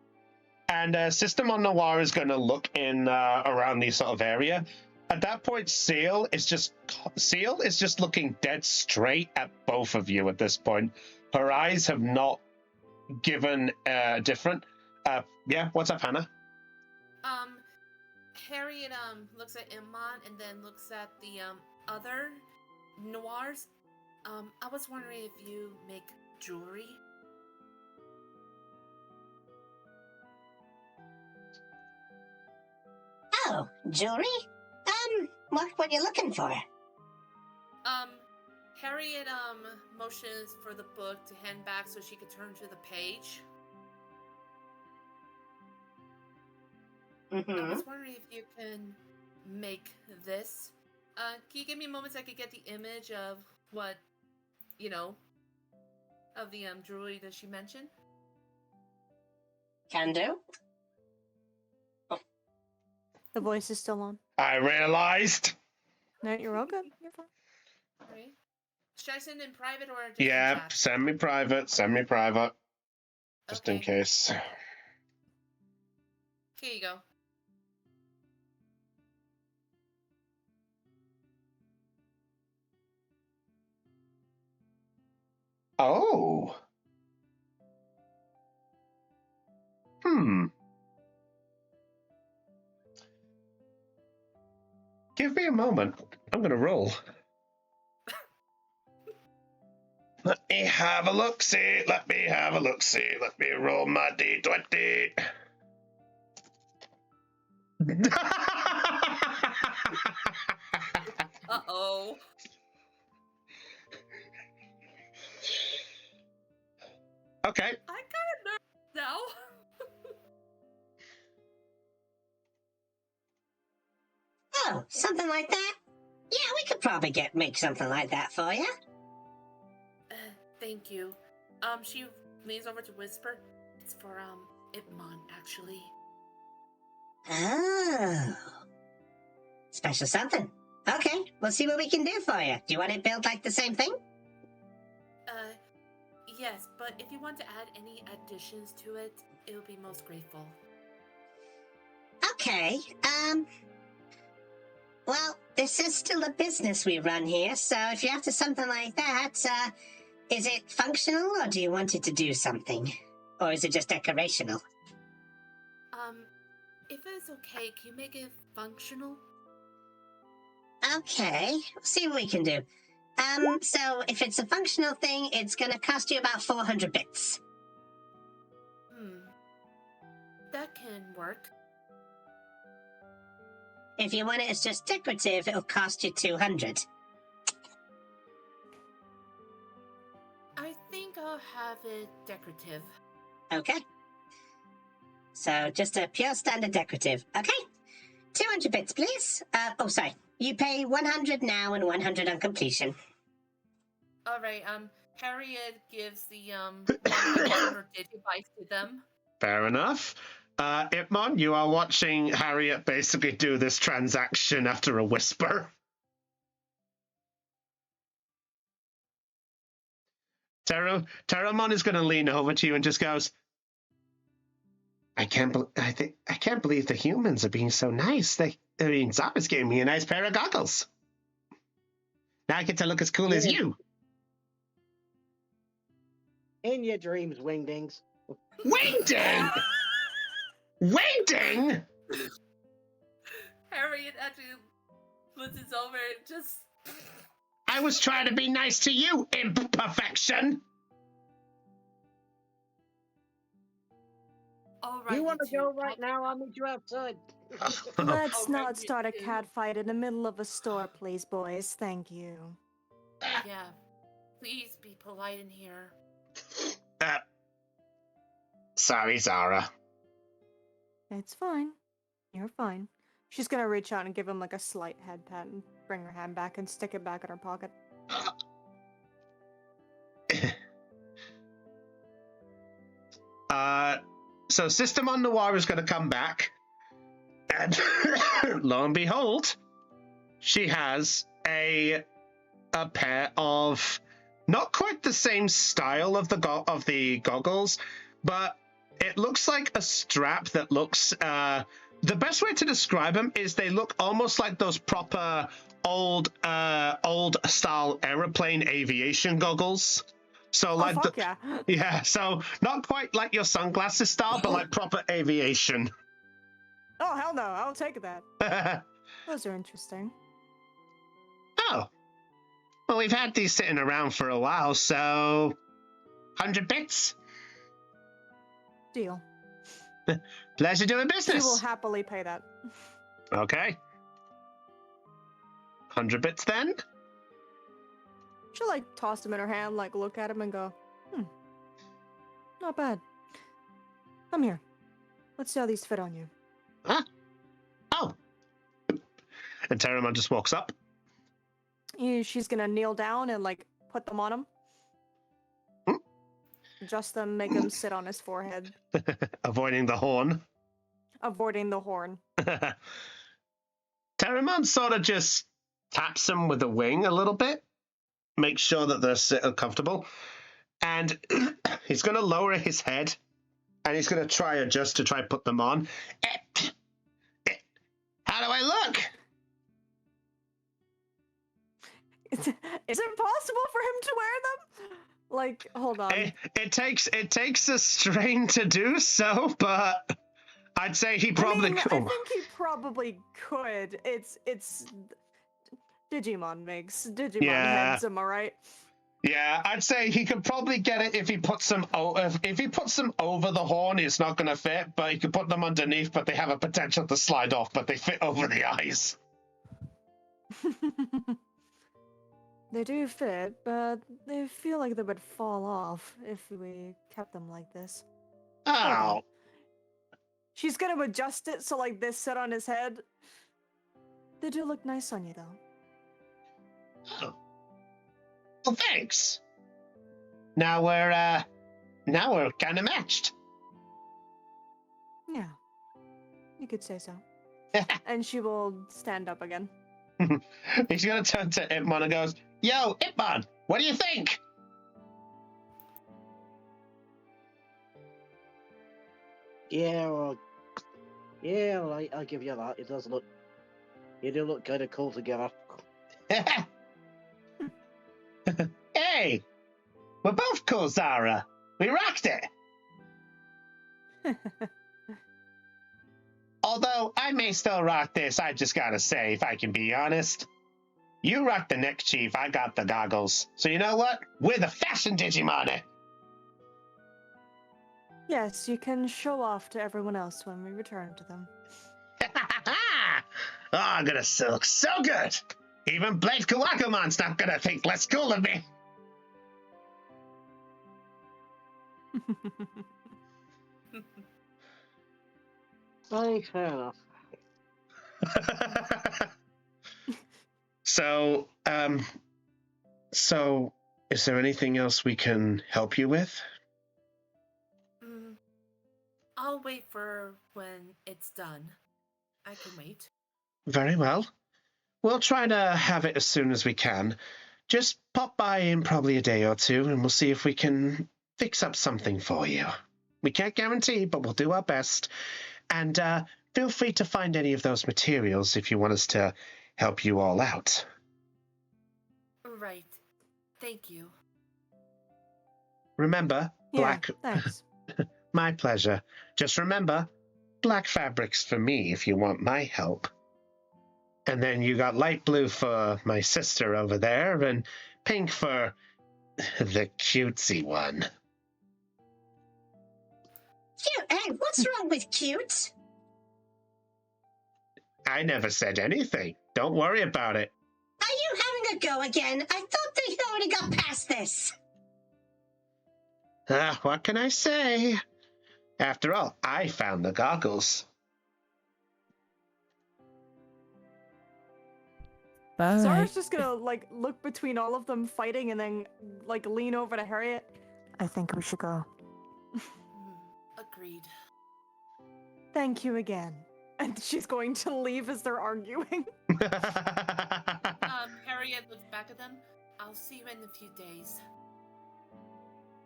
And System on Noir is going to look in around the sort of area. At that point, Seal is just looking dead straight at both of you at this point. Her eyes have not given different. Yeah, what's up, Hannah?
Harriet looks at Iman and then looks at the other Noirs. I was wondering if you make jewelry.
Oh, jewelry? What were you looking for?
Harriet motions for the book to hand back so she could turn to the page.
Mm-hmm.
I was wondering if you can make this. Can you give me a moment so I could get the image of what, of the jewelry that she mentioned?
Can do.
The voice is still on.
I realized.
No, you're all good. You're fine.
Right. Should I send in private or just in
Yeah,
chat?
send me private. Just in case.
Here you go.
Oh. Give me a moment. I'm going to roll. Let me have a look-see. Let me roll my D20.
Uh-oh.
Okay.
I kind of nervous now.
Oh, something like that? Yeah, we could probably make something like that for you.
Thank you. She leans over to whisper. It's for, Ipmon, actually.
Oh. Special something. Okay, we'll see what we can do for you. Do you want it built like the same thing?
Yes, but if you want to add any additions to it, it'll be most grateful.
Okay, well, this is still a business we run here, so if you're after something like that, is it functional, or do you want it to do something? Or is it just decorational?
If it's okay, can you make it functional?
Okay, we'll see what we can do. So if it's a functional thing, it's gonna cost you about 400 bits.
That can work.
If you want it as just decorative, it'll cost you 200.
I think I'll have it decorative.
Okay. So just a pure standard decorative. Okay. 200 bits, please. Oh, sorry. You pay 100 now and 100 on completion.
Alright, Harriet gives the, 100 digivice to them.
Fair enough. Ipmon, you are watching Harriet basically do this transaction after a whisper. Terramon is going to lean over to you and just goes, I can't believe the humans are being so nice. Zappa's gave me a nice pair of goggles. Now I get to look as cool as you.
In your dreams, Wingdings.
Wingding! Wingding!
Harriet actually listens over and just...
I was trying to be nice to you, imperfection!
Alright,
You want to go right now? I'll meet you outside.
Let's not start a cat fight in the middle of a store, please, boys. Thank you.
Yeah. Please be polite in here.
Sorry, Zara.
It's fine. You're fine. She's gonna reach out and give him like a slight head pat and bring her hand back and stick it back in her pocket.
So System on Noir is going to come back, and lo and behold, she has a pair of not quite the same style of the goggles, but it looks like a strap that looks. The best way to describe them is they look almost like those proper old style aeroplane aviation goggles. So like yeah, so not quite like your sunglasses style, but like proper aviation.
Oh hell no, I'll take that. Those are interesting.
Oh. Well, we've had these sitting around for a while, so 100 bits?
Deal.
Pleasure doing business.
She will happily pay that.
Okay. 100 bits then?
She'll like toss them in her hand, like look at him and go, not bad. Come here. Let's see how these fit on you.
Huh? Oh. And Terramon just walks up.
She's gonna kneel down and like put them on him. Adjust them, make him sit on his forehead.
Avoiding the horn.
Avoiding the horn.
Terramon sort of just taps him with a wing a little bit. Make sure that they're comfortable. And he's going to lower his head. And he's going to try adjust to try put them on. How do I look?
Is it possible for him to wear them? Like, hold on.
It takes a strain to do so, but I'd say he probably could.
I think he probably could. It's Digimon makes Digimon heads, am I right?
Yeah, I'd say he could probably get it if he puts them if he puts them over the horn. It's not going to fit, but he could put them underneath. But they have a potential to slide off, but they fit over the eyes.
They do fit, but they feel like they would fall off if we kept them like this.
Oh.
She's gonna adjust it so like this sit on his head. They do look nice on you though.
Oh. Well, thanks. Now we're kind of matched.
Yeah, you could say so. And she will stand up again.
He's gonna turn to Ipmon and goes, "Yo, Ipmon, what do you think?"
Well, I'll give you that. You do look kind of cool together.
Hey, we're both cool, Zara. We rocked it. Although I may still rock this, I just gotta say, if I can be honest, you rock the neck, Chief. I got the goggles. So you know what? We're the fashion Digimon.
Yes, you can show off to everyone else when we return to them.
Oh, I'm gonna look so good. Even Blade Kawakumon's not gonna think less cool of me.
Oh, fair enough.
So, is there anything else we can help you with?
I'll wait for when it's done. I can wait.
Very well. We'll try to have it as soon as we can. Just pop by in probably a day or two, and we'll see if we can fix up something for you. We can't guarantee, but we'll do our best. And feel free to find any of those materials if you want us to help you all out.
Right. Thank you.
Remember, black...
Thanks.
My pleasure. Just remember, black fabric's for me if you want my help. And then you got light blue for my sister over there, and pink for the cutesy one.
Cute? Hey, what's wrong with cute?
I never said anything. Don't worry about it.
Are you having a go again? I thought they already got past this.
What can I say? After all, I found the goggles.
Bye.
Zara's just gonna like look between all of them fighting and then like lean over to Harriet. I think we should go.
Agreed.
Thank you again. And she's going to leave as they're arguing.
Harriet looks back at them. I'll see you in a few days.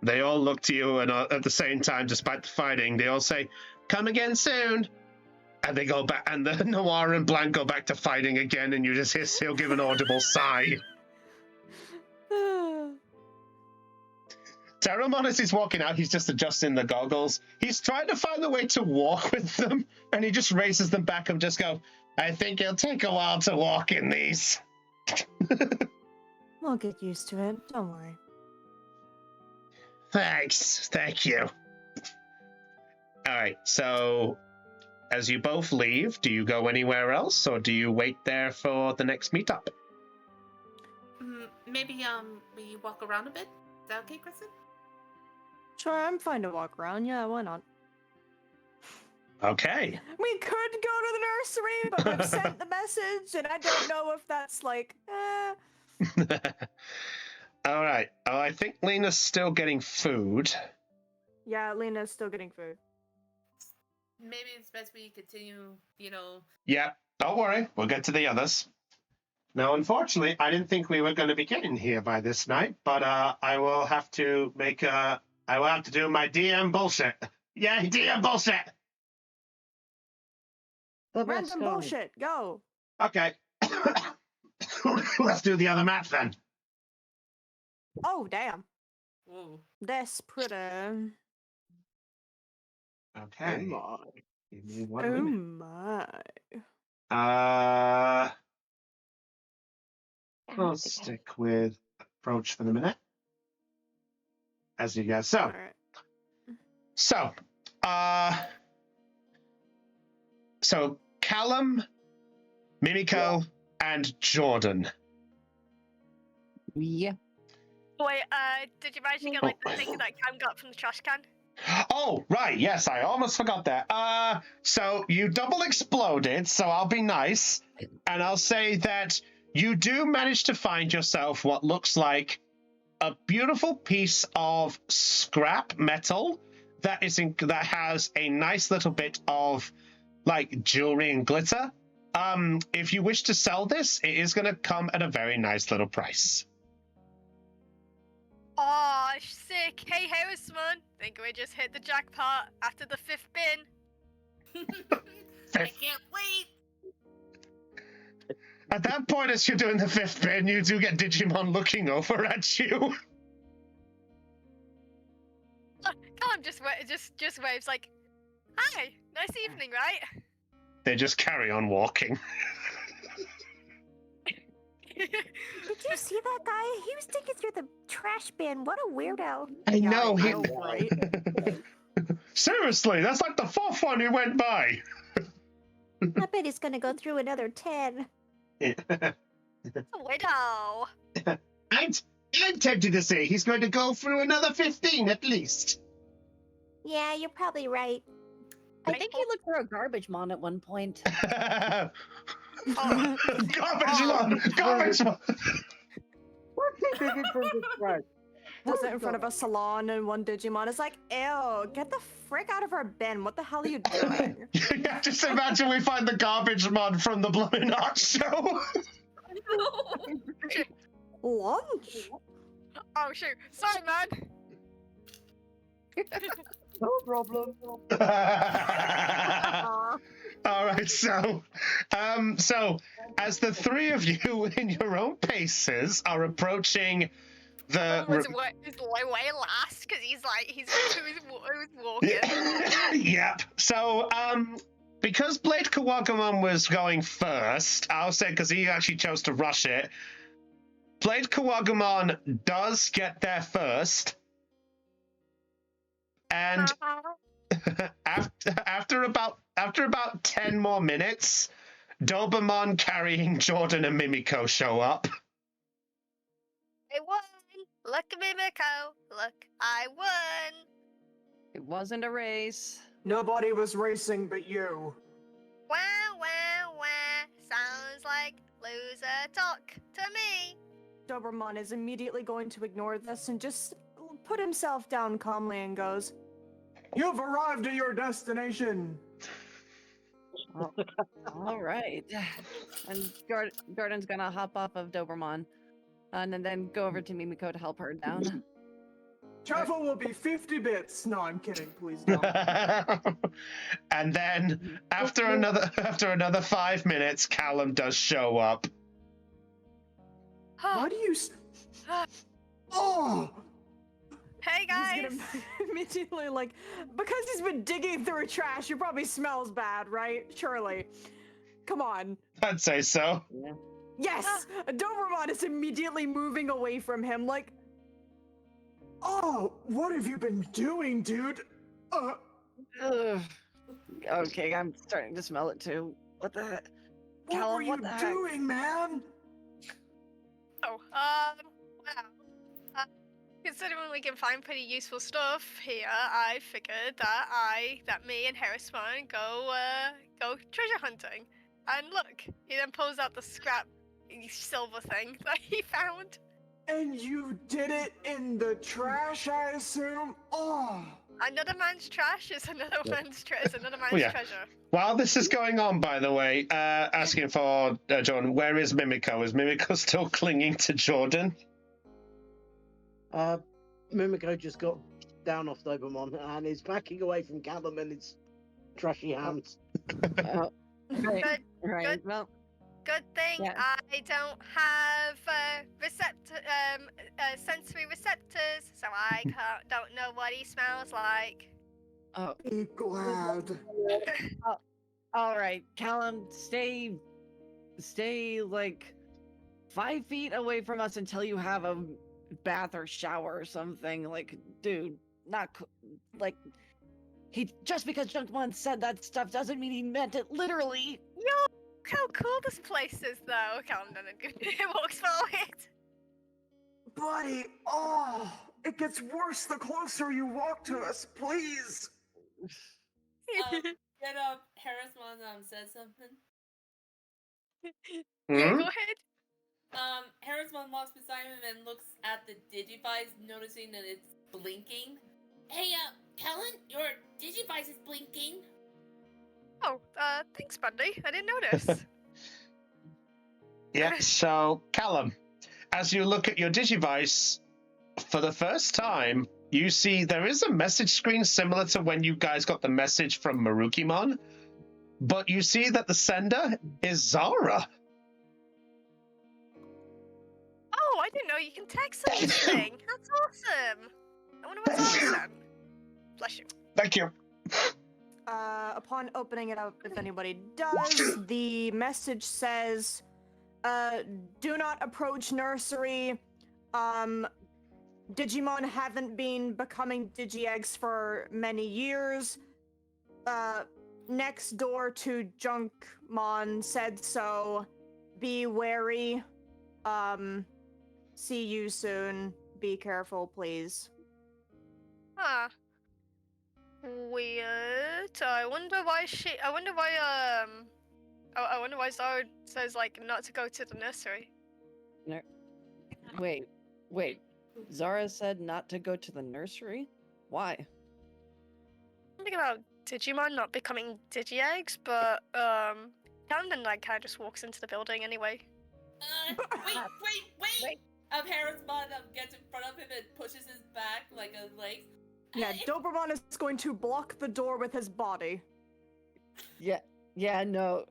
They all look to you, and at the same time, despite the fighting, they all say, "Come again soon." And they go back, and the Noir and Blanc go back to fighting again, and you just hear Seal give an audible sigh. Terramon, as he's walking out, he's just adjusting the goggles. He's trying to find a way to walk with them, and he just raises them back and just go, "I think it'll take a while to walk in these."
We'll get used to it. Don't worry.
Thanks. Thank you. All right, so as you both leave, do you go anywhere else, or do you wait there for the next meetup?
Maybe we walk around a bit. Is that okay, Kristen?
Sure, I'm fine to walk around. Yeah, why not?
Okay.
We could go to the nursery, but we've sent the message, and I don't know if that's like.
All right. Oh, I think Lena's still getting food.
Yeah, Lena's still getting food.
Maybe it's best we continue,
Yeah, don't worry. We'll get to the others. Now, unfortunately, I didn't think we were going to be getting here by this night, but I will have to do my DM bullshit. Yeah, DM bullshit.
Random bullshit. Go.
Okay. Let's do the other map then.
Oh, damn.
Whoa.
That's pretty.
Okay.
Oh my.
Give me 1
Oh
minute.
my.
I'll stick with approach for the minute. as you guys. So,
Alright.
so, so Callum, Mimiko, and Jordan.
Yeah.
Wait, did you manage to get like the thing that Cam got from the trash can?
Oh, right. Yes, I almost forgot that. So you double exploded, so I'll be nice. And I'll say that you do manage to find yourself what looks like a beautiful piece of scrap metal that that has a nice little bit of like jewelry and glitter. If you wish to sell this, it is going to come at a very nice little price.
Oh, sick. Hey, Harrisman. Think we just hit the jackpot after the 5th bin.
I can't wait.
At that point, as you're doing the 5th bin, you do get Digimon looking over at you.
Callum just waves like, "Hi, nice evening, right?"
They just carry on walking.
Did you see that guy? He was digging through the trash bin. What a weirdo.
I know,
I know, right?
Seriously, that's like the 4th one he went by.
I bet he's gonna go through another 10.
Widow.
I'm tempted to say he's going to go through another 15 at least.
Yeah, you're probably right.
I think he looked for a garbage mon at one point.
Garbage mon! Garbage mon!
What's he digging from the trash?
Does it in front of a salon and one Digimon is like, ew, get the frick out of our bin. What the hell are you doing?
Yeah, just imagine we find the garbage mon from the Blowing Art show.
Lunch?
Oh shoot! Sorry, man.
No problem.
All right, so as the three of you in your own paces are approaching the
Was way last because he's walking.
Yep. So because Blade Kawagamon was going first, I'll say because he actually chose to rush it. Blade Kawagamon does get there first, and after about 10 more minutes, Dobermon carrying Jordan and Mimiko show up.
I won! Look at Mimiko! Look, I won!
It wasn't a race.
Nobody was racing but you.
Wah, wah, wah. Sounds like loser talk to me.
Doberman is immediately going to ignore this and just put himself down calmly and goes,
You've arrived at your destination.
All right. And Jordan's gonna hop off of Doberman and then go over to Mimiko to help her down.
Travel will be 50 bits. No, I'm kidding. Please don't.
And then after another 5 minutes, Callum does show up.
Why do you? Oh!
Hey guys!
He's gonna immediately because he's been digging through trash, he probably smells bad, right? Surely. Come on.
I'd say so.
Yes! Doberman is immediately moving away from him, like,
Oh, what have you been doing, dude?
Ugh. Okay, I'm starting to smell it too. What the heck?
What
Callum,
were you
what the heck?
doing, man?
Oh, wow. Considering we can find pretty useful stuff here, I figured that me and Harrisman go treasure hunting. And look, he then pulls out the scrap silver thing that he found.
And you did it in the trash, I assume? Oh!
Another man's trash is another man's treasure.
While this is going on, by the way, asking for Jordan, where is Mimiko? Is Mimiko still clinging to Jordan?
Mimiko just got down off Doberman and is backing away from Callum and his trashy hands.
Right.
Good.
Well,
good thing
yeah.
I don't have sensory receptors, so I don't know what he smells like.
Oh.
Be glad.
All right, Callum, stay like 5 feet away from us until you have a bath or shower or something. Like, dude, like, he just because Junkmon said that stuff doesn't mean he meant it literally.
Yo, how cool this place is, though. Camden walks forward.
Buddy, oh, it gets worse the closer you walk to us, please.
Harrismon said something.
Yeah,
Hmm?
go ahead.
Harrismon walks beside him and looks at the Digivice, noticing that it's blinking. Hey, Kellen, your Digivice is blinking.
Oh, thanks, Bundy. I didn't notice.
Yeah, so, Callum, as you look at your Digivice, for the first time, you see there is a message screen similar to when you guys got the message from Marukimon, but you see that the sender is Zara.
Oh, I didn't know you can text on this thing. That's awesome. I wonder what's awesome. Bless you.
Thank you.
Upon opening it up, if anybody does, the message says, do not approach nursery. Digimon haven't been becoming Digi-Eggs for many years. Next door to Junkmon said so. Be wary. See you soon. Be careful, please.
Huh. Weird. I wonder why I wonder why Zara says, like, not to go to the nursery.
Wait. Zara said not to go to the nursery? Why?
Something about Digimon not becoming Digi-Eggs, but, Camden, like, kind of just walks into the building anyway.
Wait! Harrismon gets in front of him and pushes his back like a leg.
Yeah, Doberman is going to block the door with his body.
No.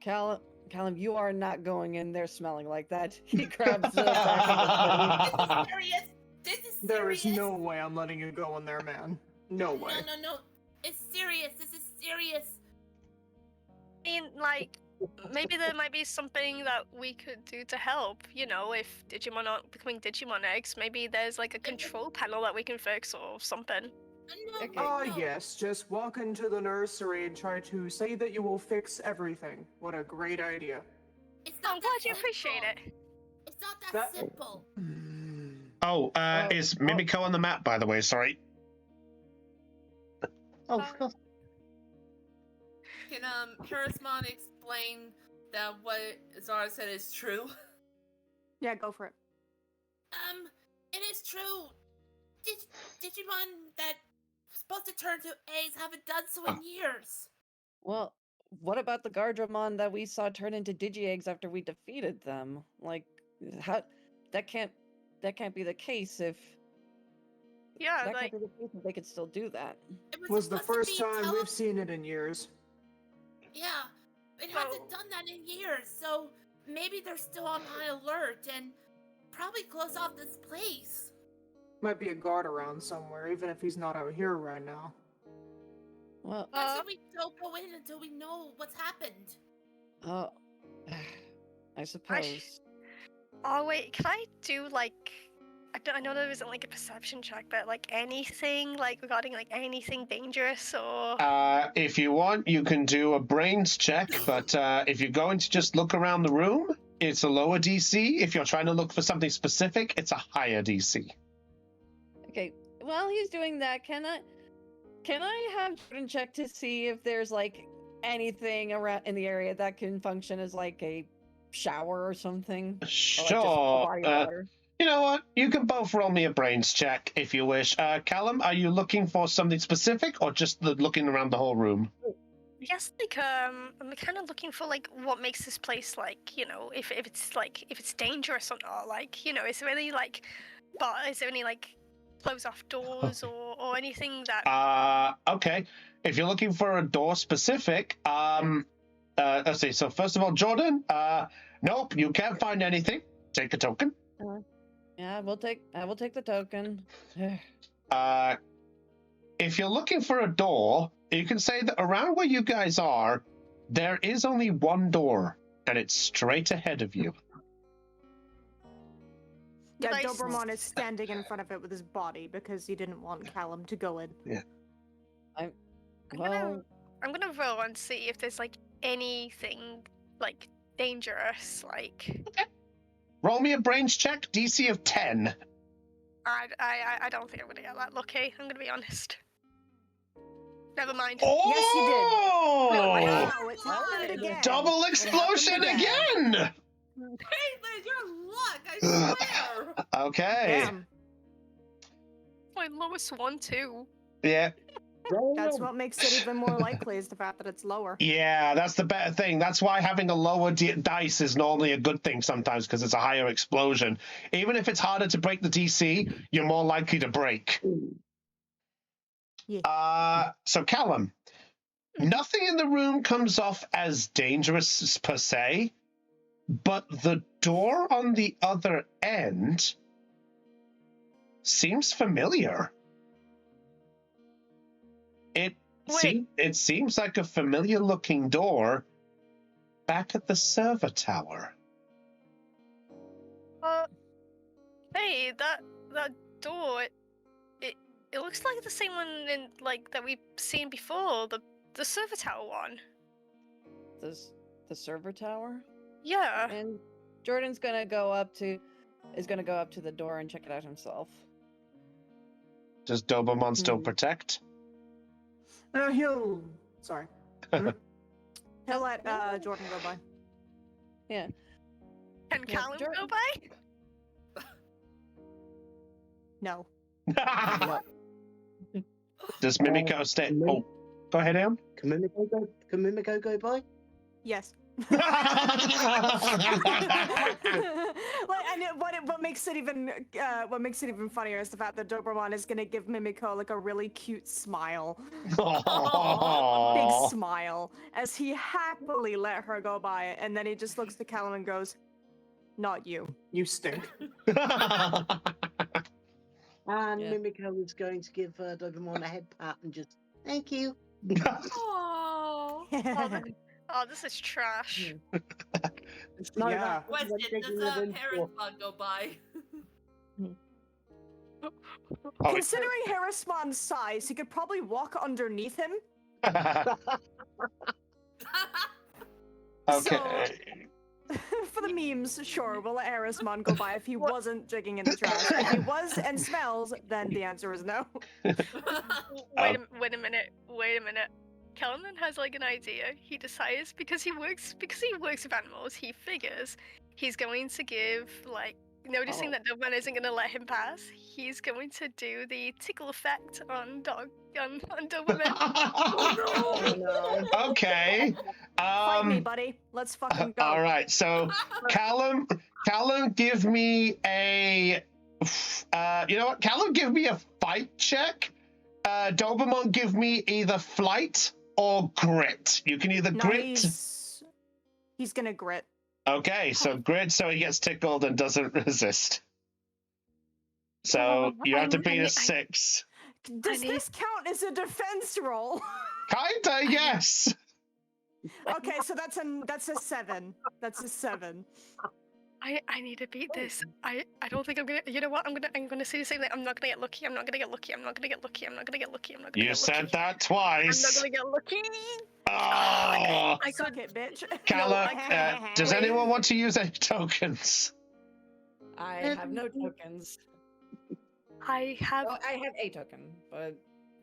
Callum, you are not going in there smelling like that. He grabs the back of his
Serious? This is serious.
There is no way I'm letting you go in there, man. No way.
No. It's serious. This is serious.
I mean, like, maybe there might be something that we could do to help. You know, if Digimon aren't becoming Digimon eggs, maybe there's like a control panel that we can fix or something.
Yes, just walk into the nursery and try to say that you will fix everything. What a great idea.
I'm glad you appreciate it.
It's not that simple.
Oh, is Mimiko on the map, by the way? Sorry.
Oh, God.
Can Harrismon explain that what Zara said is true?
Yeah, go for it.
It is true. Digimon that supposed to turn to eggs haven't done so in years.
Well, what about the Gardramon that we saw turn into Digi-Eggs after we defeated them? Like, how that can't be the case if
Yeah,
can't be the case if they could still do that.
It was the first time we've seen it in years.
Yeah, it hasn't done that in years, so maybe they're still on high alert and probably close off this place.
Might be a guard around somewhere, even if he's not out here right now.
Well,
so we don't go in until we know what's happened.
I suppose.
Oh wait, can I do like? I know there isn't like a perception check, but like anything like regarding like anything dangerous or.
If you want, you can do a brains check, but if you're going to just look around the room, it's a lower DC. If you're trying to look for something specific, it's a higher DC.
Okay, while he's doing that, can I have Jordan check to see if there's like anything around in the area that can function as like a shower or something?
Sure. You know what? You can both roll me a brains check if you wish. Callum, are you looking for something specific or just looking around the whole room?
Yes, like I'm kind of looking for like what makes this place like, you know, if it's dangerous or not. Like, you know, is there any like close off doors or anything that?
Okay. If you're looking for a door specific, let's see. So first of all, Jordan, nope, you can't find anything. Take a token.
Yeah, I will take the token.
If you're looking for a door, you can say that around where you guys are, there is only one door, and it's straight ahead of you.
Yeah,
Nice.
Doberman is standing in front of it with his body because he didn't want Callum to go in.
I'm
Well,
gonna roll and see if there's like anything like dangerous. Like
Roll me a brains check, DC of 10.
I don't think I'm gonna get that lucky. I'm gonna be honest. Never mind.
Oh!
Yes, you did.
Oh!
Wow, it's happened again.
Double explosion again!
Caitlin, your luck, I swear!
Okay.
Damn.
My lowest one too.
Yeah.
That's what makes it even more likely is the fact that it's lower.
Yeah, that's the better thing. That's why having a lower dice is normally a good thing sometimes, because it's a higher explosion. Even if it's harder to break the DC, you're more likely to break.
Yeah.
So Callum, nothing in the room comes off as dangerous per se, but the door on the other end seems familiar. It seems like a familiar looking door back at the server tower.
Hey, that door. It looks like the same one in like that we've seen before. The server tower one.
the server tower.
Yeah.
And Jordan's gonna go up to the door and check it out himself.
Does Doberman still protect?
He'll. Sorry.
He'll let Jordan go by.
Yeah.
Can
Yeah,
Callum go by?
No.
Does Mimiko stay? Oh, go ahead, Em.
Can Mimiko go by?
Yes. What makes it even funnier is the fact that Doberman is gonna give Mimiko like a really cute smile, big smile, as he happily let her go by, and then he just looks to Callum and goes, "Not you.
You stink."
And Mimiko is going to give Doberman a head pat and just thank you.
Oh, this is trash.
Yeah.
Question, does a parent bug go by?
Considering Harrisman's size, he could probably walk underneath him.
Okay.
For the memes, sure, we'll let Harrisman go by if he wasn't digging in the trash. If he was and smells, then the answer is no.
Wait a minute. Kelman has like an idea. He decides because he works with animals. He figures he's going to give like noticing that Doberman isn't going to let him pass. He's going to do the tickle effect on Doberman.
Oh, no. Okay.
Fight me, buddy. Let's fucking go.
All right. So, Callum, give me a. You know what? Callum, give me a fight check. Doberman, give me either flight or grit. You can either grit.
He's gonna grit.
Okay, so grit, so he gets tickled and doesn't resist. So you have to beat a 6.
Does this count as a defense roll?
Kinda, yes.
Okay, so that's a 7. That's a 7.
I need to beat this. I don't think I'm gonna. You know what? I'm gonna say the same thing. I'm not gonna get lucky.
You said that twice.
I'm not gonna get lucky.
Oh.
I suck it, bitch.
Callum, does anyone want to use any tokens?
I have no tokens.
I have
a token, but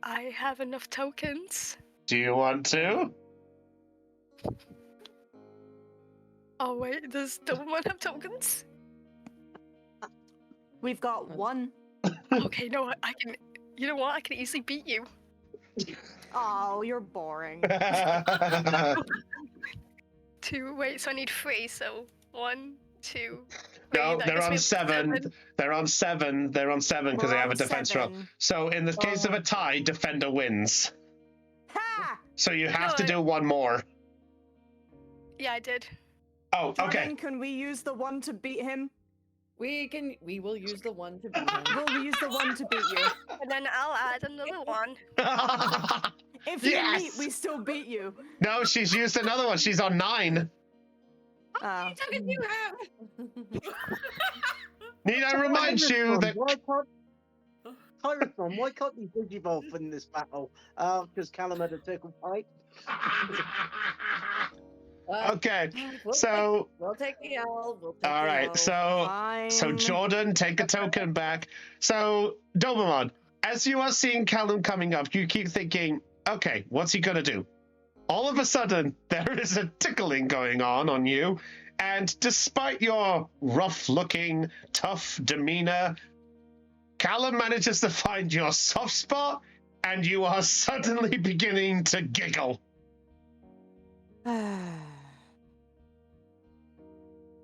I have enough tokens.
Do you want to?
Oh wait, does Doberman have tokens?
We've got 1.
Okay, no, I can. You know what? I can easily beat you.
Oh, you're boring.
2. Wait, so I need 3. So 1, 2.
No, they're on 7. They're on 7. They're on 7 because they have a defense roll. So in the case of a tie, defender wins.
Ha!
So you have to do one more.
Yeah, I did.
Oh, okay.
Jordan, can we use the 1 to beat him?
We will use the 1 to beat him.
We'll use the 1 to beat you.
And then I'll add another 1.
If you meet, we still beat you.
No, she's used another one. She's on 9.
Oh.
Need I remind you that
Tyrantron, why can't you digivolve in this battle? Because Callum had a tickle fight.
Okay,
We'll
so
we'll take the L. We'll take
all
the
right,
L.
so
Fine.
Jordan, take a token back. So Doberman, as you are seeing Callum coming up, you keep thinking, okay, what's he gonna do? All of a sudden, there is a tickling going on you, and despite your rough-looking, tough demeanor, Callum manages to find your soft spot, and you are suddenly beginning to giggle.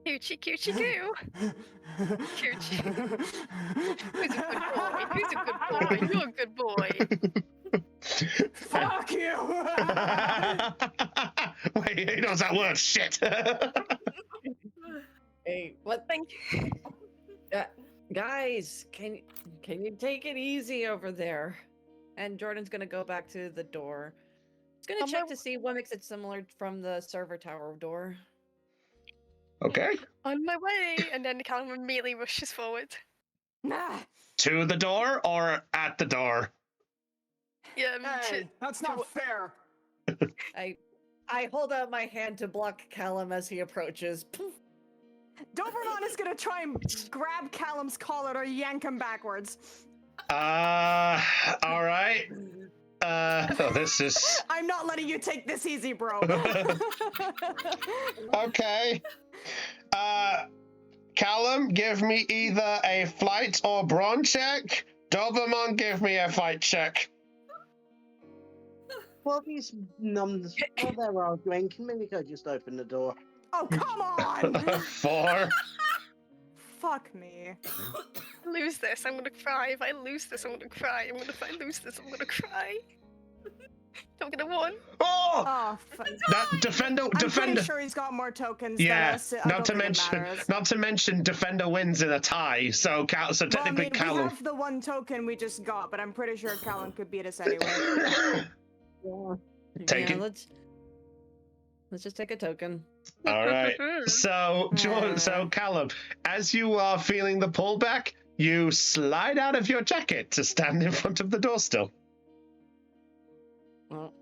Coochie coochie goo. Coochie. Who's a good boy? Who's a good boy? You're a good boy.
Fuck you!
Wait, he knows that word. Shit.
Hey, what?
Thank you.
Guys, can you take it easy over there? And Jordan's gonna go back to the door. He's gonna check to see what makes it similar from the server tower door.
Okay.
On my way, and then Callum immediately rushes forward.
Nah.
To the door or at the door?
Yeah,
Hey, that's not fair.
I hold out my hand to block Callum as he approaches.
Doberman is gonna try and grab Callum's collar or yank him backwards.
All right. This is...
I'm not letting you take this easy, bro.
Okay. Callum, give me either a flight or brawn check. Doberman, give me a fight check.
While these numbers, while they're arguing, can Mimiko just open the door?
Oh, come on!
4.
Fuck me.
Lose this, I'm gonna cry. If I lose this, I'm gonna cry. If I lose this, I'm gonna cry. Don't get a 1.
Oh!
Oh, fuck.
That defender.
I'm pretty sure he's got more tokens
Yeah.
than us. I don't think it matters.
Not to mention, defender wins in a tie. So technically,
We
Callum.
have the one token we just got, but I'm pretty sure Callum could beat us anyway.
Take it.
Let's just take a token.
All right. So Callum, as you are feeling the pullback, you slide out of your jacket to stand in front of the door still.
Well.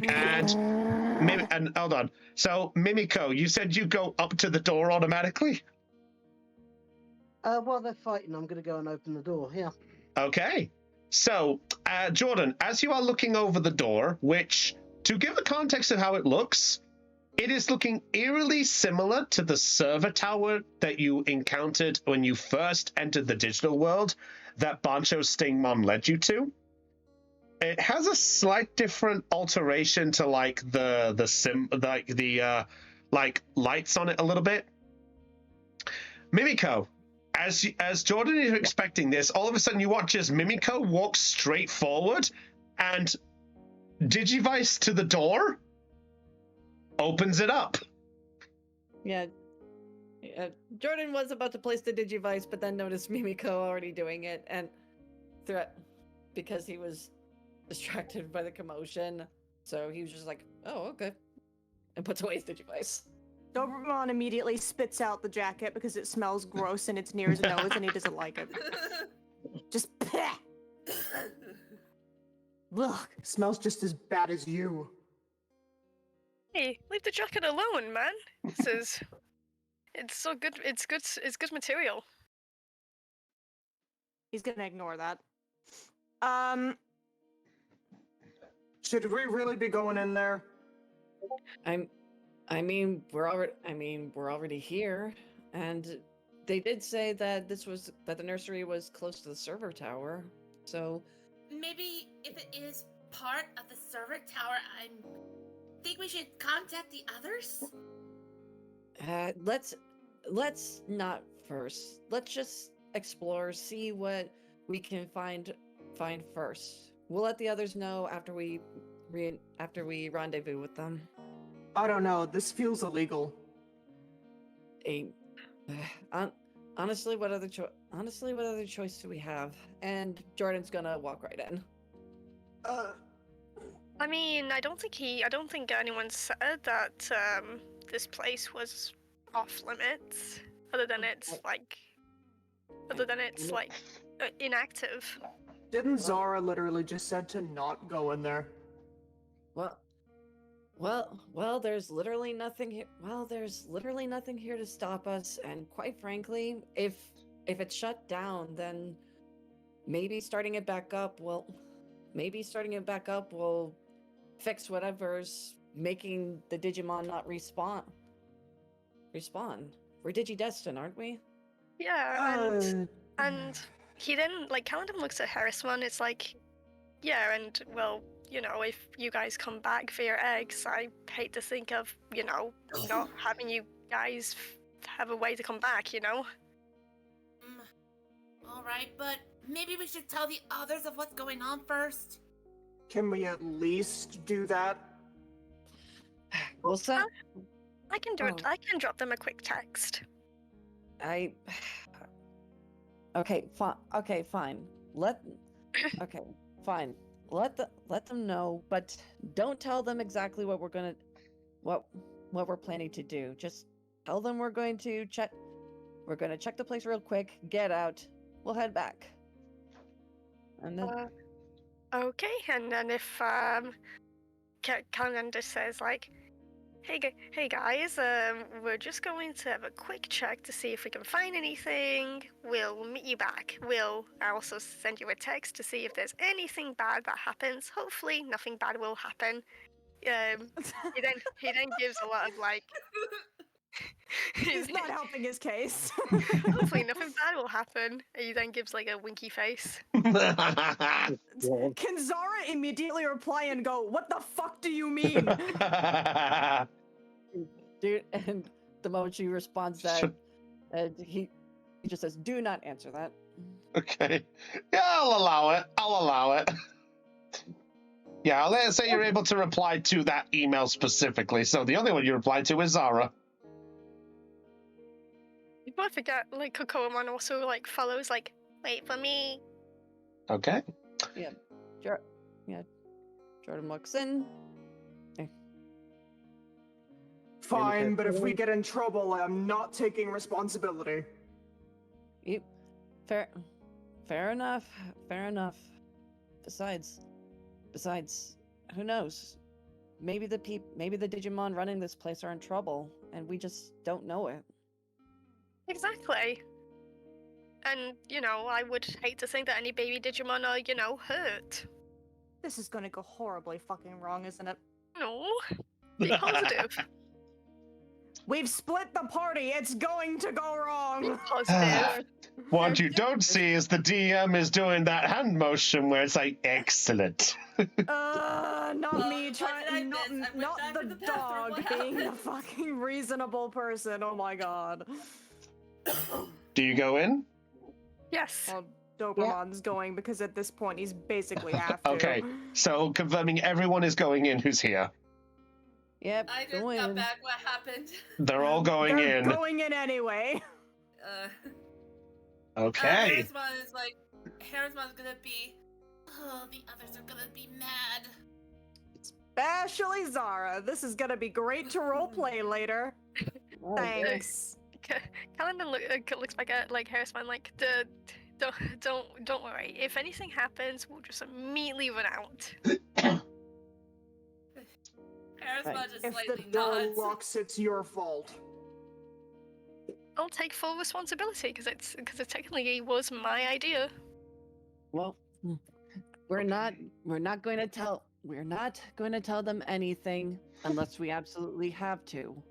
And hold on. So Mimiko, you said you go up to the door automatically?
While they're fighting, I'm gonna go and open the door. Yeah.
Okay. So, Jordan, as you are looking over the door, which, to give a context of how it looks, it is looking eerily similar to the server tower that you encountered when you first entered the digital world that Bancho Stingmon led you to. It has a slight different alteration to like the lights on it a little bit. Mimiko, as Jordan is expecting this, all of a sudden you watch as Mimiko walks straight forward and Digivice to the door opens it up.
Yeah. Jordan was about to place the Digivice, but then noticed Mimiko already doing it and because he was distracted by the commotion. So he was just like, oh, okay. And puts away his Digivice.
Doberman immediately spits out the jacket because it smells gross and it's near his nose and he doesn't like it. Just pah!
Ugh, smells just as bad as you.
Hey, leave the jacket alone, man. It's so good. It's good material.
He's gonna ignore that.
Should we really be going in there?
I mean, we're already here, and they did say that the nursery was close to the server tower. So
maybe if it is part of the server tower, I think we should contact the others.
Let's not first. Let's just explore, see what we can find first. We'll let the others know after we rendezvous with them.
I don't know. This feels illegal.
Honestly, what other choice do we have? And Jordan's gonna walk right in.
I mean, I don't think anyone said that this place was off limits, other than it's like other than it's like inactive.
Didn't Zara literally just said to not go in there?
Well, there's literally nothing here. Well, there's literally nothing here to stop us. And quite frankly, if it's shut down, then maybe starting it back up will fix whatever's making the Digimon not respawn. We're Digidestined, aren't we?
Yeah, and he then like Kaladin looks at Harrisman. It's like, yeah, and well, you know, if you guys come back for your eggs, I hate to think of, you know, not having you guys have a way to come back, you know?
Alright, but maybe we should tell the others of what's going on first.
Can we at least do that?
What's that?
I can do it. I can drop them a quick text.
Okay, fine. Okay, fine. Let them know, but don't tell them exactly what we're planning to do. Just tell them we're going to check the place real quick, get out, we'll head back. And then
Okay, and then if Kaladin just says like, hey guys, we're just going to have a quick check to see if we can find anything. We'll meet you back. I also send you a text to see if there's anything bad that happens. Hopefully, nothing bad will happen. He then gives a lot of like.
He's not helping his case.
Hopefully, nothing bad will happen. He then gives like a winky face.
Can Zara immediately reply and go, "What the fuck do you mean?"
Dude, and the moment she responds that, he just says, "Do not answer that."
Okay. Yeah, I'll allow it. Yeah, let's say you're able to reply to that email specifically. So the only one you replied to is Zara.
You both forget, like, Kokoamon also, like, follows, like, wait for me.
Okay.
Yeah. Jordan looks in.
Fine, but if we get in trouble, I'm not taking responsibility.
Fair enough. Besides, who knows? Maybe the Digimon running this place are in trouble, and we just don't know it.
Exactly. And, you know, I would hate to think that any baby Digimon are, you know, hurt.
This is gonna go horribly fucking wrong, isn't it?
No. Be positive.
We've split the party. It's going to go wrong.
Positive.
What you don't see is the DM is doing that hand motion where it's like, excellent.
Not me trying, not the dog being the fucking reasonable person. Oh my god.
Do you go in?
Yes.
Well, Doberman's going because at this point he's basically have to.
Okay, so confirming everyone is going in who's here.
Yep.
I just got back. What happened?
They're all going
They're
in.
going in anyway.
Okay.
Harrisman's gonna be. Oh, the others are gonna be mad.
Especially Zara. This is gonna be great to roleplay later. Thanks.
Kaladin looks back at like Harrisman like don't worry. If anything happens, we'll just immediately run out.
Harrisman just
If
slightly
the door
nods.
locks, it's your fault.
I'll take full responsibility because it technically was my idea.
Well, we're not going to tell them anything unless we absolutely have to.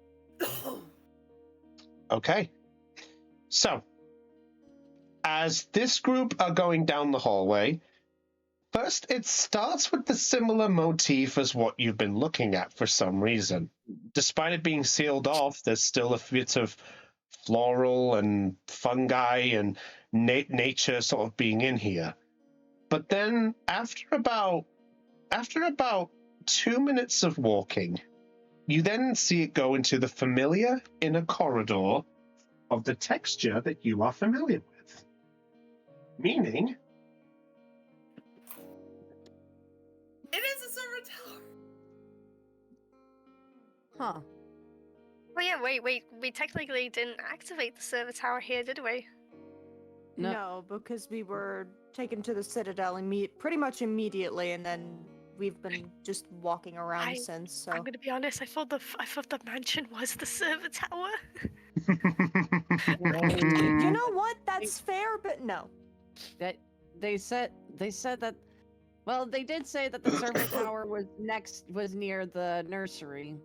Okay. So, as this group are going down the hallway, first it starts with the similar motif as what you've been looking at for some reason. Despite it being sealed off, there's still a bit of floral and fungi and nature sort of being in here. But then after about 2 minutes of walking, you then see it go into the familiar inner corridor of the texture that you are familiar with. Meaning,
it is a server tower.
Huh.
Oh yeah, wait. We technically didn't activate the server tower here, did we?
No, because we were taken to the Citadel pretty much immediately, and then we've been just walking around since. So
I'm gonna be honest. I thought the mansion was the server tower.
you know what? That's fair, but no.
That they said that. Well, they did say that the server tower was near the nursery.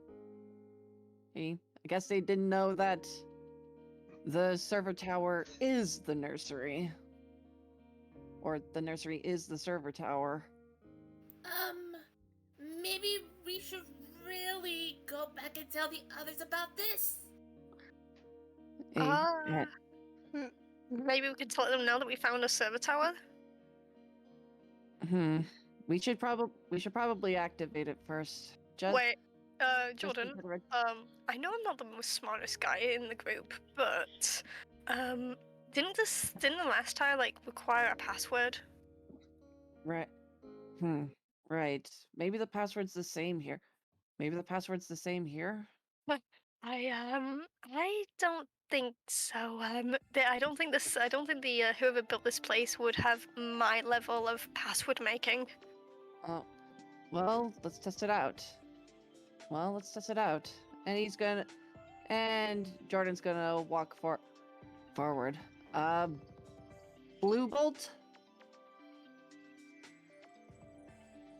I guess they didn't know that the server tower is the nursery, or the nursery is the server tower.
Maybe we should really go back and tell the others about this.
Maybe we could let them know that we found a server tower.
We should probably activate it first.
Wait, Jordan. I know I'm not the most smartest guy in the group, but didn't the last tile require a password?
Right. Right. Maybe the password's the same here.
I don't think so. I don't think the whoever built this place would have my level of password making.
Oh, well, let's test it out. And Jordan's gonna walk forward. Blue Bolt?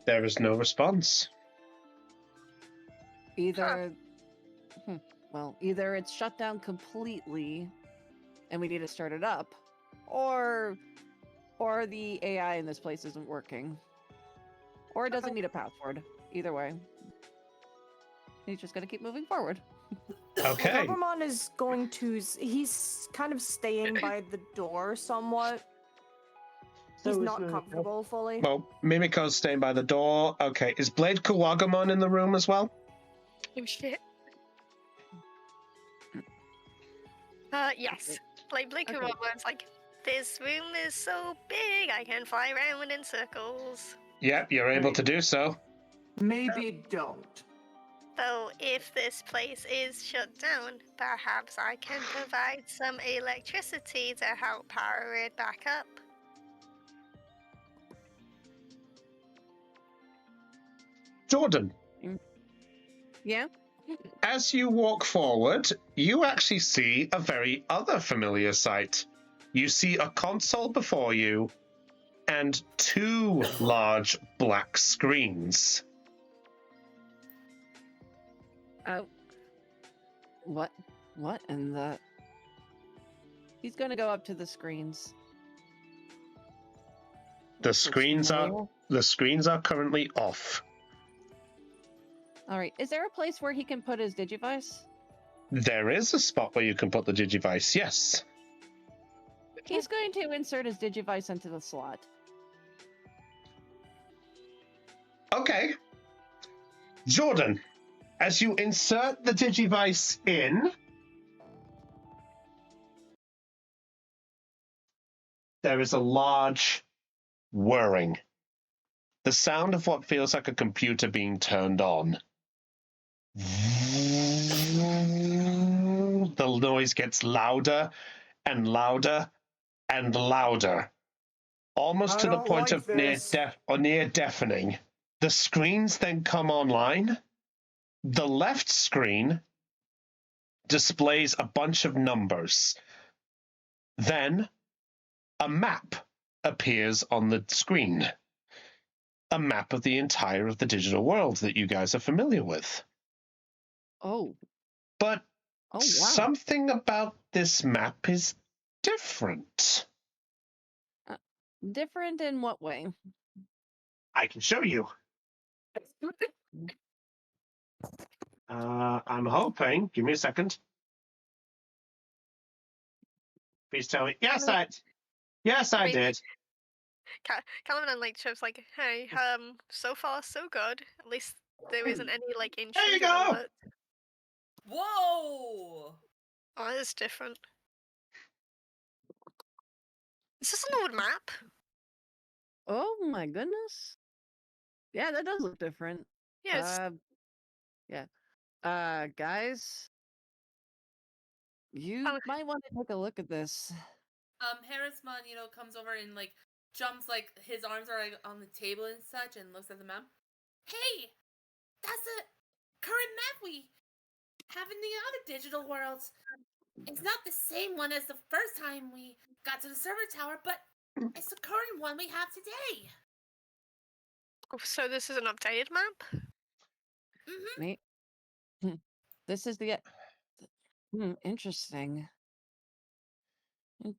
There is no response.
Either it's shut down completely and we need to start it up, or the AI in this place isn't working. Or it doesn't need a password. Either way. He's just gonna keep moving forward.
Okay.
Agumon is going to... He's kind of staying by the door somewhat. He's not comfortable fully.
Well, Mimiko's staying by the door. Okay, is Blade Kuwagamon in the room as well?
Oh shit. Yes. Blake Kuwagamon's like, this room is so big I can fly around in circles.
Yep, you're able to do so.
Maybe don't.
So if this place is shut down, perhaps I can provide some electricity to help power it back up.
Jordan.
Yeah?
As you walk forward, you actually see a very other familiar sight. You see a console before you and two large black screens.
What in the... He's gonna go up to the screens.
The screens are currently off.
Alright, is there a place where he can put his Digivice?
There is a spot where you can put the Digivice, yes.
He's going to insert his Digivice into the slot.
Okay. Jordan, as you insert the Digivice in, there is a large whirring. The sound of what feels like a computer being turned on. The noise gets louder and louder and louder, almost to the point of near deafening. The screens then come online. The left screen displays a bunch of numbers. Then a map appears on the screen. A map of the entire of the digital world that you guys are familiar with.
Oh.
But
wow.
Something about this map is different.
Different in what way?
I can show you. I'm hoping. Give me a second. Please tell me. Yes, I did.
Calvin and Shows like, hey, so far so good. At least there isn't any intrusion.
There you go.
Whoa!
Oh, that is different. Is this an old map?
Oh my goodness. Yeah, that does look different.
Yes.
Guys, you might want to take a look at this.
Harrisman, comes over and like jumps, like his arms are like on the table and such, and looks at the map. Hey, that's the current map we have in the other digital worlds. It's not the same one as the first time we got to the server tower, but it's the current one we have today.
So this is an updated map?
Mm-hmm.
This is the. Interesting. Very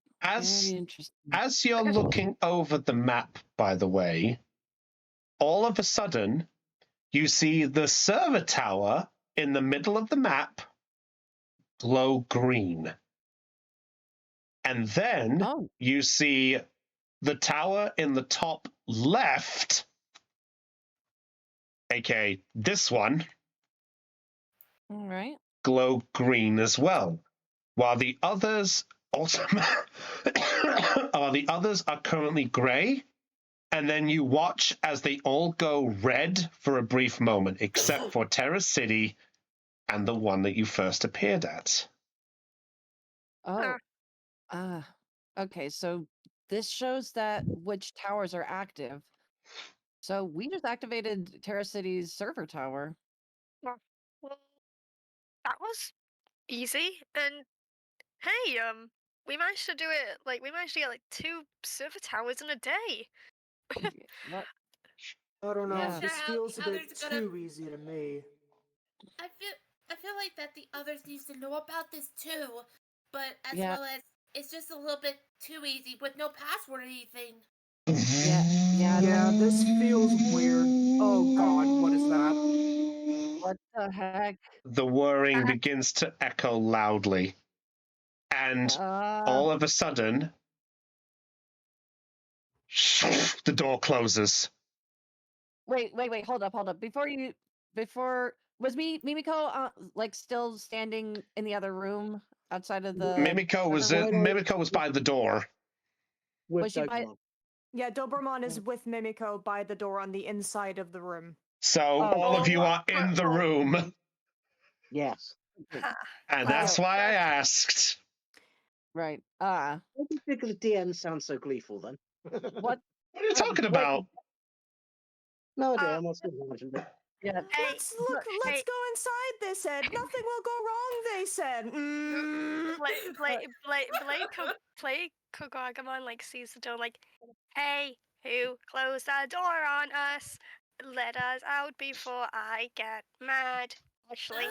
interesting.
As you're looking over the map, by the way, all of a sudden, you see the server tower in the middle of the map glow green. And then you see the tower in the top left, aka this one,
All right.
glow green as well. While the others are currently grey, and then you watch as they all go red for a brief moment, except for Terra City and the one that you first appeared at.
Oh. Okay, so this shows that which towers are active. So we just activated Terra City's server tower.
Well, that was easy. And hey, we managed to do it. Like we managed to get like 2 server towers in a day.
What?
I don't know.
Yeah.
This
Sure, how
feels
the
a bit
others are gonna-
too easy to me.
I feel like that the others need to know about this too, but as
Yeah.
well as it's just a little bit too easy with no password or anything.
Yeah, this feels weird. Oh god, what is that?
What the heck?
The whirring begins to echo loudly. And all of a sudden, the door closes.
Wait, hold up. Before was Mimiko like still standing in the other room outside of the
Mimiko was by the door.
Was she by... Yeah, Doberman is with Mimiko by the door on the inside of the room.
So all of you are in the room.
Yes.
And that's why I asked.
Right.
Why did the DM sound so gleeful then?
What?
What are you talking about?
No idea. I must have imagined it.
Yeah.
Let's go inside, they said. Nothing will go wrong, they said.
Play Kogagamon like sees the door like, hey, who closed that door on us? Let us out before I get mad. Actually,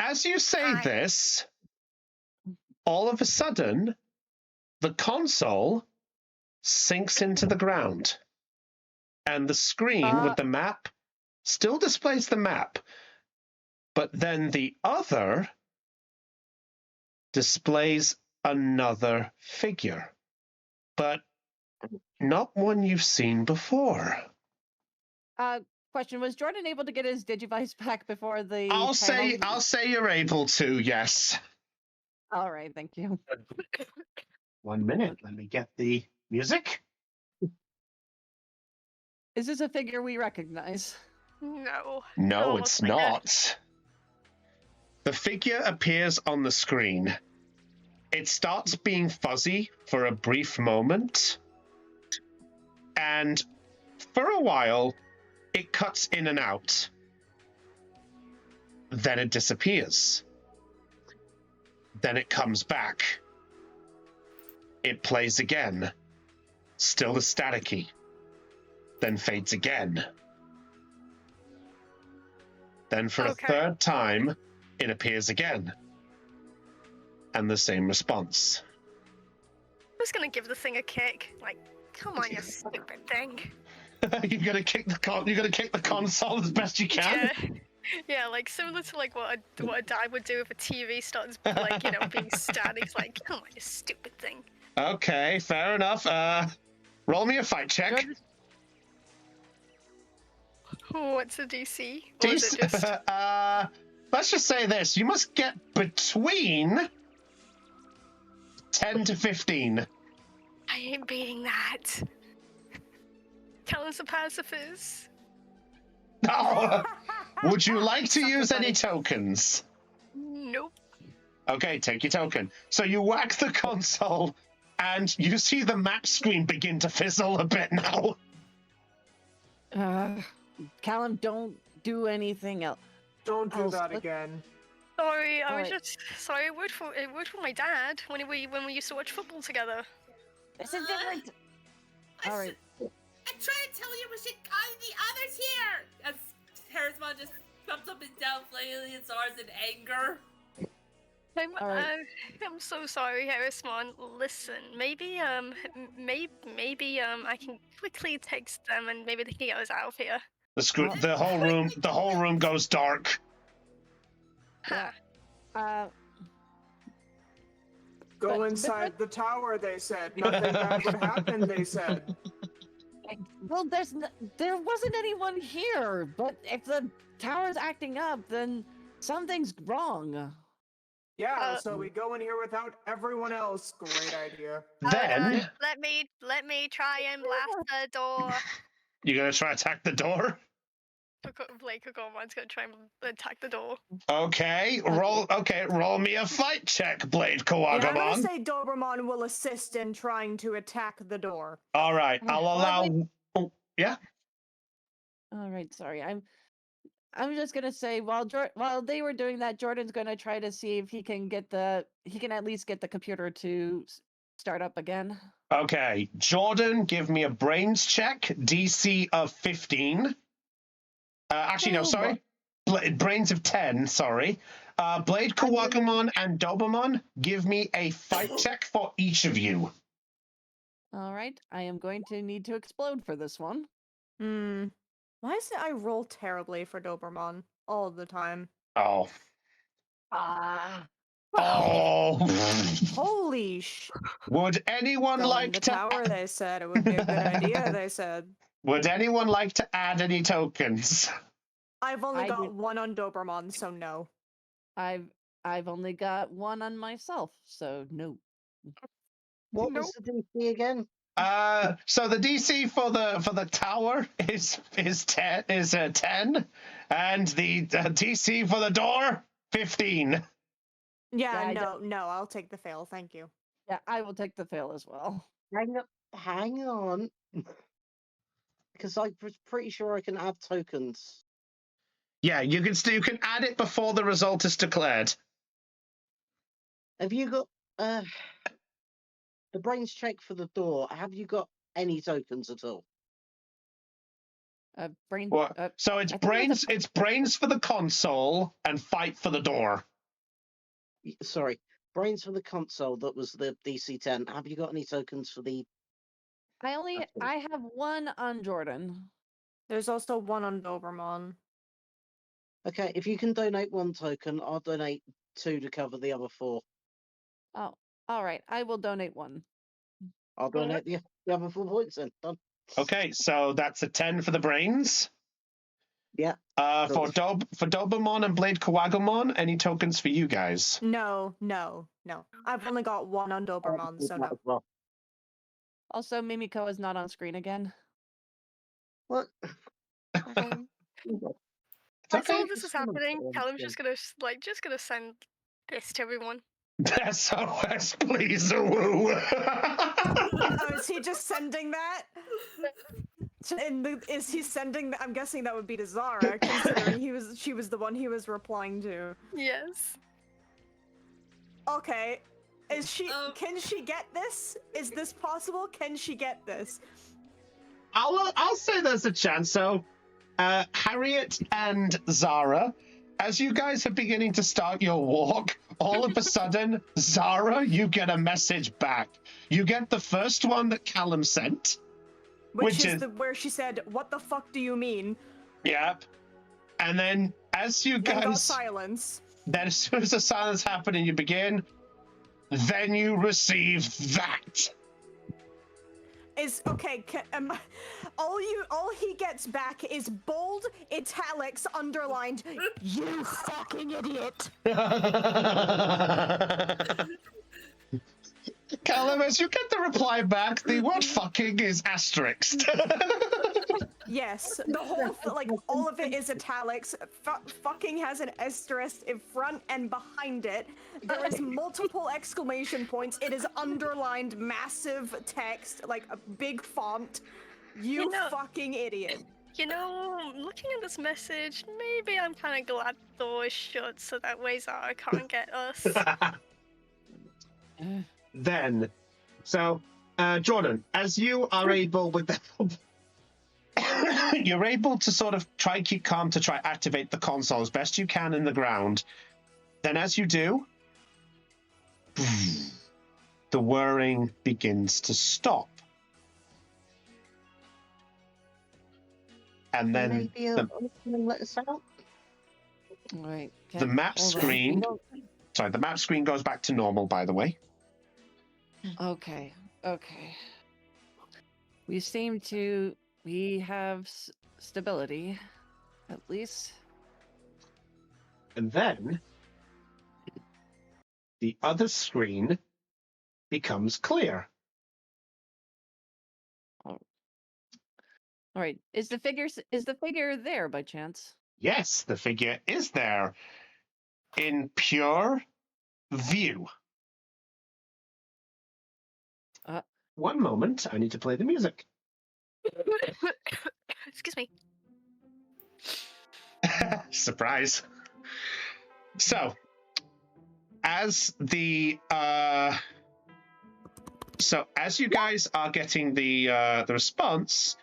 As you say this, all of a sudden, the console sinks into the ground. And the screen with the map still displays the map. But then the other displays another figure. But not one you've seen before.
Question, was Jordan able to get his Digivice back before the
I'll say you're able to, yes.
All right, thank you.
1 minute, let me get the music.
Is this a figure we recognize?
No.
No, it's not. The figure appears on the screen. It starts being fuzzy for a brief moment. And for a while, it cuts in and out. Then it disappears. Then it comes back. It plays again. Still as staticky. Then fades again. Then for a third time, it appears again. And the same response.
I was gonna give the thing a kick. Like, come on, you stupid thing.
You're gonna kick the console as best you can.
Yeah, like similar to like what a dad would do if a TV starts like being static. It's like, come on, you stupid thing.
Okay, fair enough. Roll me a fight check.
What's the DC? Or is it just...
Let's just say this: you must get between 10 to 15.
I ain't beating that. Tell us a pacifist.
Oh, would you like to use any tokens?
Nope.
Okay, take your token. So you whack the console, and you see the map screen begin to fizzle a bit now.
Callum, don't do anything else.
Don't do
Else,
that
let-
again.
Sorry, I was
Alright.
just sorry. It worked for my dad when we used to watch football together.
This is different. All right.
I'm trying to tell you we should call the others here! As Harrismon just jumps up and down, flailing his arms in anger.
I'm so sorry, Harrismon. Listen, maybe maybe I can quickly text them and maybe they can get us out of here.
The whole room goes dark.
Yeah.
Go inside the tower, they said. Nothing bad would happen, they said.
Well, there wasn't anyone here, but if the tower's acting up, then something's wrong.
Yeah, so we go in here without everyone else. Great idea.
Then
let me try and blast the door.
you're gonna try to attack the door.
Blake Kogomon's gonna try and attack the door.
Okay, roll me a fight check, Blade
Yeah, I'm
Kawagumon.
gonna say Doberman will assist in trying to attack the door.
All right, I'll allow. Oh, yeah.
All right, sorry. I'm just gonna say while they were doing that, Jordan's gonna try to see if he can at least get the computer to start up again.
Okay, Jordan, give me a brains check, DC of 15. Actually, no, sorry. Brains of 10, sorry. Blade Kawagumon and Doberman, give me a fight check for each of you.
All right, I am going to need to explode for this one.
Why is it I roll terribly for Doberman all the time?
Oh.
Oh. Holy sh!
Would anyone
Go in
like
the
to...
tower, they said. It would be a good idea, they said.
Would anyone like to add any tokens?
I've only got one on Doberman, so no.
I've only got one on myself, so no.
What was the DC again?
So the DC for the tower is 10, and the DC for the door 15.
Yeah, no, I'll take the fail, thank you.
Yeah, I will take the fail as well.
Hang on. Because I was pretty sure I can add tokens.
Yeah, you can add it before the result is declared.
Have you got the brains check for the door? Have you got any tokens at all?
So it's brains. It's brains for the console and fight for the door.
Sorry, brains for the console. That was the DC 10. Have you got any tokens for the?
I have one on Jordan.
There's also one on Doberman.
Okay, if you can donate one token, I'll donate 2 to cover the other 4.
Oh, all right. I will donate one.
I'll donate the other 4 points then. Done.
Okay, so that's a 10 for the brains.
Yeah.
For Dobermon and Blade Kawagumon, any tokens for you guys?
No. I've only got one on Doberman, so no.
Well.
Also, Mimiko is not on screen again.
What?
As all this is happening, Callum's just gonna send this to everyone.
SOS, please, woo.
Oh, is he just sending that? Is he sending that? I'm guessing that would be to Zara, considering she was the one he was replying to.
Yes.
Okay. Can she get this? Is this possible? Can she get this?
I'll say there's a chance. So, Harriet and Zara, as you guys are beginning to start your walk, all of a sudden, Zara, you get a message back. You get the first one that Callum sent.
Which is where she said, "What the fuck do you mean?"
Yep. And then as you guys...
got silence.
Then as soon as the silence happened and you begin, then you receive that.
All he gets back is bold italics underlined. You fucking idiot.
Callum, as you get the reply back, the word fucking is asterisked.
Yes, the whole like all of it is italics. Fucking has an asterisk in front and behind it. There is multiple exclamation points. It is underlined, massive text, like a big font. You fucking idiot.
You know, looking at this message, maybe I'm kind of glad the door is shut so that Wayzara can't get us.
Then, so, Jordan, as you are able with the... you're able to sort of try and keep calm to try activate the console as best you can in the ground. Then as you do, the whirring begins to stop. And then
let us out.
Right.
the map screen... Sorry, the map screen goes back to normal, by the way.
Okay. We have stability, at least.
And then the other screen becomes clear.
All right. Is the figure there by chance?
Yes, the figure is there in pure view. One moment, I need to play the music.
Excuse me.
Surprise. So, as the as you guys are getting the response,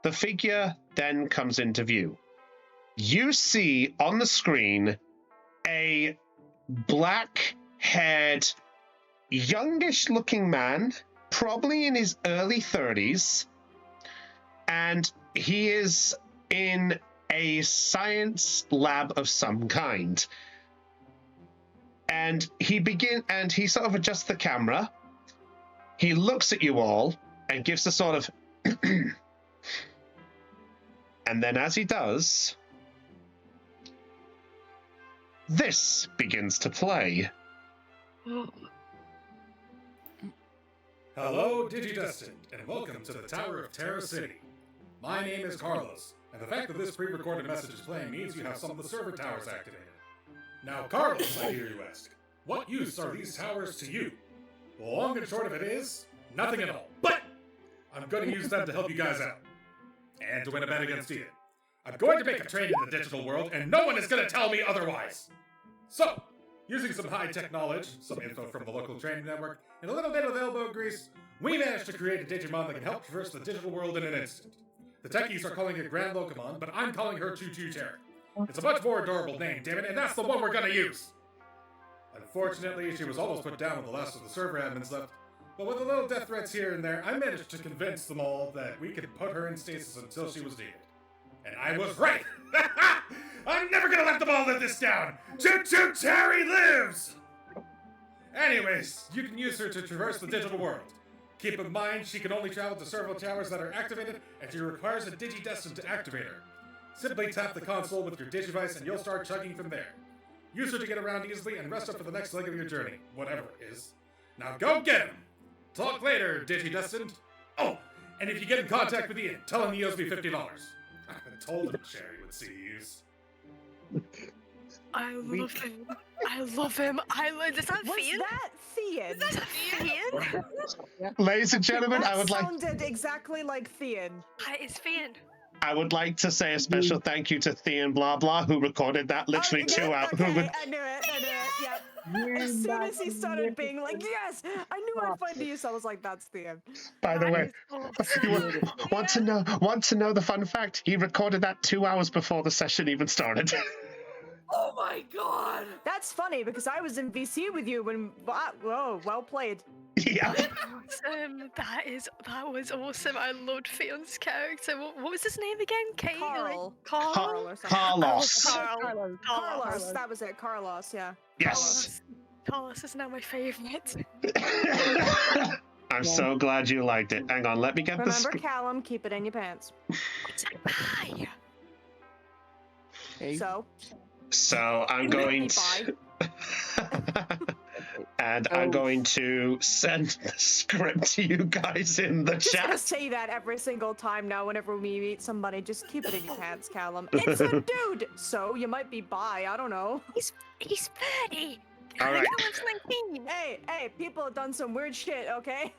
the figure then comes into view. You see on the screen a black-haired, youngish-looking man, probably in his early 30s, and he is in a science lab of some kind. And he sort of adjusts the camera. He looks at you all and gives a sort of and then as he does, this begins to play.
Hello, Digidestined, and welcome to the Tower of Terror City. My name is Carlos, and the fact that this pre-recorded message is playing means you have some of the server towers activated. Now, Carlos, I hear you ask, what use are these towers to you? The long and short of it is, nothing at all. But I'm going to use them to help you guys out. And to win a bet against Ian. I'm going to make a trade in the digital world, and no one is going to tell me otherwise. So, using some high-tech knowledge, some info from the local training network, and a little bit of elbow grease, we managed to create a Digimon that can help traverse the digital world in an instant. The techies are calling it Grand Locomon, but I'm calling her Choo Choo Cherry. It's a much more adorable name, damn it, and that's the one we're gonna use! Unfortunately, she was almost put down when the last of the server admins left, but with a little death threats here and there, I managed to convince them all that we could put her in stasis until she was needed. And I was right! I'm never gonna let them all live this down! Choo Choo Cherry lives! Anyways, you can use her to traverse the digital world. Keep in mind, she can only travel to several towers that are activated, and she requires a Digidestined to activate her. Simply tap the console with your Digivice and you'll start chugging from there. Use her to get around easily and rest up for the next leg of your journey, whatever it is. Now go get him! Talk later, Digidestined. Oh, and if you get in contact with Ian, tell him he owes me $50. I told him Cherry would see use.
I love him. I love him. Is that Fian?
Was that Fian?
Is that Fian?
Ladies and gentlemen,
that sounded exactly like Fian.
Hi, it's Fian.
I would like to say a special thank you to Thean Blah Blah, who recorded that literally 2 hours.
Okay, I knew it, yep. As soon as he started being like, yes, I knew I'd find use, I was like, that's Thean.
By the way, you want to know the fun fact? He recorded that 2 hours before the session even started.
Oh my god!
That's funny because I was in VC with you when. Whoa, well played.
Yeah.
That was awesome. I loved Fian's character. What was his name again?
Carl.
Carl
or something.
Carlos.
Carlos. That was it. Carlos. Yeah.
Yes.
Carlos is now my favorite.
I'm so glad you liked it. Hang on, let me get this.
Remember, Callum, keep it in your pants.
So I'm going to. And I'm going to send the script to you guys in the
Just gonna
chat.
say that every single time now whenever we meet somebody. Just keep it in your pants, Callum. It's a dude! So, you might be bi, I don't know.
He's 30.
All right.
Callum's 19.
Hey, people have done some weird shit, okay?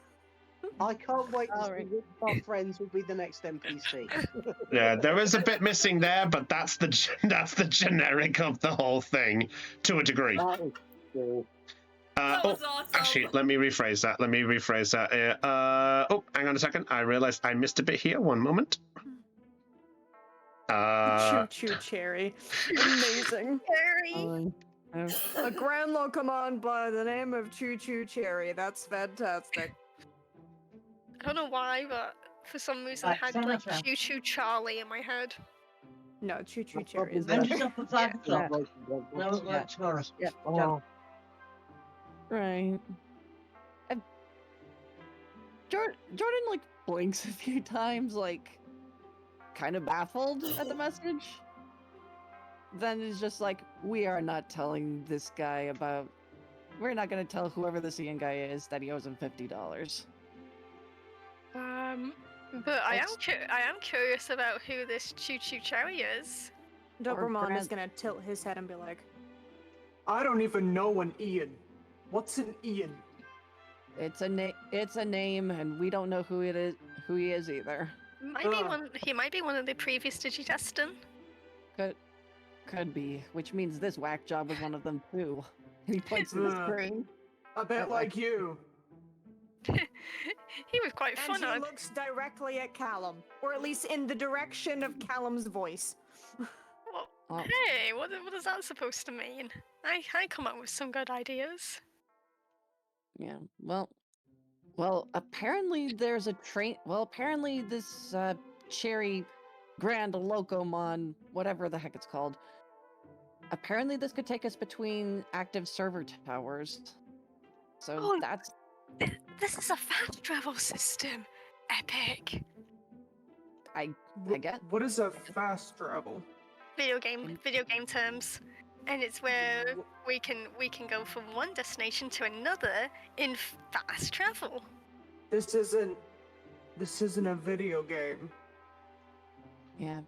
I can't wait to see
Alright.
which of our friends will be the next NPC.
Yeah, there is a bit missing there, but that's the generic of the whole thing to a degree.
That is cool.
That was awesome.
Actually, let me rephrase that. Hang on a second. I realized I missed a bit here. One moment.
Choo choo cherry. Amazing.
Cherry.
A grand locommon by the name of Choo Choo Cherry. That's fantastic.
I don't know why, but for some reason I had like Choo Choo Charlie in my head.
No, Choo Choo Cherry is
I'm
better.
just a flag club. No, like Taurus.
Yeah.
Oh.
Right. Jordan like blinks a few times, like kind of baffled at the message. Then is just like, we are not telling this guy about. We're not going to tell whoever the Ian guy is that he owes him $50.
But I am curious about who this Choo Choo Cherry is.
Doberman is gonna tilt his head and be like,
I don't even know an Ian. What's an Ian?
It's a name, and we don't know who he is either.
He might be one of the previous Digidestin.
Could be, which means this whack job was one of them too. He points to the screen.
A bit like you.
He was quite
and
fun.
he looks directly at Callum, or at least in the direction of Callum's voice.
Hey, what is that supposed to mean? I come up with some good ideas.
Yeah. Well. Apparently there's a train. Well, apparently this Cherry Grand Locomon, whatever the heck it's called. Apparently this could take us between active server towers. So that's.
This is a fast travel system. Epic.
I get.
What is a fast travel?
Video game terms, and it's where we can go from one destination to another in fast travel.
This isn't a video game.
Yeah,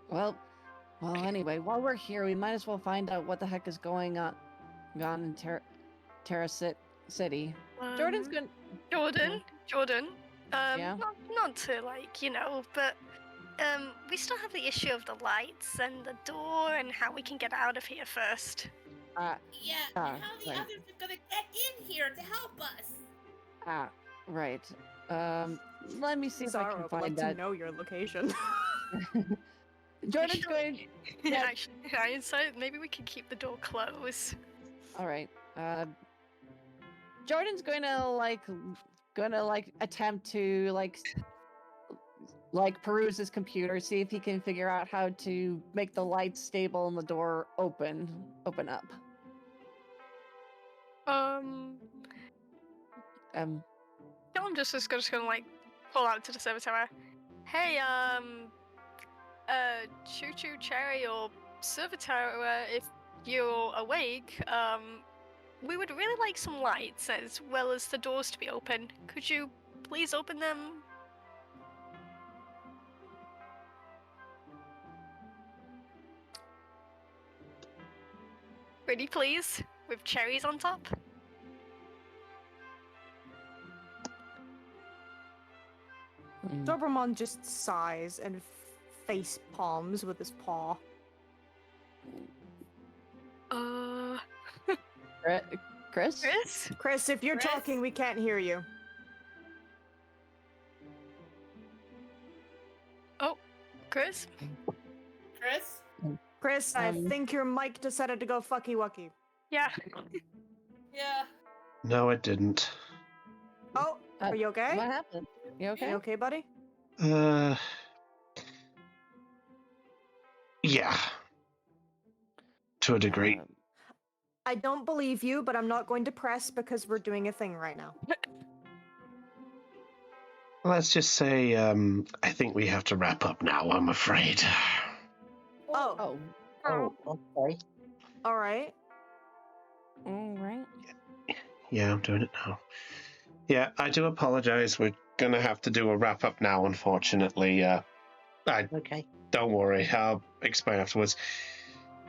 well, anyway, while we're here, we might as well find out what the heck is going on in Terra City. Jordan's gonna...
Jordan,
yeah?
not to but we still have the issue of the lights and the door and how we can get out of here first.
And how the others are gonna get in here to help us.
Right. Let me see if I can find that.
To know your location.
Jordan's going.
Yeah, actually, so maybe we can keep the door closed.
All right. Jordan's gonna attempt to peruse his computer, see if he can figure out how to make the lights stable and the door open up.
I'm just gonna pull out to the server tower. Hey, Choo Choo Cherry or server tower, if you're awake, we would really like some lights as well as the doors to be open. Could you please open them? Pretty please, with cherries on top.
Doberman just sighs and face palms with his paw.
Chris?
Chris, if you're talking, we can't hear you.
Oh, Chris?
Chris, I think your mic decided to go fucky wucky.
Yeah.
Yeah.
No, it didn't.
Oh, are you okay?
What happened? You okay?
You okay, buddy?
Yeah. To a degree.
I don't believe you, but I'm not going to press because we're doing a thing right now.
Let's just say, I think we have to wrap up now, I'm afraid.
Oh.
Oh, okay.
All right.
All right.
Yeah, I'm doing it now. Yeah, I do apologize. We're gonna have to do a wrap up now, unfortunately.
Okay.
Don't worry, I'll explain afterwards.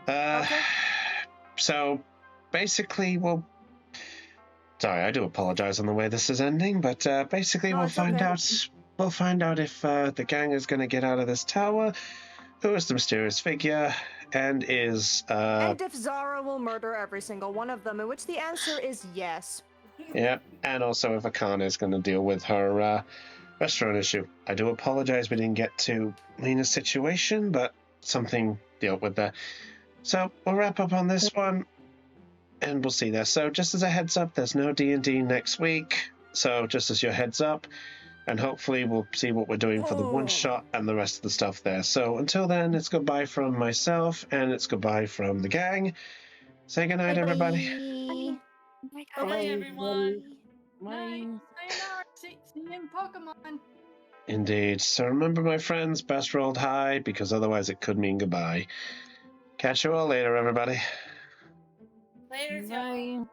Okay.
So, basically, sorry, I do apologize on the way this is ending, but basically
No,
we'll
it's
find
okay.
out. We'll find out if the gang is gonna get out of this tower, who is the mysterious figure, and is
And if Zara will murder every single one of them, in which the answer is yes.
yeah, and also if Akana is gonna deal with her restaurant issue. I do apologize we didn't get to Lena's situation, but something dealt with that. So we'll wrap up on this one, and we'll see there. So just as a heads up, there's no D&D next week. So just as your heads up, and hopefully we'll see what we're doing for the one shot and the rest of the stuff there. So until then, it's goodbye from myself, and it's goodbye from the gang. Say goodnight, everybody.
Bye, everyone.
Night. Sayonara. See you in Pokemon.
Indeed. So remember, my friends, best rolled high, because otherwise it could mean goodbye. Catch you all later, everybody.
Later, y'all.
Bye.